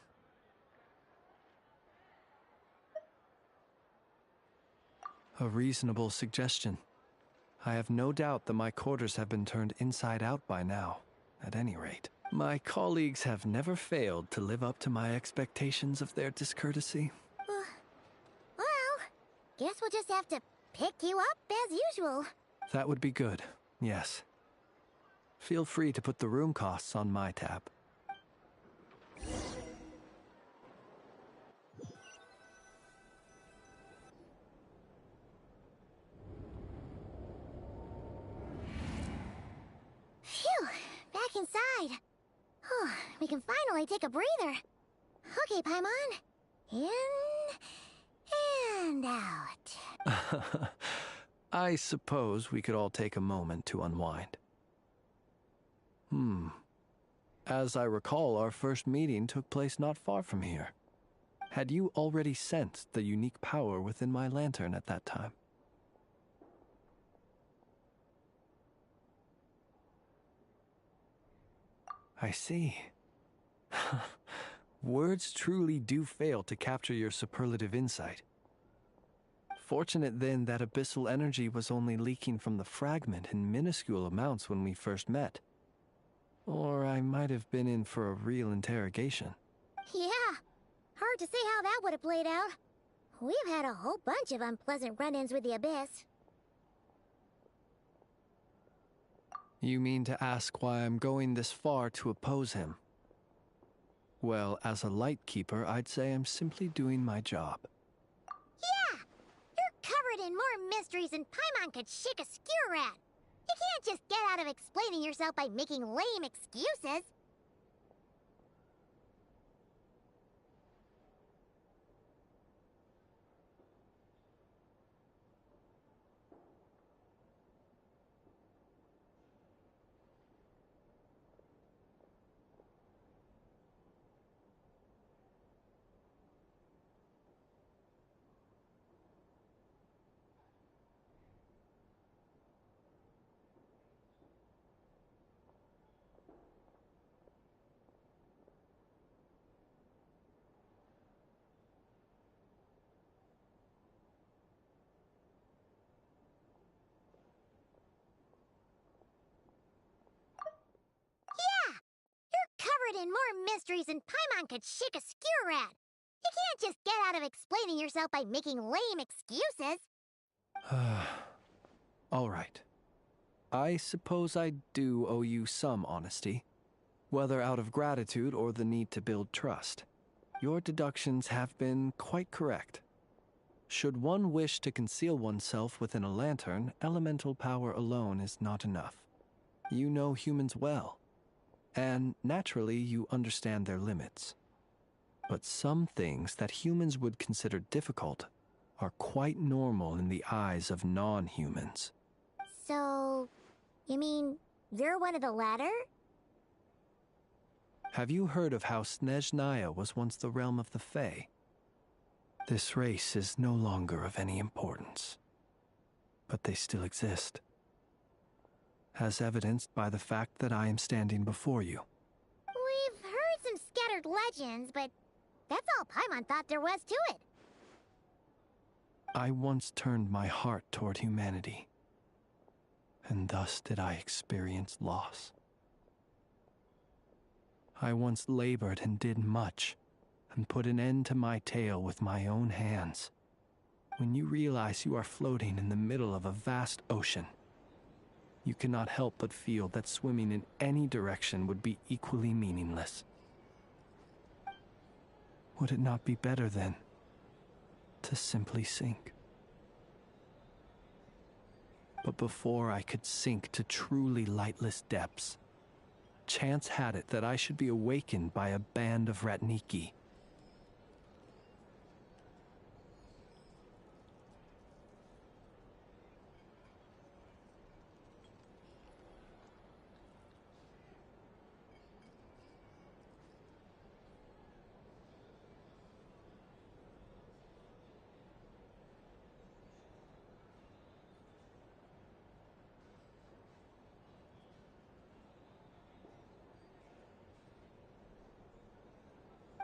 A reasonable suggestion. I have no doubt that my quarters have been turned inside out by now, at any rate. My colleagues have never failed to live up to my expectations of their discourtesy. Well, guess we'll just have to pick you up as usual. That would be good, yes. Feel free to put the room costs on my tab. Phew, back inside. Whew, we can finally take a breather. Okay, Paimon. In and out. I suppose we could all take a moment to unwind. As I recall, our first meeting took place not far from here. Had you already sensed the unique power within my lantern at that time? I see. Words truly do fail to capture your superlative insight. Fortunate then that abyssal energy was only leaking from the fragment in minuscule amounts when we first met. Or I might have been in for a real interrogation. Yeah, hard to say how that would have played out. We've had a whole bunch of unpleasant run-ins with the Abyss. You mean to ask why I'm going this far to oppose him? Well, as a Lightkeeper, I'd say I'm simply doing my job. Yeah! You're covered in more mysteries than Paimon could shake a skewer at. You can't just get out of explaining yourself by making lame excuses. Covered in more mysteries than Paimon could shake a skewer at. You can't just get out of explaining yourself by making lame excuses. All right. I suppose I do owe you some honesty, whether out of gratitude or the need to build trust. Your deductions have been quite correct. Should one wish to conceal oneself within a lantern, elemental power alone is not enough. You know humans well, and naturally you understand their limits. But some things that humans would consider difficult are quite normal in the eyes of non-humans. So, you mean you're one of the latter? Have you heard of how Snezhnaya was once the realm of the Fae? This race is no longer of any importance, but they still exist, as evidenced by the fact that I am standing before you. We've heard some scattered legends, but that's all Paimon thought there was to it. I once turned my heart toward humanity, and thus did I experience loss. I once labored and did much, and put an end to my tale with my own hands. When you realize you are floating in the middle of a vast ocean, you cannot help but feel that swimming in any direction would be equally meaningless. Would it not be better, then, to simply sink? But before I could sink to truly lightless depths, chance had it that I should be awakened by a band of Ratniki.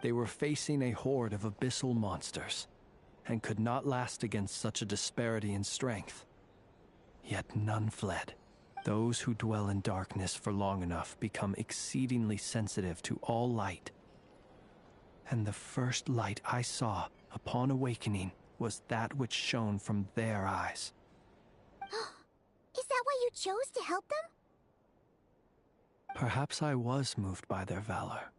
They were facing a horde of abyssal monsters, and could not last against such a disparity in strength. yet none fled. Those who dwell in darkness for long enough become exceedingly sensitive to all light. And the first light I saw upon awakening was that which shone from their eyes. Is that why you chose to help them? Perhaps I was moved by their valor.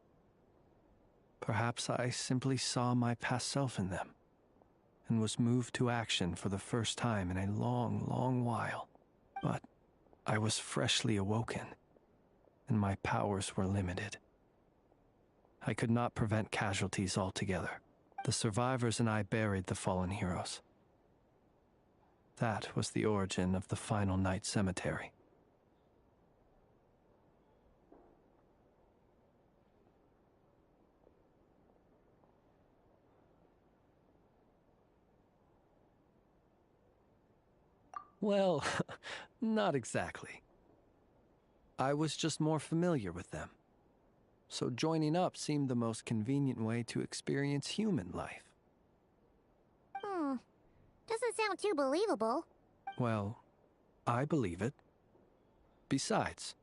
Perhaps I simply saw my past self in them, and was moved to action for the first time in a long, long while. But I was freshly awoken, and my powers were limited. I could not prevent casualties altogether. The survivors and I buried the fallen heroes. That was the origin of the final night cemetery. Well, not exactly. I was just more familiar with them. So joining up seemed the most convenient way to experience human life. Doesn't sound too believable. Well, I believe it. Besides,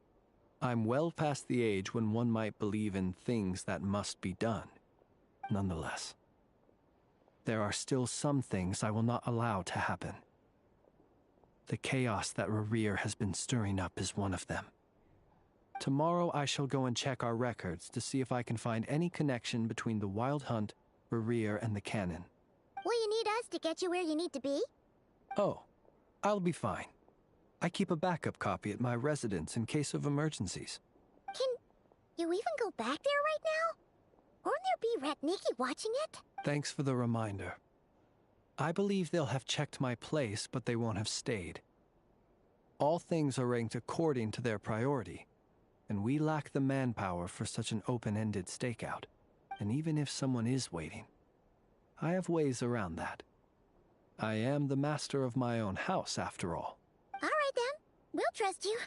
I'm well past the age when one might believe in things that must be done. Nonetheless, there are still some things I will not allow to happen. The chaos that Rerir has been stirring up is one of them. Tomorrow I shall go and check our records to see if I can find any connection between the Wild Hunt, Rerir, and the Cannon. Will you need us to get you where you need to be? Oh, I'll be fine. I keep a backup copy at my residence in case of emergencies. Can you even go back there right now? Won't there be Ratniki watching it? Thanks for the reminder. I believe they'll have checked my place, but they won't have stayed. All things are ranked according to their priority, and we lack the manpower for such an open-ended stakeout. And even if someone is waiting, I have ways around that. I am the master of my own house, after all. All right, then. We'll trust you.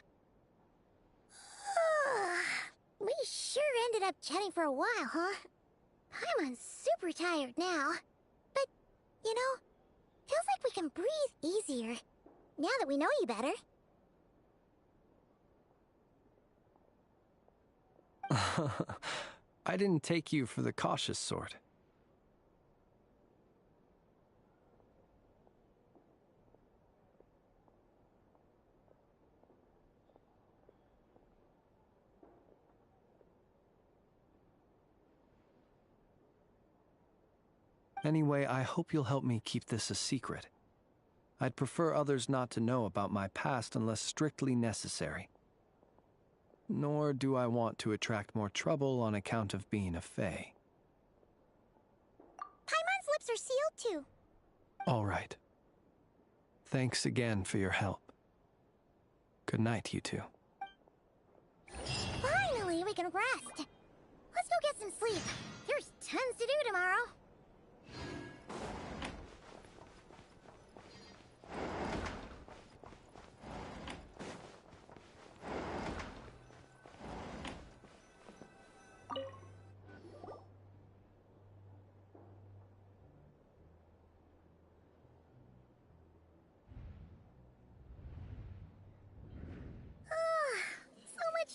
We sure ended up chatting for a while, huh? I'm super tired now. But, you know, feels like we can breathe easier, now that we know you better. I didn't take you for the cautious sort. Anyway, I hope you'll help me keep this a secret. I'd prefer others not to know about my past unless strictly necessary. Nor do I want to attract more trouble on account of being a Fae. Paimon's lips are sealed too. All right. Thanks again for your help. Good night, you two. Finally, we can rest. Let's go get some sleep. There's tons to do tomorrow.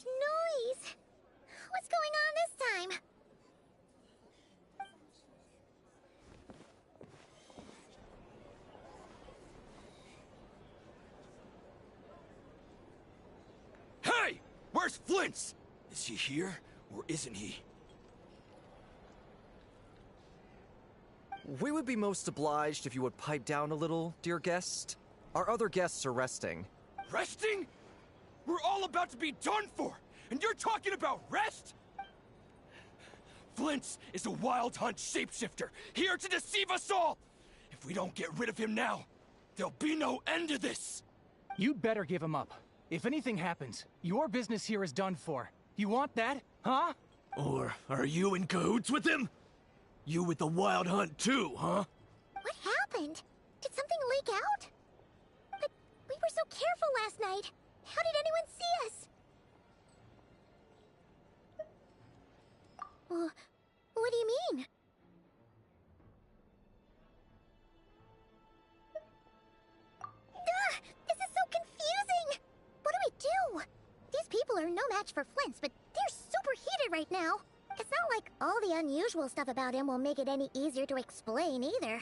Noise! What's going on this time? Hey! Where's Flint's? Is he here, or isn't he? We would be most obliged if you would pipe down a little, dear guest. Our other guests are resting. Resting? We're all about to be done for, and you're talking about rest? Flint's is a Wild Hunt shapeshifter, here to deceive us all! If we don't get rid of him now, there'll be no end to this! You'd better give him up. If anything happens, your business here is done for. You want that, huh? Or are you in cahoots with him? You with the Wild Hunt too, huh? What happened? Did something leak out? But we were so careful last night. How did anyone see us? What do you mean? This is so confusing! much for Flint's, but they're super heated right now. It's not like all the unusual stuff about him will make it any easier to explain either.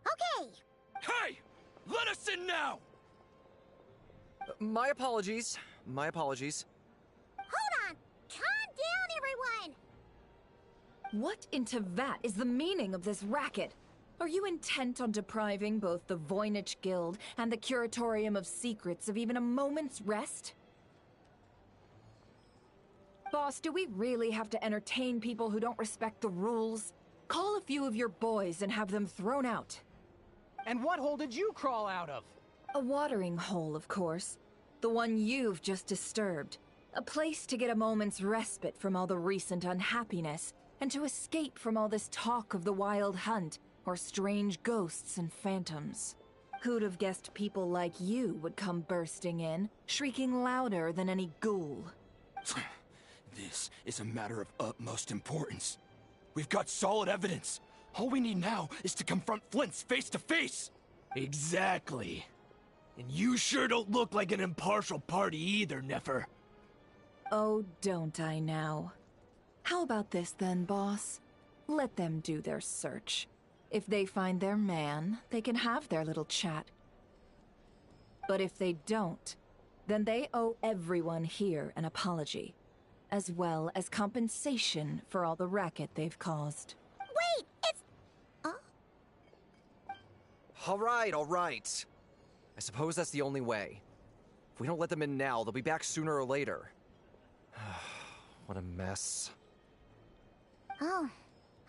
Okay! Hey! Let us in now! My apologies. My apologies. Hold on! Calm down, everyone! What in Tevat is the meaning of this racket? Are you intent on depriving both the Voynich Guild and the Curatorium of Secrets of even a moment's rest? Boss, do we really have to entertain people who don't respect the rules? Call a few of your boys and have them thrown out. And what hole did you crawl out of? A watering hole, of course. The one you've just disturbed. A place to get a moment's respite from all the recent unhappiness, and to escape from all this talk of the Wild Hunt, or strange ghosts and phantoms. Who'd have guessed people like you would come bursting in, shrieking louder than any ghoul? This is a matter of utmost importance. We've got solid evidence. All we need now is to confront Flint's face to face. Exactly. And you sure don't look like an impartial party either, Nefer. Oh, don't I now? How about this then, boss? Let them do their search. If they find their man, they can have their little chat. But if they don't, then they owe everyone here an apology, as well as compensation for all the racket they've caused. Wait, it's... All right. I suppose that's the only way. If we don't let them in now, they'll be back sooner or later. What a mess. Oh,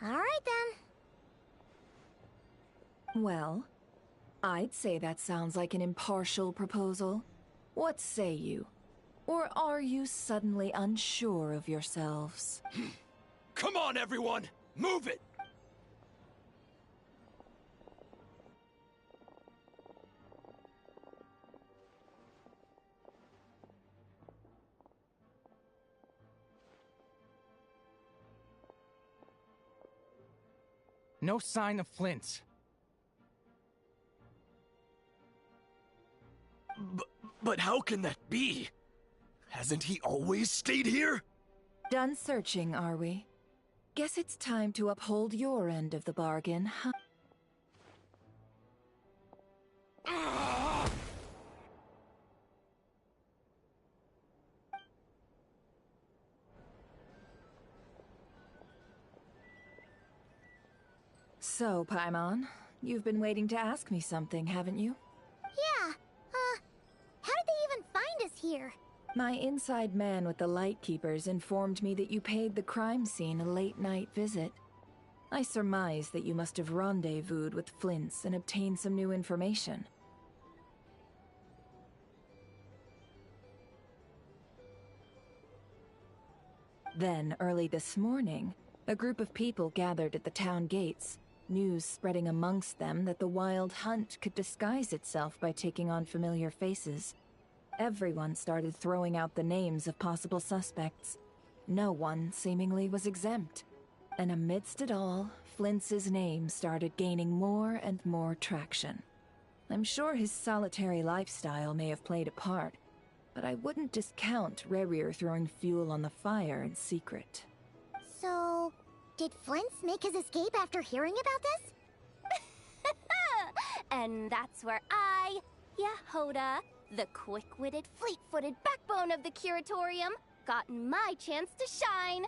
alright then. Well, I'd say that sounds like an impartial proposal. What say you? Or are you suddenly unsure of yourselves? Come on, everyone! Move it! No sign of Flint's. But how can that be? Hasn't he always stayed here? Done searching, are we? Guess it's time to uphold your end of the bargain, huh? So, Paimon, you've been waiting to ask me something, haven't you? Yeah, how did they even find us here? My inside man with the Lightkeepers informed me that you paid the crime scene a late-night visit. I surmise that you must have rendezvoused with Flint's and obtained some new information. Then, early this morning, a group of people gathered at the town gates, news spreading amongst them that the Wild Hunt could disguise itself by taking on familiar faces. Everyone started throwing out the names of possible suspects. No one, seemingly, was exempt. And amidst it all, Flint's name started gaining more and more traction. I'm sure his solitary lifestyle may have played a part, but I wouldn't discount Rerir throwing fuel on the fire in secret. So, did Flint's make his escape after hearing about this? And that's where I, Yehoda, the quick-witted, fleet-footed backbone of the Curatorium, got my chance to shine.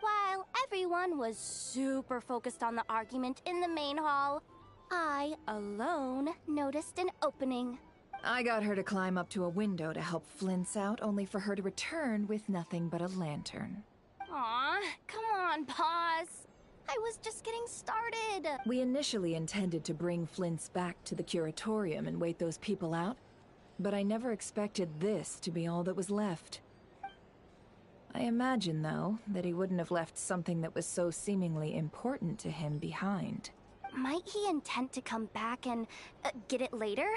While everyone was super focused on the argument in the main hall, I alone noticed an opening. I got her to climb up to a window to help Flint's out, only for her to return with nothing but a lantern. Aw, come on, pause. I was just getting started. We initially intended to bring Flint's back to the Curatorium and wait those people out, but I never expected this to be all that was left. I imagine, though, that he wouldn't have left something that was so seemingly important to him behind. Might he intend to come back and get it later?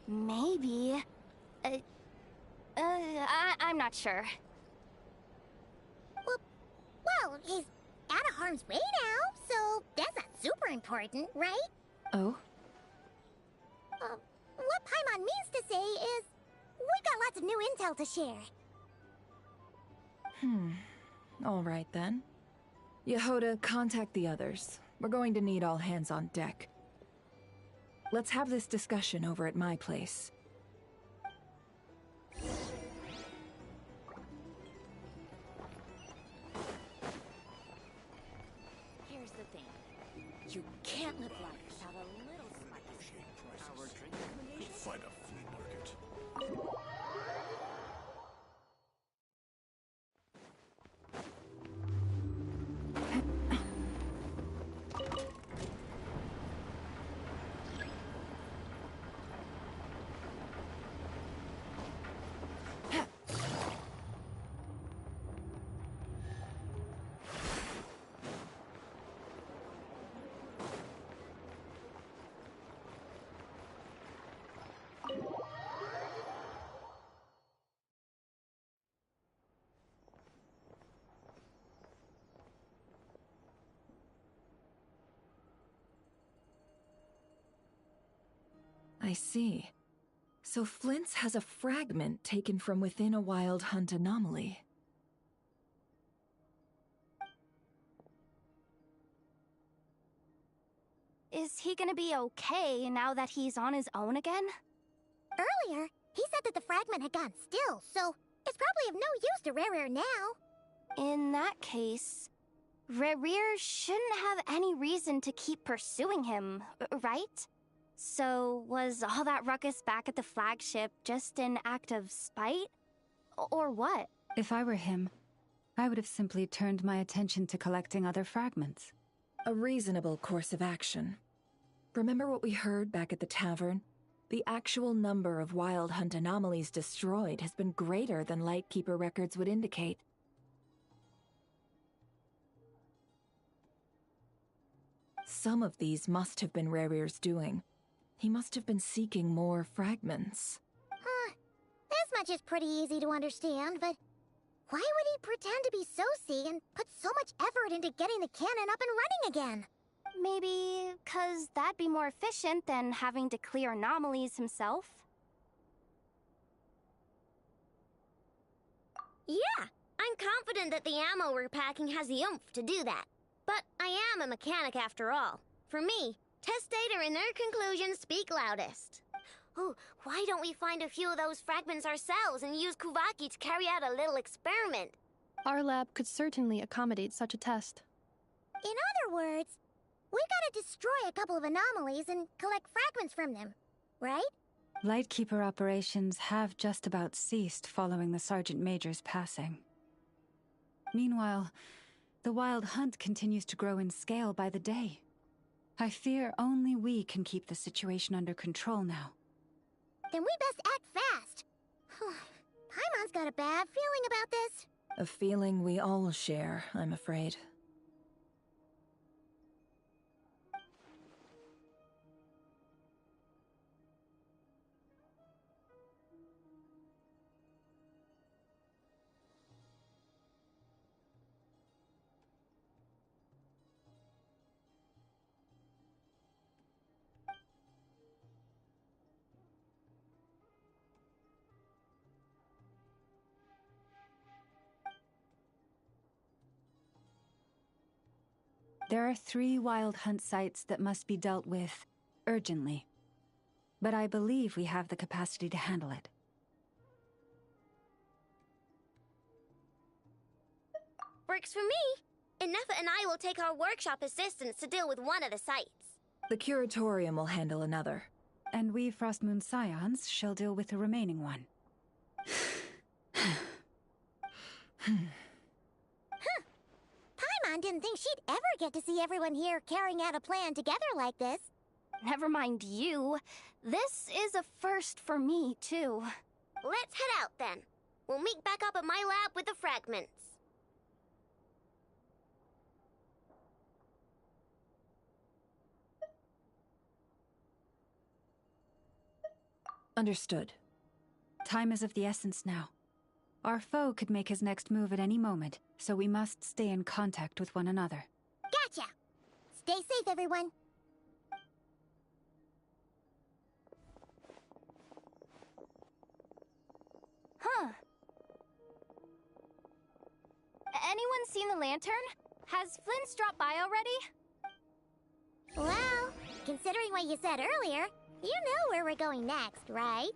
Maybe. I'm not sure. Well, he's out of harm's way now, so that's not super important, right? Oh? What Paimon means to say is, We got lots of new intel to share. All right then. Yehoda, contact the others. We're going to need all hands on deck. Let's have this discussion over at my place. Here's the thing. You can't live life without a little spice. Our drink recommendation? Find a flea market. I see. So Flint's has a fragment taken from within a wild hunt anomaly. Is he gonna be okay now that he's on his own again? Earlier, he said that the fragment had gone still, so it's probably of no use to Rare now. In that case, Rare shouldn't have any reason to keep pursuing him, right? So, was all that ruckus back at the flagship just an act of spite? Or what? If I were him, I would have simply turned my attention to collecting other fragments. A reasonable course of action. Remember what we heard back at the tavern? The actual number of wild hunt anomalies destroyed has been greater than Lightkeeper records would indicate. Some of these must have been Rare's doing. He must have been seeking more fragments. This much is pretty easy to understand, but why would he pretend to be Soci and put so much effort into getting the cannon up and running again? Maybe 'cause that'd be more efficient than having to clear anomalies himself? Yeah, I'm confident that the ammo we're packing has the oomph to do that. But I am a mechanic after all. For me, test data and their conclusions speak loudest. Oh, why don't we find a few of those fragments ourselves and use Kuvaki to carry out a little experiment? Our lab could certainly accommodate such a test. In other words, we gotta destroy a couple of anomalies and collect fragments from them, right? Lightkeeper operations have just about ceased following the Sergeant Major's passing. Meanwhile, the Wild Hunt continues to grow in scale by the day. I fear only we can keep the situation under control now. Then we best act fast. Paimon's got a bad feeling about this. A feeling we all share, I'm afraid. There are 3 Wild Hunt sites that must be dealt with urgently. But I believe we have the capacity to handle it. Works for me. Ineffa and I will take our workshop assistants to deal with one of the sites. The Curatorium will handle another. And we Frostmoon Scions shall deal with the remaining one. Paimon didn't think she'd ever get to see everyone here carrying out a plan together like this. Never mind you. This is a first for me, too. Let's head out, then. We'll meet back up at my lab with the fragments. Understood. Time is of the essence now. Our foe could make his next move at any moment, so we must stay in contact with one another. Gotcha! Stay safe, everyone. seen the lantern? Has Flynn's dropped by already? Well, considering what you said earlier, you know where we're going next, right?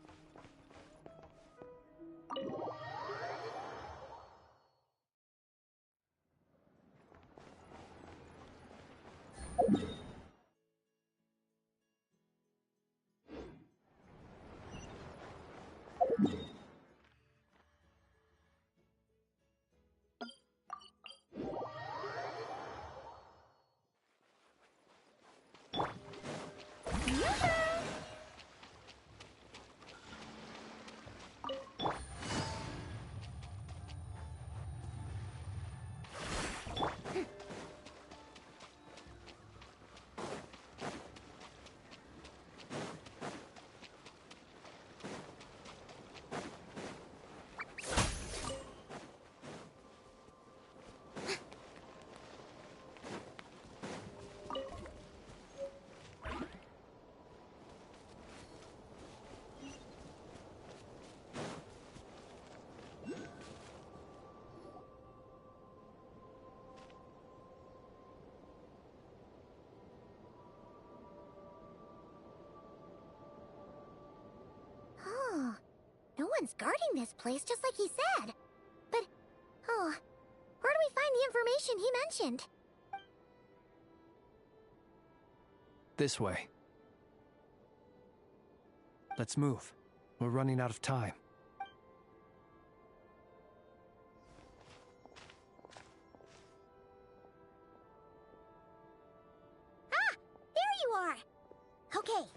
No one's guarding this place, just like he said. But, where do we find the information he mentioned? This way. Let's move. We're running out of time. Ah! There you are! Okay,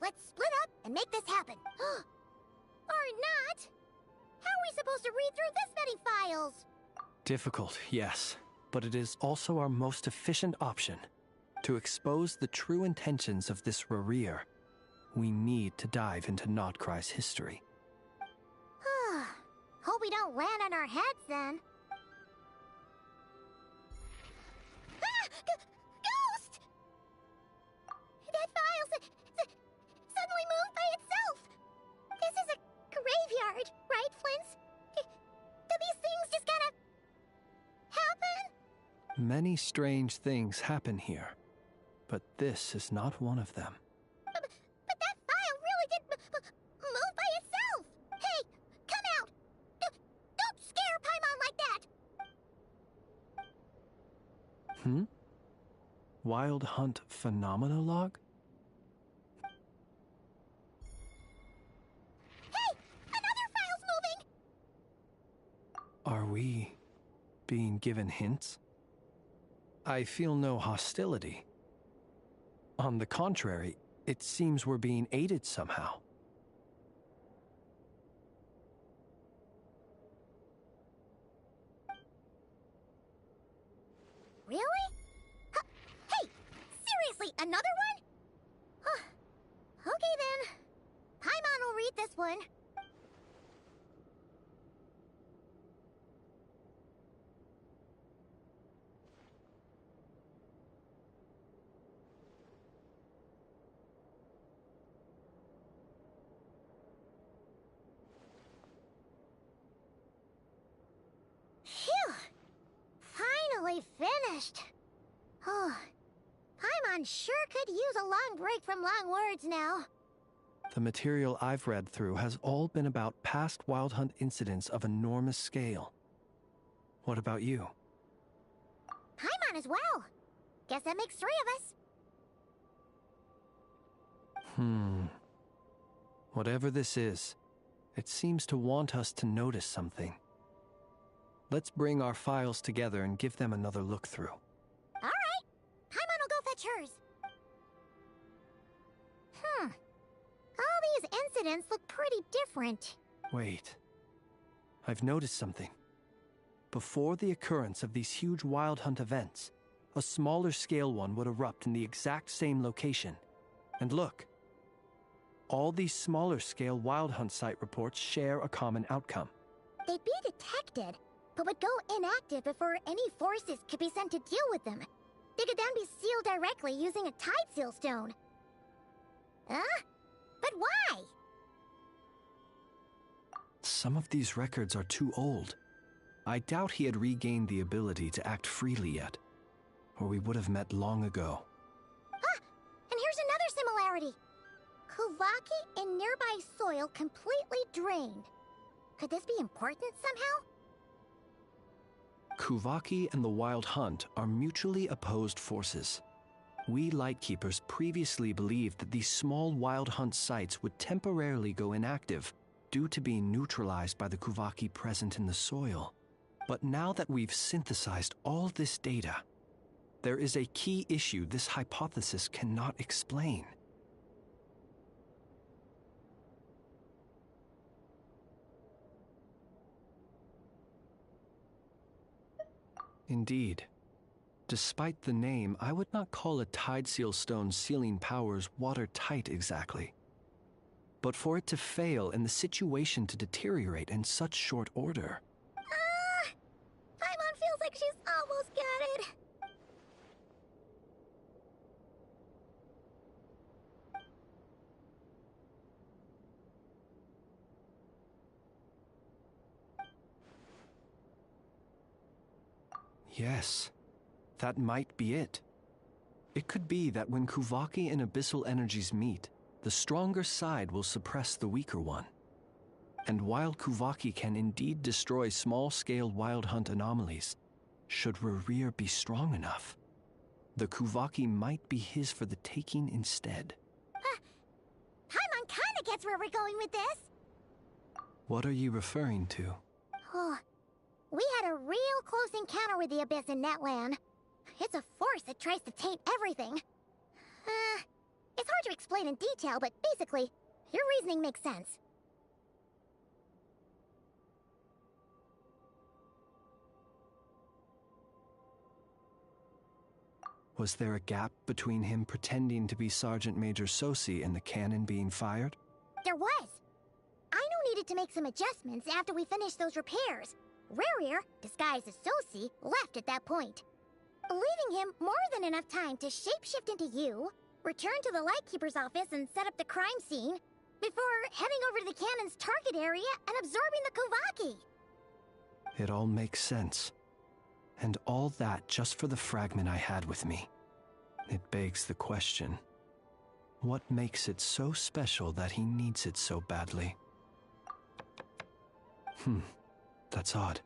let's split up and make this happen. Or not! How are we supposed to read through this many files? Difficult, yes, but it is also our most efficient option. To expose the true intentions of this Rarir, we need to dive into Nod Krai's history. Hope we don't land on our heads then. Ah! Ghost! That file suddenly moved by itself! This is a graveyard, right, Flint's? Do these things just kinda happen? Many strange things happen here, but this is not one of them. But that file really did move by itself! Hey, come out! Don't scare Paimon like that! Wild Hunt Phenomenologue? Hey! Another file's moving! Are we being given hints? I feel no hostility. On the contrary, it seems we're being aided somehow. Really? Hey! Seriously, another one? Okay then. Paimon will read this one. Phew! Finally finished. Paimon sure could use a long break from long words now. The material I've read through has all been about past Wild Hunt incidents of enormous scale. What about you? Paimon as well. Guess that makes 3 of us. Whatever this is, it seems to want us to notice something. Let's bring our files together and give them another look through. All right. Paimon will go fetch hers. All these incidents look pretty different. Wait. I've noticed something. Before the occurrence of these huge Wild Hunt events, a smaller scale one would erupt in the exact same location. And look. All these smaller scale Wild Hunt site reports share a common outcome. They'd be detected, but would go inactive before any forces could be sent to deal with them. They could then be sealed directly using a tide seal stone. Huh? But why? Some of these records are too old. I doubt he had regained the ability to act freely yet, or we would have met long ago. Ah! And here's another similarity. Kuvaki in nearby soil completely drained. Could this be important somehow? Kuvaki and the Wild Hunt are mutually opposed forces. We Lightkeepers previously believed that these small Wild Hunt sites would temporarily go inactive due to being neutralized by the Kuvaki present in the soil. But now that we've synthesized all this data, there is a key issue this hypothesis cannot explain. Indeed. Despite the name, I would not call a Tide Seal Stone's sealing powers watertight exactly. But for it to fail and the situation to deteriorate in such short order... Paimon feels like she's almost got it. Yes, that might be it. It could be that when Kuvaki and Abyssal energies meet, the stronger side will suppress the weaker one. And while Kuvaki can indeed destroy small-scale Wild Hunt anomalies, should Rerir be strong enough, the Kuvaki might be his for the taking instead. Paimon kinda gets where we're going with this. What are you referring to? Oh, we had a real close encounter with the Abyss in Netland. It's a force that tries to taint everything. It's hard to explain in detail, but basically, your reasoning makes sense. Was there a gap between him pretending to be Sergeant Major Sosi and the cannon being fired? There was. Aino needed to make some adjustments after we finished those repairs. Rerir, disguised as Sosi, left at that point, leaving him more than enough time to shapeshift into you, return to the Lightkeeper's office and set up the crime scene, before heading over to the cannon's target area and absorbing the Kuvaki. It all makes sense. And all that just for the fragment I had with me. It begs the question, what makes it so special that he needs it so badly? That's odd.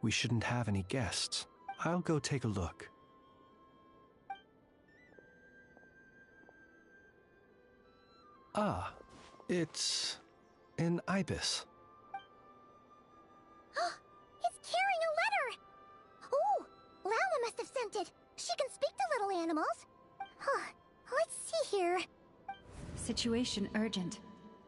We shouldn't have any guests. I'll go take a look. Ah, it's an ibis. It's carrying a letter! Ooh, Lauma must have sent it. She can speak to little animals. Let's see here. Situation urgent.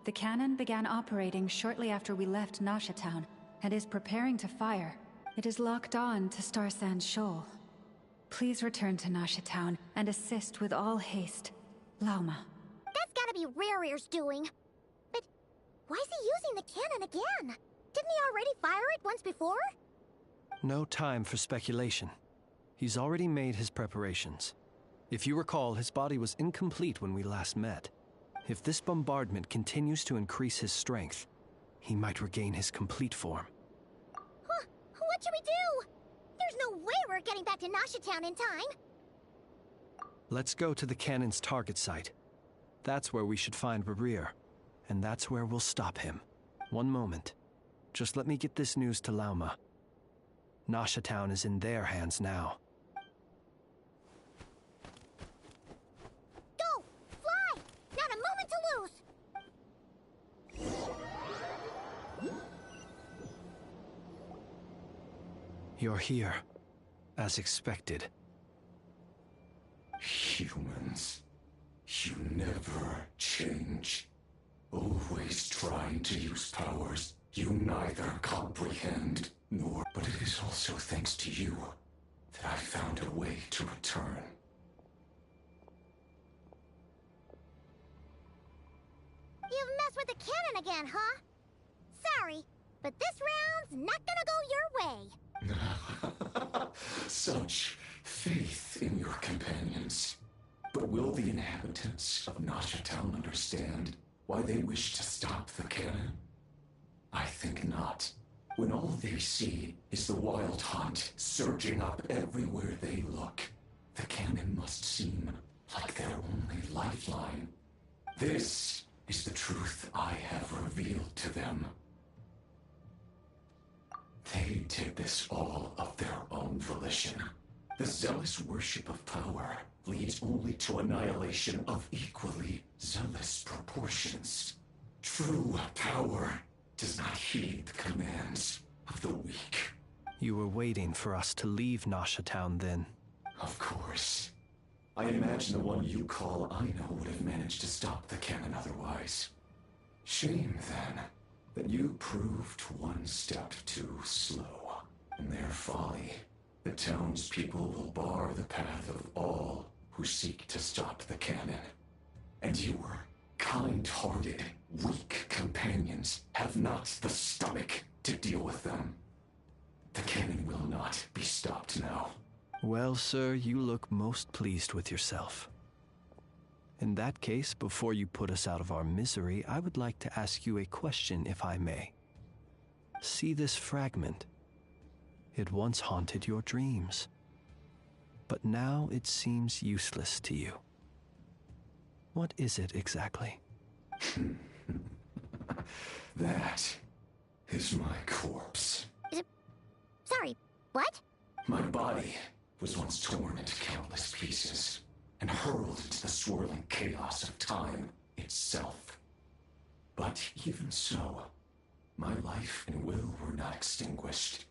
The cannon began operating shortly after we left Nasha Town and is preparing to fire. It is locked on to Star Sand Shoal. Please return to Nasha Town and assist with all haste. Lauma. That's gotta be Rerir's doing. But why is he using the cannon again? Didn't he already fire it once before? No time for speculation. He's already made his preparations. If you recall, his body was incomplete when we last met. If this bombardment continues to increase his strength, he might regain his complete form. What should we do? There's no way we're getting back to Nasha Town in time. Let's go to the cannon's target site. That's where we should find Rerir, and that's where we'll stop him. One moment. Just let me get this news to Lauma. Nasha Town is in their hands now. Go! Fly! Not a moment to lose! You're here, as expected. Humans, you never change. Always trying to use powers you neither comprehend nor. But it is also thanks to you that I found a way to return. You've messed with the cannon again, huh? Sorry, but this round's not gonna go your way. Such faith in your companions. But will the inhabitants of Nasha Town understand why they wish to stop the cannon? I think not. When all they see is the wild hunt surging up everywhere they look, the cannon must seem like their only lifeline. This is the truth I have revealed to them. They did this all of their own volition. The zealous worship of power leads only to annihilation of equally zealous proportions. True power does not heed the commands of the weak. You were waiting for us to leave Nasha Town then? Of course. I imagine the one you call Aino would have managed to stop the cannon otherwise. Shame, then, that you proved one step too slow. In their folly, the townspeople will bar the path of all who seek to stop the cannon. And your kind-hearted, weak companions have not the stomach to deal with them. The cannon will not be stopped now. Well, sir, you look most pleased with yourself. In that case, before you put us out of our misery, I would like to ask you a question, if I may. See this fragment? It once haunted your dreams, but now it seems useless to you. What is it exactly? That is my corpse. Sorry, what? My body was once torn into countless pieces and hurled into the swirling chaos of time itself. But even so, my life and will were not extinguished.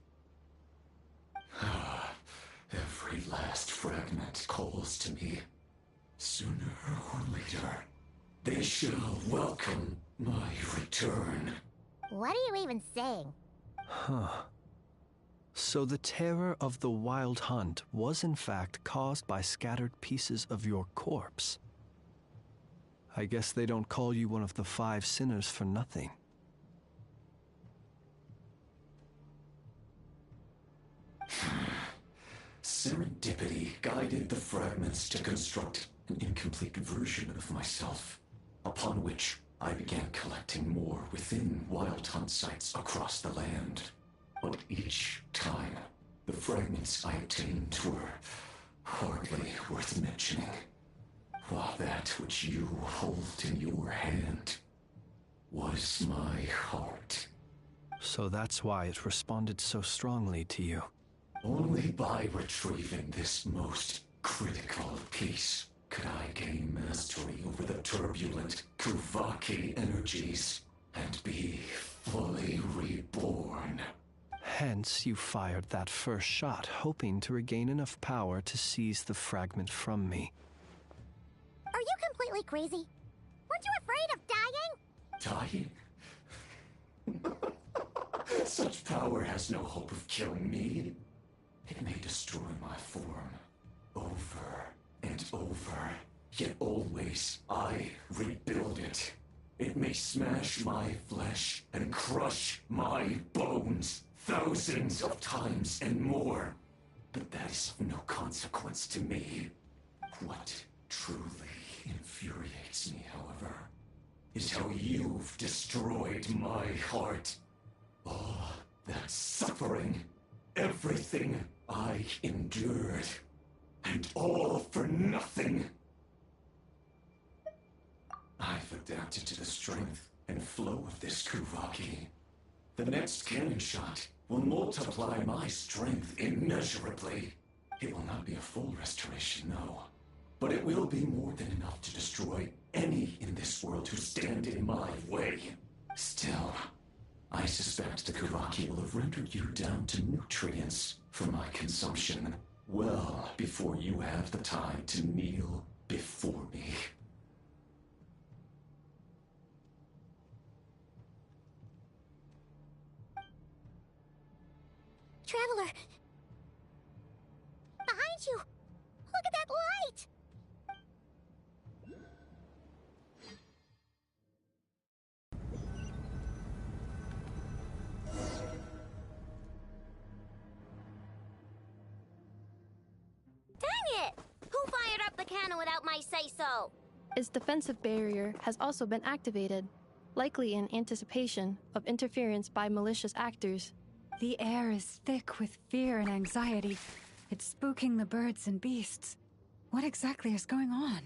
Every last fragment calls to me. Sooner or later, they shall welcome my return. What are you even saying? Huh. So the terror of the wild hunt was in fact caused by scattered pieces of your corpse. I guess they don't call you one of the 5 sinners for nothing. Serendipity guided the fragments to construct an incomplete version of myself, upon which I began collecting more within wild hunt sites across the land. But each time, the fragments I obtained were hardly worth mentioning, while that which you hold in your hand was my heart. So that's why it responded so strongly to you. Only by retrieving this most critical piece could I gain mastery over the turbulent Kuvaki energies and be fully reborn. Hence, you fired that first shot, hoping to regain enough power to seize the fragment from me. Are you completely crazy? Weren't you afraid of dying? Dying? Such power has no hope of killing me. It may destroy my form over and over, yet always I rebuild it. It may smash my flesh and crush my bones thousands of times and more, but that is of no consequence to me. What truly infuriates me, however, is how you've destroyed my heart. All that suffering, everything I endured, and all for nothing. I've adapted to the strength and flow of this Kuvaki. The next cannon shot will multiply my strength immeasurably. It will not be a full restoration, no, but it will be more than enough to destroy any in this world who stand in my way. Still, I suspect the Kuvaki will have rendered you down to nutrients for my consumption well before you have the time to kneel before me. Traveler! Behind you! Look at that light! Dang it! Who fired up the cannon without my say-so? Its defensive barrier has also been activated, likely in anticipation of interference by malicious actors. The air is thick with fear and anxiety. It's spooking the birds and beasts. What exactly is going on?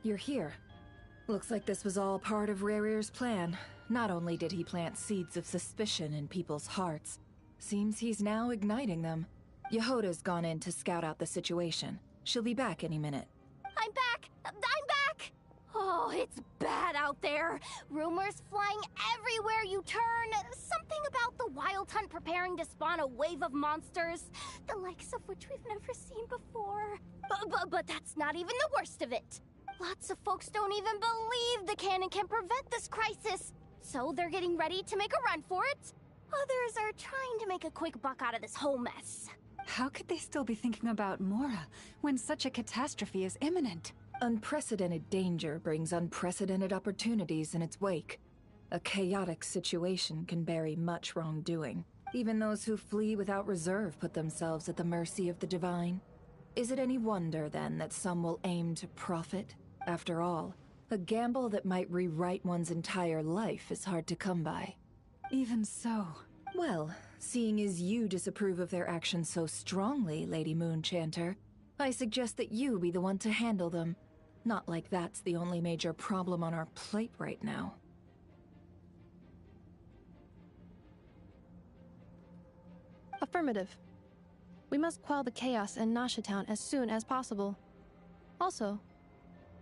You're here. Looks like this was all part of Rarir's plan. Not only did he plant seeds of suspicion in people's hearts, seems he's now igniting them. Yehoda's gone in to scout out the situation. She'll be back any minute. I'm back! I'm back! Oh, it's bad out there. Rumors flying everywhere you turn. Something about the Wild Hunt preparing to spawn a wave of monsters, the likes of which we've never seen before. But that's not even the worst of it. Lots of folks don't even believe the cannon can prevent this crisis, so they're getting ready to make a run for it. Others are trying to make a quick buck out of this whole mess. How could they still be thinking about Mora when such a catastrophe is imminent? Unprecedented danger brings unprecedented opportunities in its wake. A chaotic situation can bury much wrongdoing. Even those who flee without reserve put themselves at the mercy of the divine. Is it any wonder, then, that some will aim to profit? After all, a gamble that might rewrite one's entire life is hard to come by. Even so. Well, seeing as you disapprove of their actions so strongly, Lady Moonchanter, I suggest that you be the one to handle them. Not like that's the only major problem on our plate right now. Affirmative. We must quell the chaos in Nasha Town as soon as possible. Also,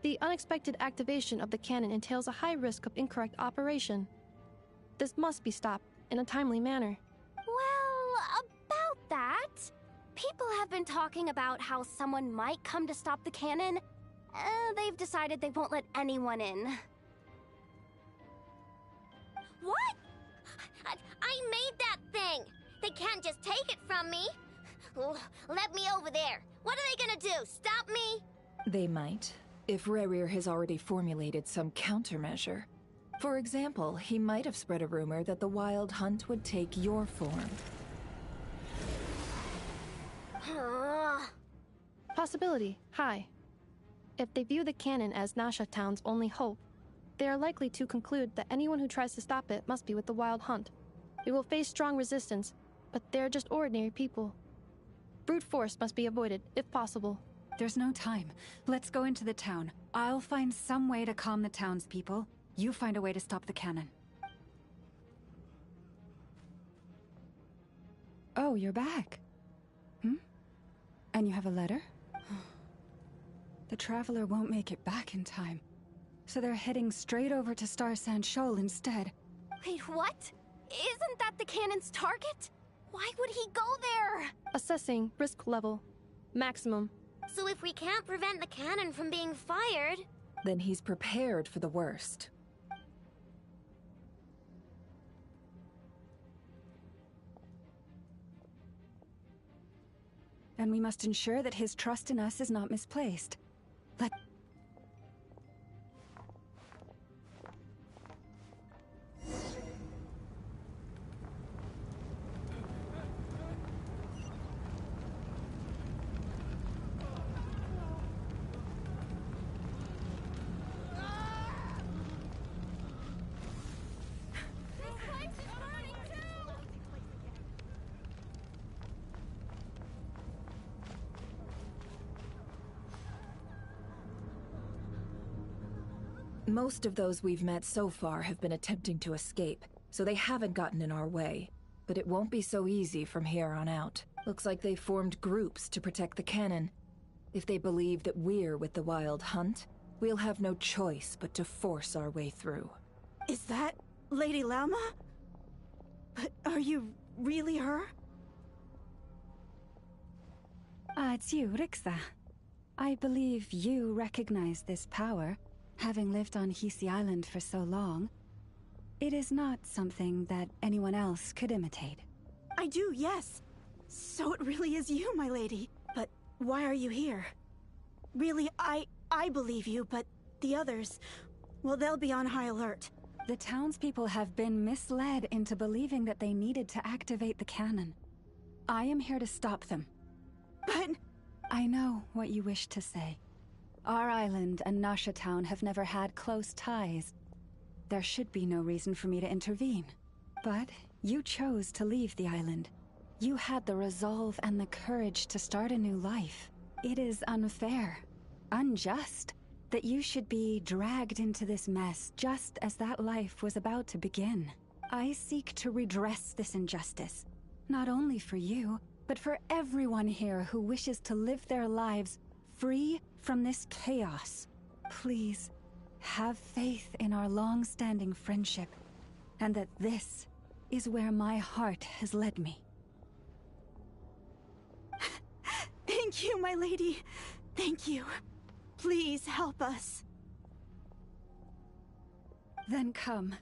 the unexpected activation of the cannon entails a high risk of incorrect operation. This must be stopped in a timely manner. Well, about that, people have been talking about how someone might come to stop the cannon. They've decided they won't let anyone in. What? I made that thing! They can't just take it from me! Let me over there. What are they gonna do? Stop me? They might, if Rarir has already formulated some countermeasure. For example, he might have spread a rumor that the Wild Hunt would take your form. Possibility high. If they view the cannon as Nasha Town's only hope, they are likely to conclude that anyone who tries to stop it must be with the Wild Hunt. We will face strong resistance, but they're just ordinary people. Brute force must be avoided, if possible. There's no time. Let's go into the town. I'll find some way to calm the townspeople. You find a way to stop the cannon. Oh, you're back. And you have a letter? The Traveler won't make it back in time. So they're heading straight over to Star Sand Shoal instead. Wait, what? Isn't that the cannon's target? Why would he go there? Assessing risk level. Maximum. So if we can't prevent the cannon from being fired... Then he's prepared for the worst. And we must ensure that his trust in us is not misplaced. Most of those we've met so far have been attempting to escape, so they haven't gotten in our way. But it won't be so easy from here on out. Looks like they formed groups to protect the cannon. If they believe that we're with the Wild Hunt, we'll have no choice but to force our way through. Is that Lady Lauma? But are you really her? It's you, Rixa. I believe you recognize this power. Having lived on Hisi Island for so long, it is not something that anyone else could imitate. I do, yes. So it really is you, my lady. But why are you here? Really, I believe you, but the others, well, they'll be on high alert. The townspeople have been misled into believing that they needed to activate the cannon. I am here to stop them. But... I know what you wish to say. Our island and Nasha Town have never had close ties. There should be no reason for me to intervene. But you chose to leave the island. You had the resolve and the courage to start a new life. It is unfair, unjust, that you should be dragged into this mess just as that life was about to begin. I seek to redress this injustice, not only for you, but for everyone here who wishes to live their lives free from this chaos. Please, have faith in our long-standing friendship, and that this is where my heart has led me. Thank you, my lady. Thank you. Please help us. Then come.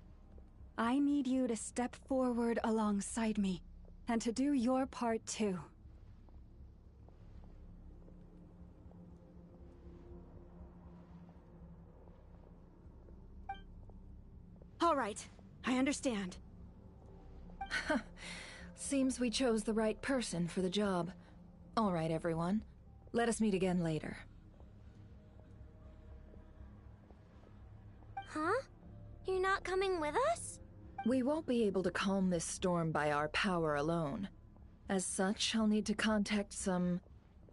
I need you to step forward alongside me, and to do your part too. All right, I understand. Seems we chose the right person for the job. All right, everyone. Let us meet again later. Huh? You're not coming with us? We won't be able to calm this storm by our power alone. As such, I'll need to contact some...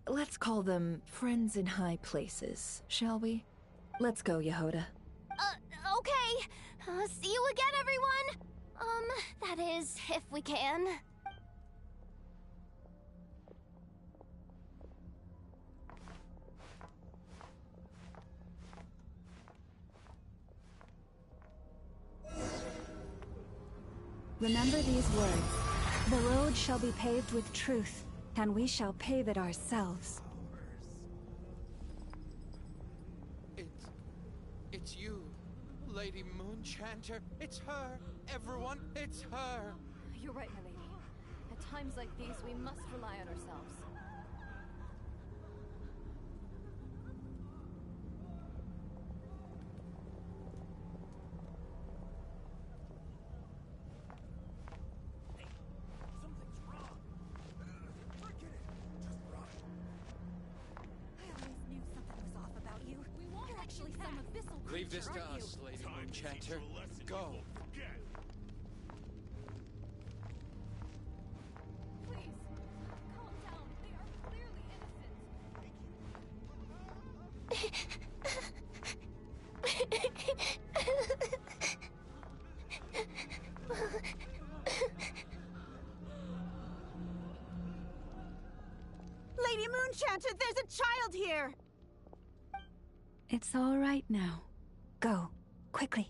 let's call them friends in high places, shall we? Let's go, Yehoda. Okay. See you again, everyone! That is, if we can. Remember these words. The road shall be paved with truth, and we shall pave it ourselves. It's you, Lady Moonchanter. It's her. Everyone, it's her. You're right, my lady. At times like these, we must rely on ourselves. Leave this to us, Lady Moonchanter. Go. Please, calm down. They are clearly Lady Moonchanter, there's a child here! It's all right now. Go, quickly.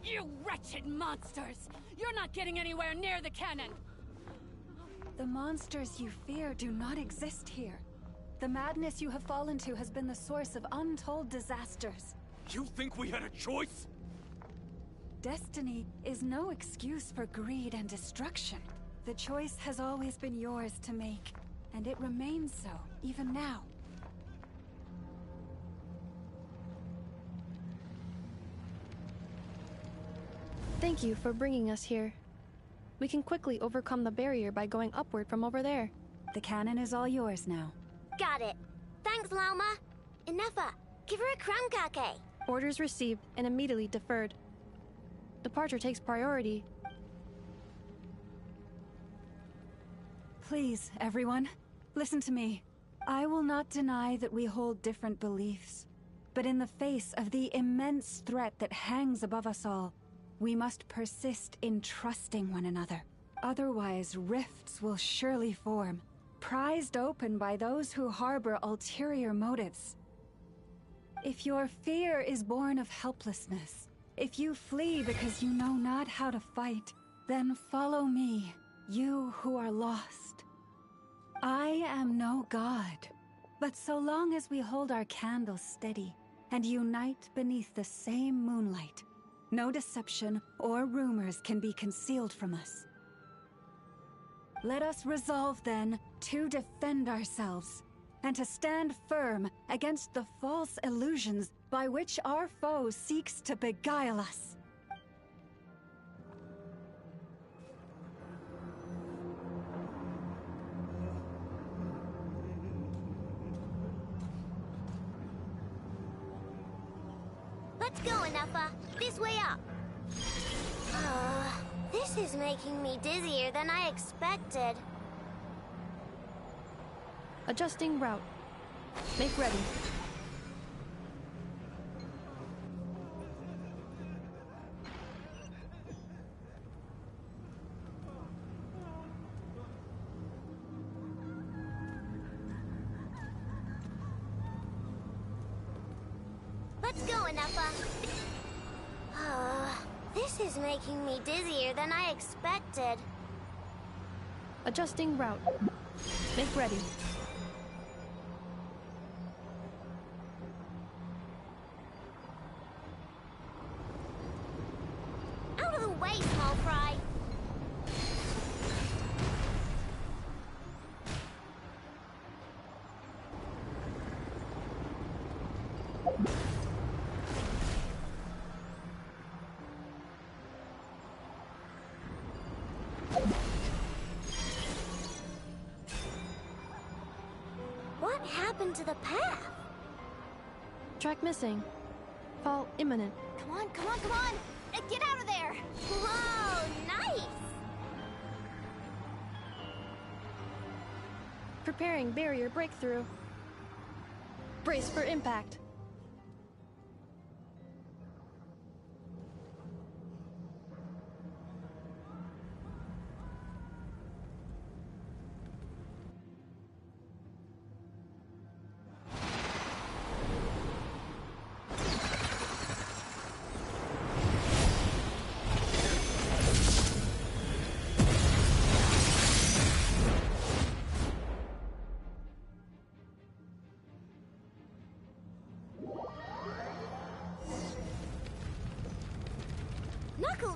You wretched monsters! You're not getting anywhere near the cannon! The monsters you fear do not exist here. The madness you have fallen to has been the source of untold disasters. You think we had a choice? Destiny is no excuse for greed and destruction. The choice has always been yours to make, and it remains so, even now. Thank you for bringing us here. We can quickly overcome the barrier by going upward from over there. The cannon is all yours now. Got it. Thanks, Lauma. Inefa, give her a crown kake. Orders received and immediately deferred. Departure takes priority. Please, everyone, listen to me. I will not deny that we hold different beliefs. But in the face of the immense threat that hangs above us all, we must persist in trusting one another. Otherwise, rifts will surely form, prized open by those who harbor ulterior motives. If your fear is born of helplessness, if you flee because you know not how to fight, then follow me, you who are lost. I am no god, but so long as we hold our candles steady and unite beneath the same moonlight, no deception or rumors can be concealed from us. Let us resolve then to defend ourselves and to stand firm against the false illusions by which our foe seeks to beguile us. Let's go, Anafa. This way up. This is making me dizzier than I expected. Adjusting route. Make ready. Let's go, Anafa. This is making me dizzier than I expected. Adjusting route. Make ready. Out of the way, small fry. What happened to the path? Track missing. Fall imminent. Come on, come on, come on! Get out of there! Whoa, nice! Preparing barrier breakthrough. Brace for impact.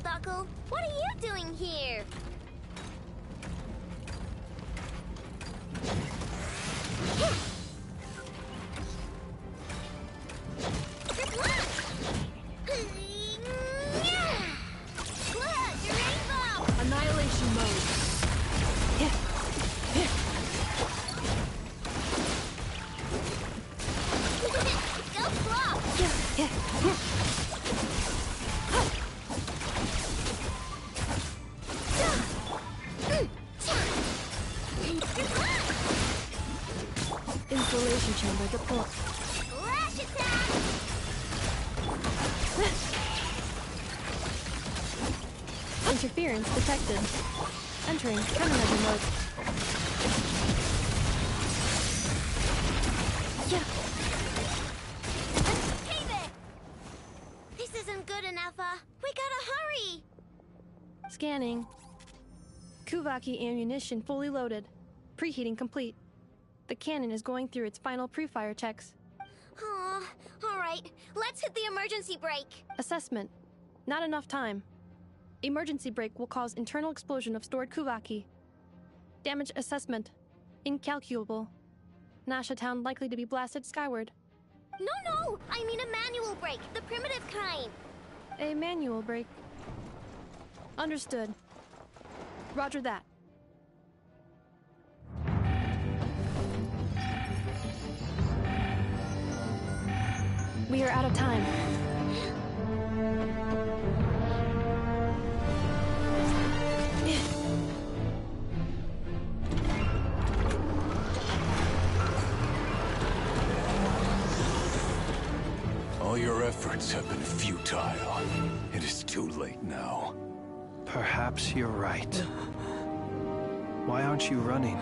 Knuckle, what are you doing here? Annihilation mode. Go flop! Insulation chamber deployed. Flash attack! Interference detected. Entering countermeasure mode. Yeah. Hey there! This isn't good enough, we gotta hurry! Scanning. Kuvaki ammunition fully loaded. Preheating complete. The cannon is going through its final pre-fire checks. Aw, alright. Let's hit the emergency brake. Assessment. Not enough time. Emergency brake will cause internal explosion of stored Kuvaki. Damage assessment. Incalculable. Nasha Town likely to be blasted skyward. No! I mean a manual brake, the primitive kind. A manual brake. Understood. Roger that. We are out of time. All your efforts have been futile. It is too late now. Perhaps you're right. Why aren't you running?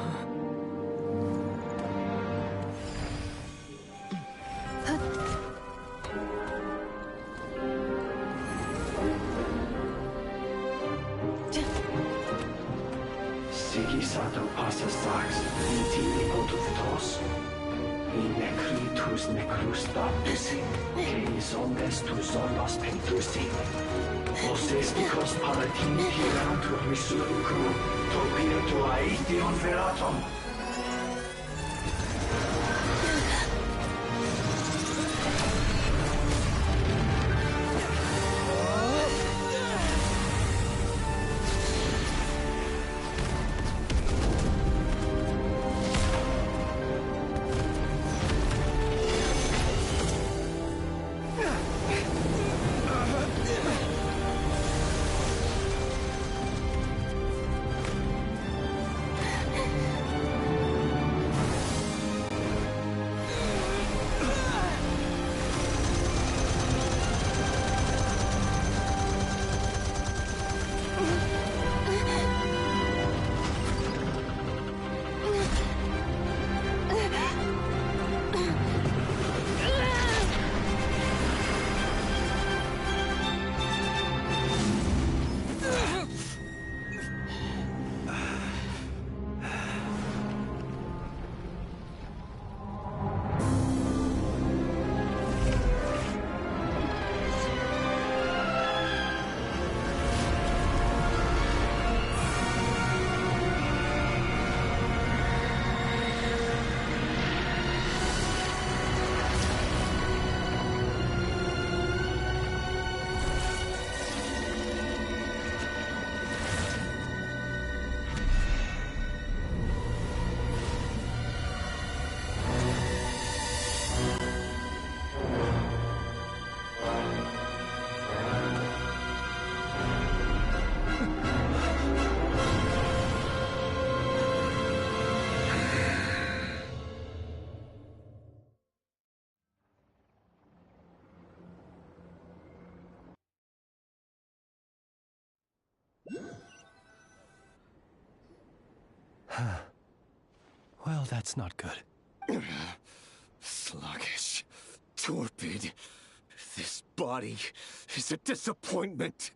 Atom passa sax, intimi potuthtos. In necritus necrustabis, ceis omnes tu solos pentusi. Os esticos palatini piratur misuricum, topieto aetion veratum. Well, that's not good. Sluggish. Torpid. This body is a disappointment.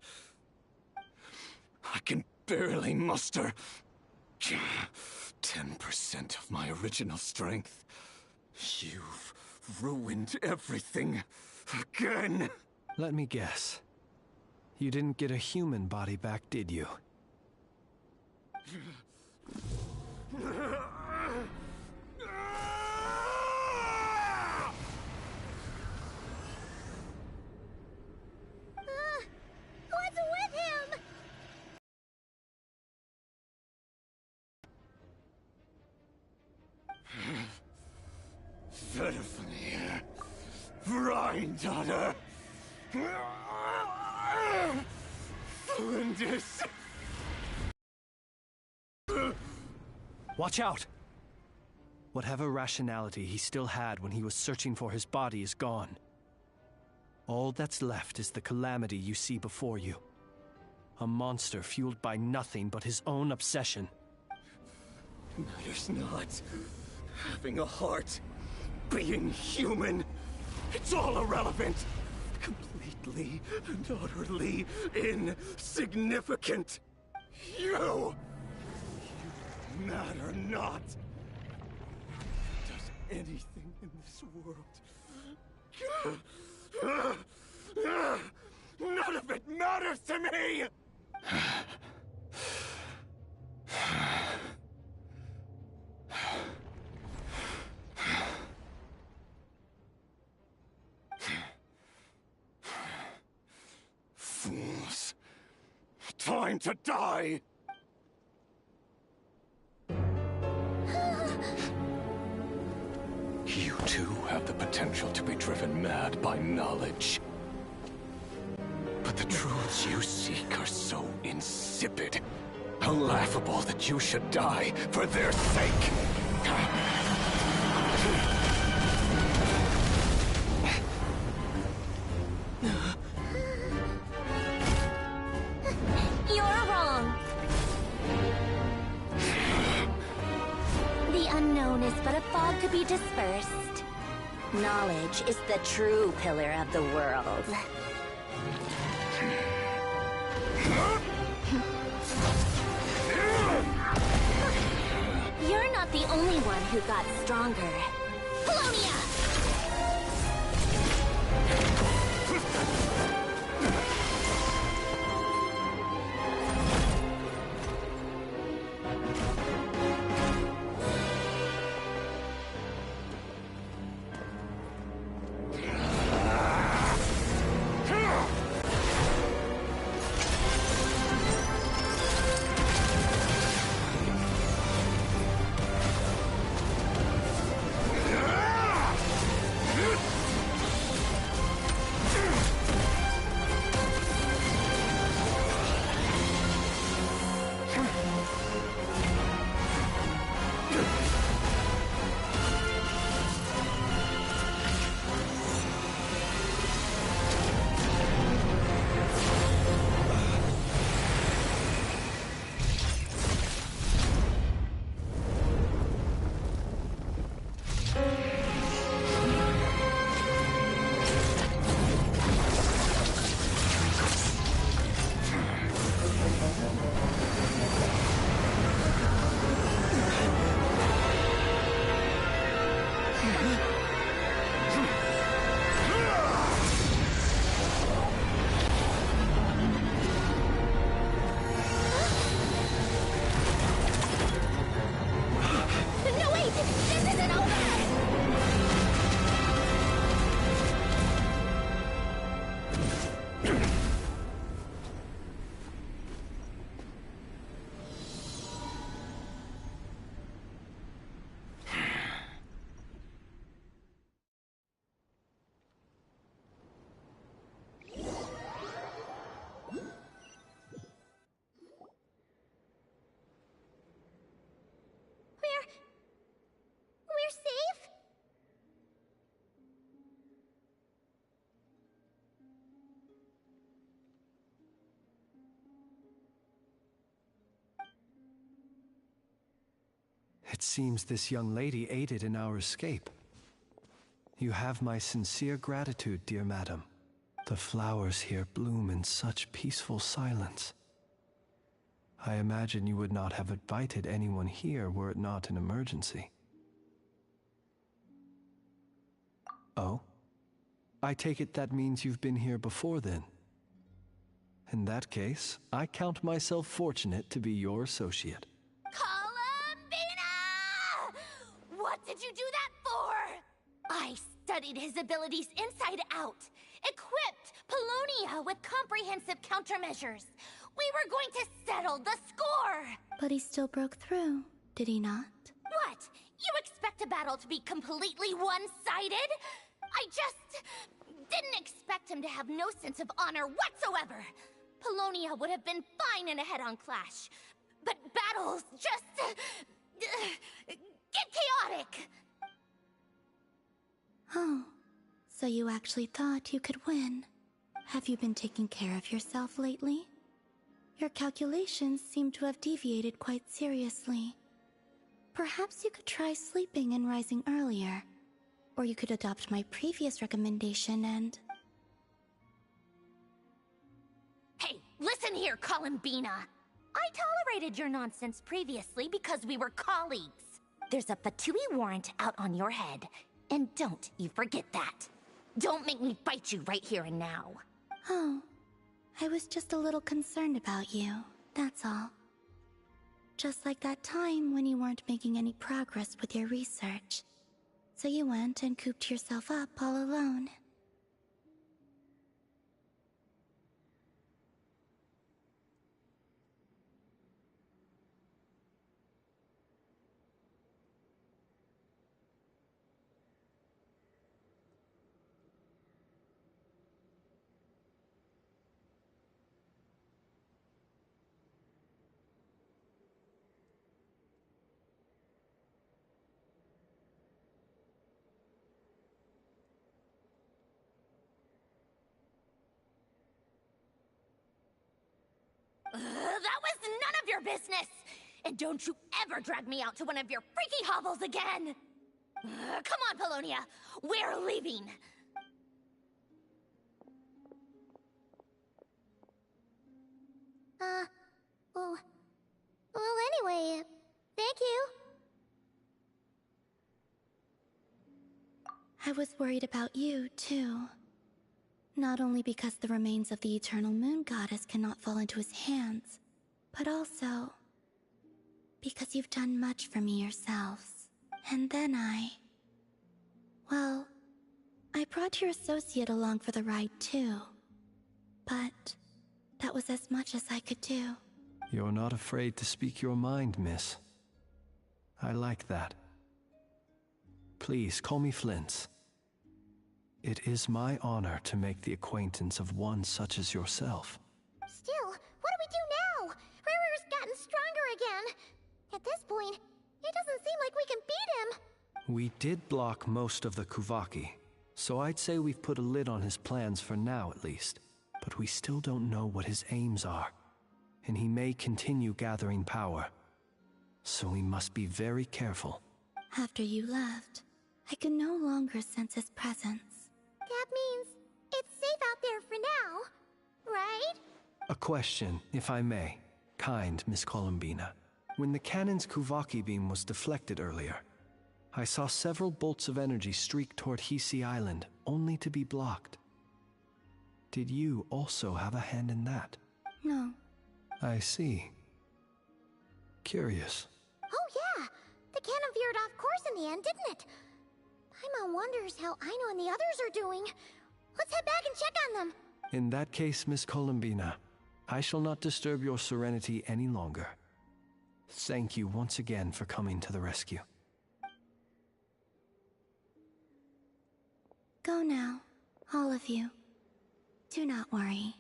I can barely muster 10% of my original strength. You've ruined everything again. Let me guess. You didn't get a human body back, did you? What's with him? Verfnir. Granddaughter. Flinders. Watch out! Whatever rationality he still had when he was searching for his body is gone. All that's left is the calamity you see before you. A monster fueled by nothing but his own obsession. Matters not. Having a heart. Being human. It's all irrelevant. Completely and utterly insignificant. You matter not. Does anything in this world. None of it matters to me! Fools. Time to die! You too have the potential to be driven mad by knowledge. But the truths you seek are so insipid, laughable that you should die for their sake. You're wrong. The unknown is but a fog to be dispersed. Knowledge is the true pillar of the world. You're not the only one who got stronger. Polonia! We're safe? It seems this young lady aided in our escape. You have my sincere gratitude, dear madam. The flowers here bloom in such peaceful silence. I imagine you would not have invited anyone here were it not an emergency. Oh? I take it that means you've been here before then. In that case, I count myself fortunate to be your associate. What did you do that for? I studied his abilities inside out, equipped Polonia with comprehensive countermeasures. We were going to settle the score! But he still broke through, did he not? What? You expect a battle to be completely one-sided? I just didn't expect him to have no sense of honor whatsoever. Polonia would have been fine in a head-on clash, but battles just get chaotic! Oh, so you actually thought you could win. Have you been taking care of yourself lately? Your calculations seem to have deviated quite seriously. Perhaps you could try sleeping and rising earlier. Or you could adopt my previous recommendation and... Hey, listen here, Columbina! I tolerated your nonsense previously because we were colleagues. There's a Fatui warrant out on your head, and don't you forget that. Don't make me fight you right here and now. Oh, I was just a little concerned about you, that's all. Just like that time when you weren't making any progress with your research. So you went and cooped yourself up all alone. That was none of your business! And don't you ever drag me out to one of your freaky hovels again! Come on, Polonia! We're leaving! Well, anyway, thank you. was worried about you, too. Not only because the remains of the eternal moon goddess cannot fall into his hands, but also because you've done much for me yourselves. And then well, I brought your associate along for the ride too. But that was as much as I could do. You're not afraid to speak your mind, miss. I like that. Please call me Flint's. It is my honor to make the acquaintance of one such as yourself. Still, what do we do now? Rarer's gotten stronger again. At this point, it doesn't seem like we can beat him. We did block most of the Kuvaki, so I'd say we've put a lid on his plans for now at least. But we still don't know what his aims are, and he may continue gathering power. So we must be very careful. After you left, I could no longer sense his presence. That means it's safe out there for now, right? A question, if I may, kind Miss Columbina. When the cannon's Kuvaki beam was deflected earlier, I saw several bolts of energy streak toward Hisi Island, only to be blocked. Did you also have a hand in that? No. I see. Curious. Oh yeah, the cannon veered off course in the end, didn't it? Paimon wonders how Aino and the others are doing. Let's head back and check on them. In that case, Miss Columbina, I shall not disturb your serenity any longer. Thank you once again for coming to the rescue. Go now, all of you. Do not worry.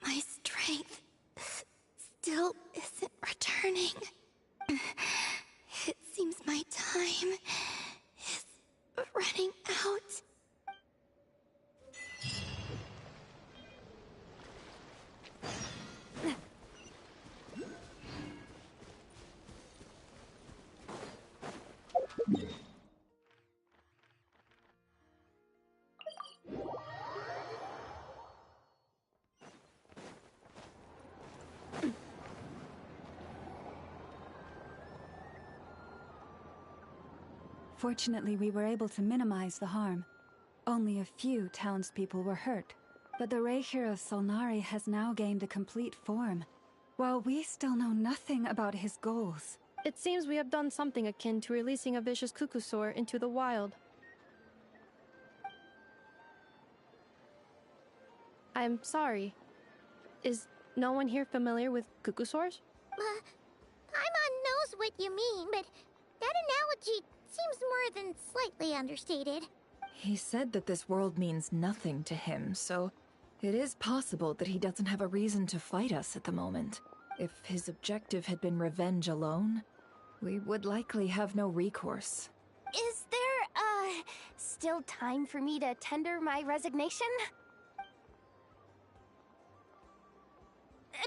My strength still isn't returning. It seems my time is running out. Fortunately, we were able to minimize the harm. Only a few townspeople were hurt, but the Reikir of Solnari has now gained a complete form, while we still know nothing about his goals. It seems we have done something akin to releasing a vicious Kukusaur into the wild. I'm sorry. Is no one here familiar with Kukusaurs? Paimon knows what you mean, but that analogy seems more than slightly understated. He said that this world means nothing to him, so it is possible that he doesn't have a reason to fight us at the moment. If his objective had been revenge alone, we would likely have no recourse. Is there, still time for me to tender my resignation?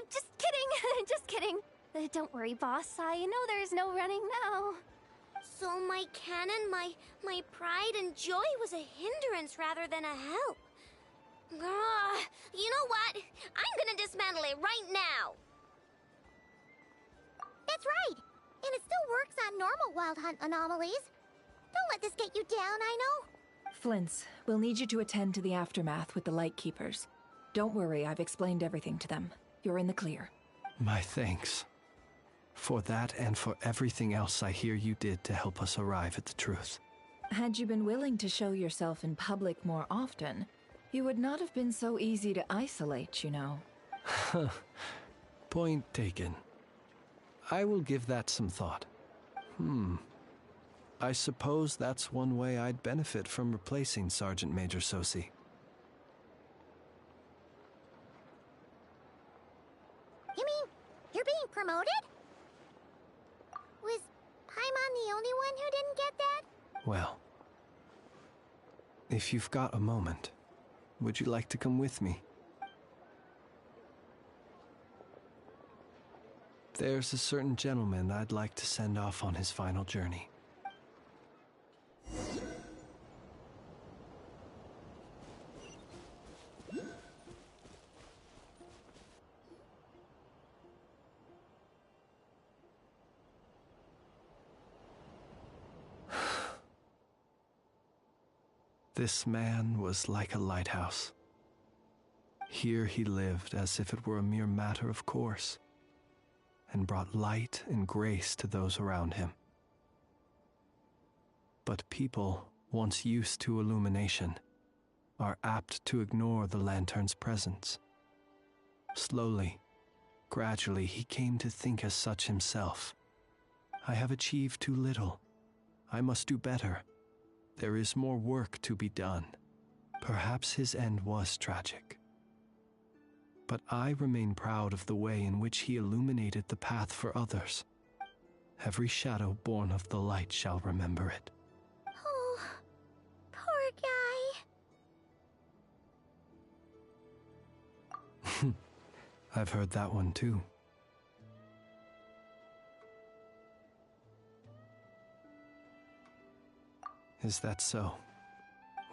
Just kidding, just kidding. Don't worry, boss. I know there's no running now. So my cannon, my pride and joy was a hindrance rather than a help. You know what? I'm gonna dismantle it right now. That's right. And it still works on normal wild hunt anomalies. Don't let this get you down, I know. Flint's, we'll need you to attend to the aftermath with the Lightkeepers. Don't worry, I've explained everything to them. You're in the clear. My thanks. For that and for everything else I hear you did to help us arrive at the truth. Had you been willing to show yourself in public more often, you would not have been so easy to isolate, you know. Point taken. I will give that some thought. I suppose that's one way I'd benefit from replacing Sergeant Major Sosi. You mean you're being promoted? Was Paimon the only one who didn't get that? Well, if you've got a moment, would you like to come with me? There's a certain gentleman I'd like to send off on his final journey. This man was like a lighthouse. Here he lived as if it were a mere matter of course, and brought light and grace to those around him. But people, once used to illumination, are apt to ignore the lantern's presence. Slowly, gradually, he came to think as such himself. I have achieved too little. I must do better. There is more work to be done. Perhaps his end was tragic. But I remain proud of the way in which he illuminated the path for others. Every shadow born of the light shall remember it. Oh, poor guy. I've heard that one too. Is that so?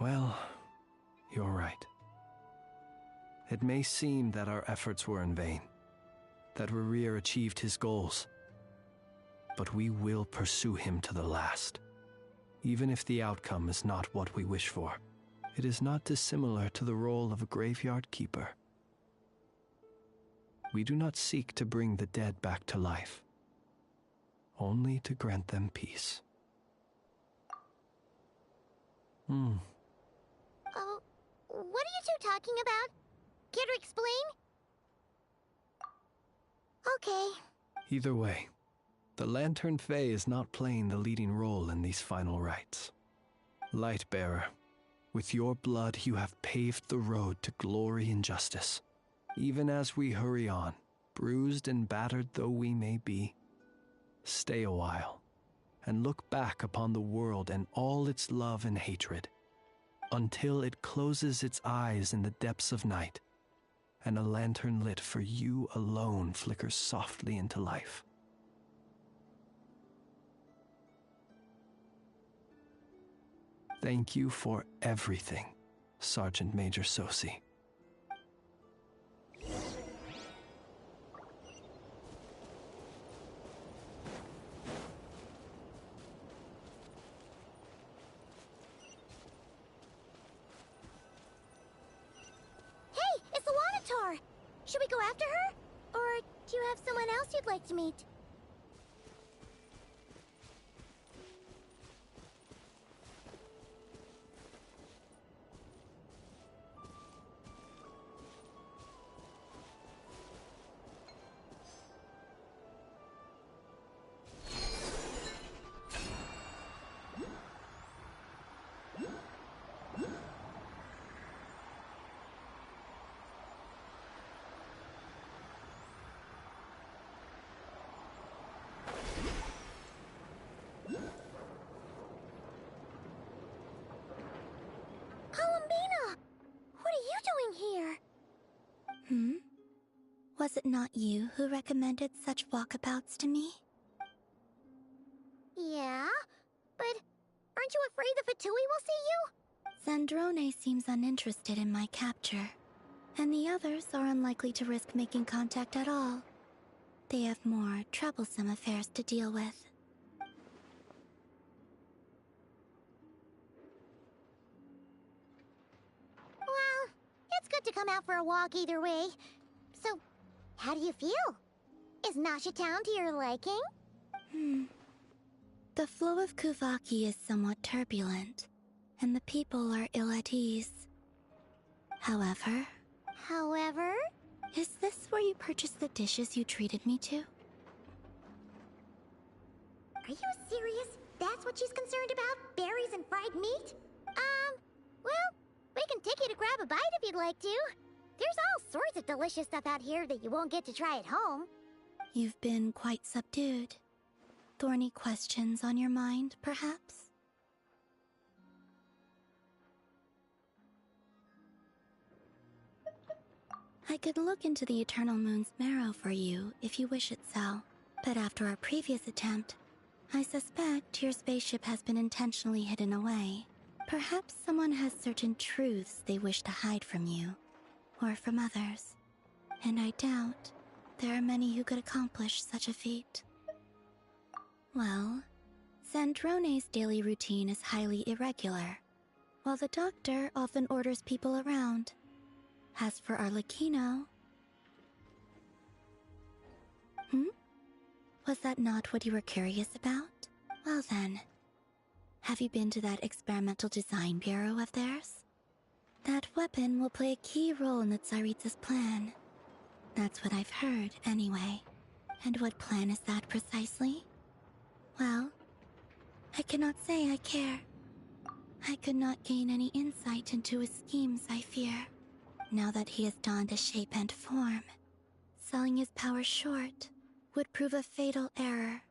Well, you're right. It may seem that our efforts were in vain, that Rerir achieved his goals, but we will pursue him to the last, even if the outcome is not what we wish for. It is not dissimilar to the role of a graveyard keeper. We do not seek to bring the dead back to life, only to grant them peace. Oh, what are you two talking about? Care to explain? Okay. Either way, the Lantern Fae is not playing the leading role in these final rites. Lightbearer, with your blood you have paved the road to glory and justice. Even as we hurry on, bruised and battered though we may be, stay a while and look back upon the world and all its love and hatred, until it closes its eyes in the depths of night, and a lantern lit for you alone flickers softly into life. Thank you for everything, Sergeant Major Sosi. Should we go after her? Or do you have someone else you'd like to meet? Was it not you who recommended such walkabouts to me? Yeah, but aren't you afraid the Fatui will see you? Zandrone seems uninterested in my capture, and the others are unlikely to risk making contact at all. They have more troublesome affairs to deal with. Well, it's good to come out for a walk either way. So, how do you feel? Is Nasha Town to your liking? The flow of Kuvaki is somewhat turbulent, and the people are ill at ease. However... Is this where you purchased the dishes you treated me to? Are you serious? That's what she's concerned about? Berries and fried meat? Well, we can take you to grab a bite if you'd like to. There's all sorts of delicious stuff out here that you won't get to try at home. You've been quite subdued. Thorny questions on your mind, perhaps? I could look into the Eternal Moon's marrow for you if you wish it so. But after our previous attempt, I suspect your spaceship has been intentionally hidden away. Perhaps someone has certain truths they wish to hide from you, or from others. And I doubt there are many who could accomplish such a feat. Well, Zandrone's daily routine is highly irregular. while the doctor often orders people around. As for Arlecchino... Was that not what you were curious about? Well then, have you been to that experimental design bureau of theirs? That weapon will play a key role in the Tsaritsa's plan. That's what I've heard, anyway. And what plan is that precisely? Well, I cannot say I care. I could not gain any insight into his schemes, I fear. Now that he has donned a shape and form, selling his power short would prove a fatal error.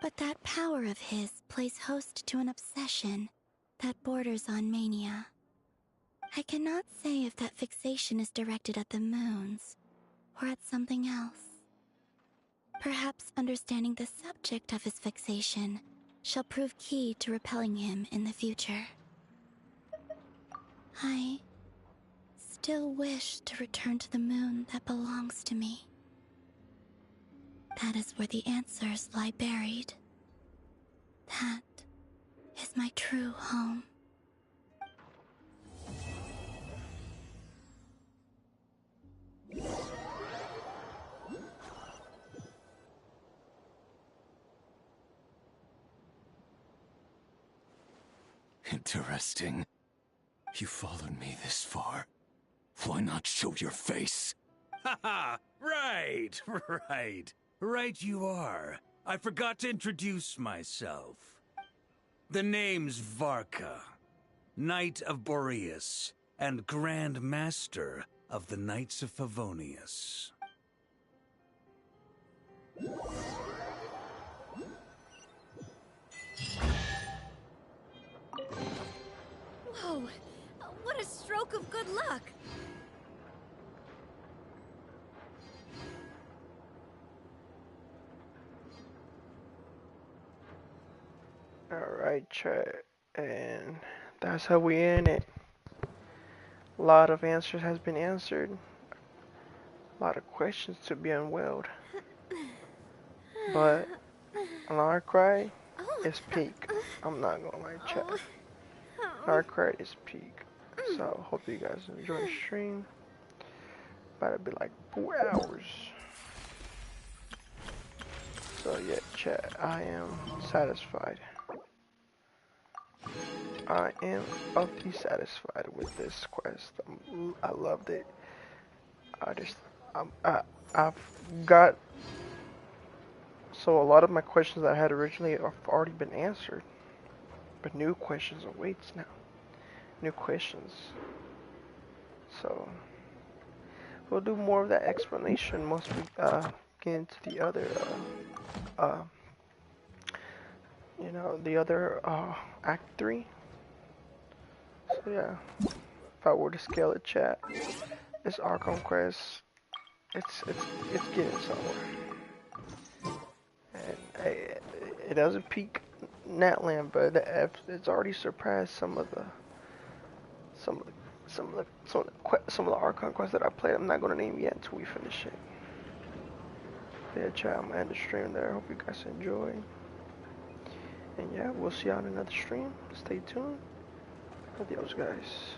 But that power of his plays host to an obsession that borders on mania. I cannot say if that fixation is directed at the moons or at something else. Perhaps understanding the subject of his fixation shall prove key to repelling him in the future. I still wish to return to the moon that belongs to me. That is where the answers lie buried. That is my true home. Interesting. You followed me this far. Why not show your face? Haha! Right! Right you are. I forgot to introduce myself. The name's Varka, Knight of Boreas, and Grand Master of the Knights of Favonius. Whoa! What a stroke of good luck! Alright, chat, and that's how we end it. A lot of answers has been answered. A lot of questions to be unveiled. But Nod Krai is peak. I'm not gonna lie, chat. Nod Krai is peak. So hope you guys enjoy the stream. About to be like 4 hours. So yeah, chat, I am satisfied. I am utterly satisfied with this quest. I loved it. I've got, so a lot of my questions that I had originally have already been answered, but new questions awaits now. New questions. So we'll do more of that explanation once we get into the other you know, the other Act 3. So yeah, if I were to scale it, chat, this Archon quest, it's getting somewhere. And it doesn't peak Natland, but it's already surpassed some of the Archon quests that I played. I'm not gonna name yet until we finish it. Yeah, chat, I'm gonna end the stream there. Hope you guys enjoy. And yeah, we'll see y'all in another stream. Stay tuned. Adios, guys.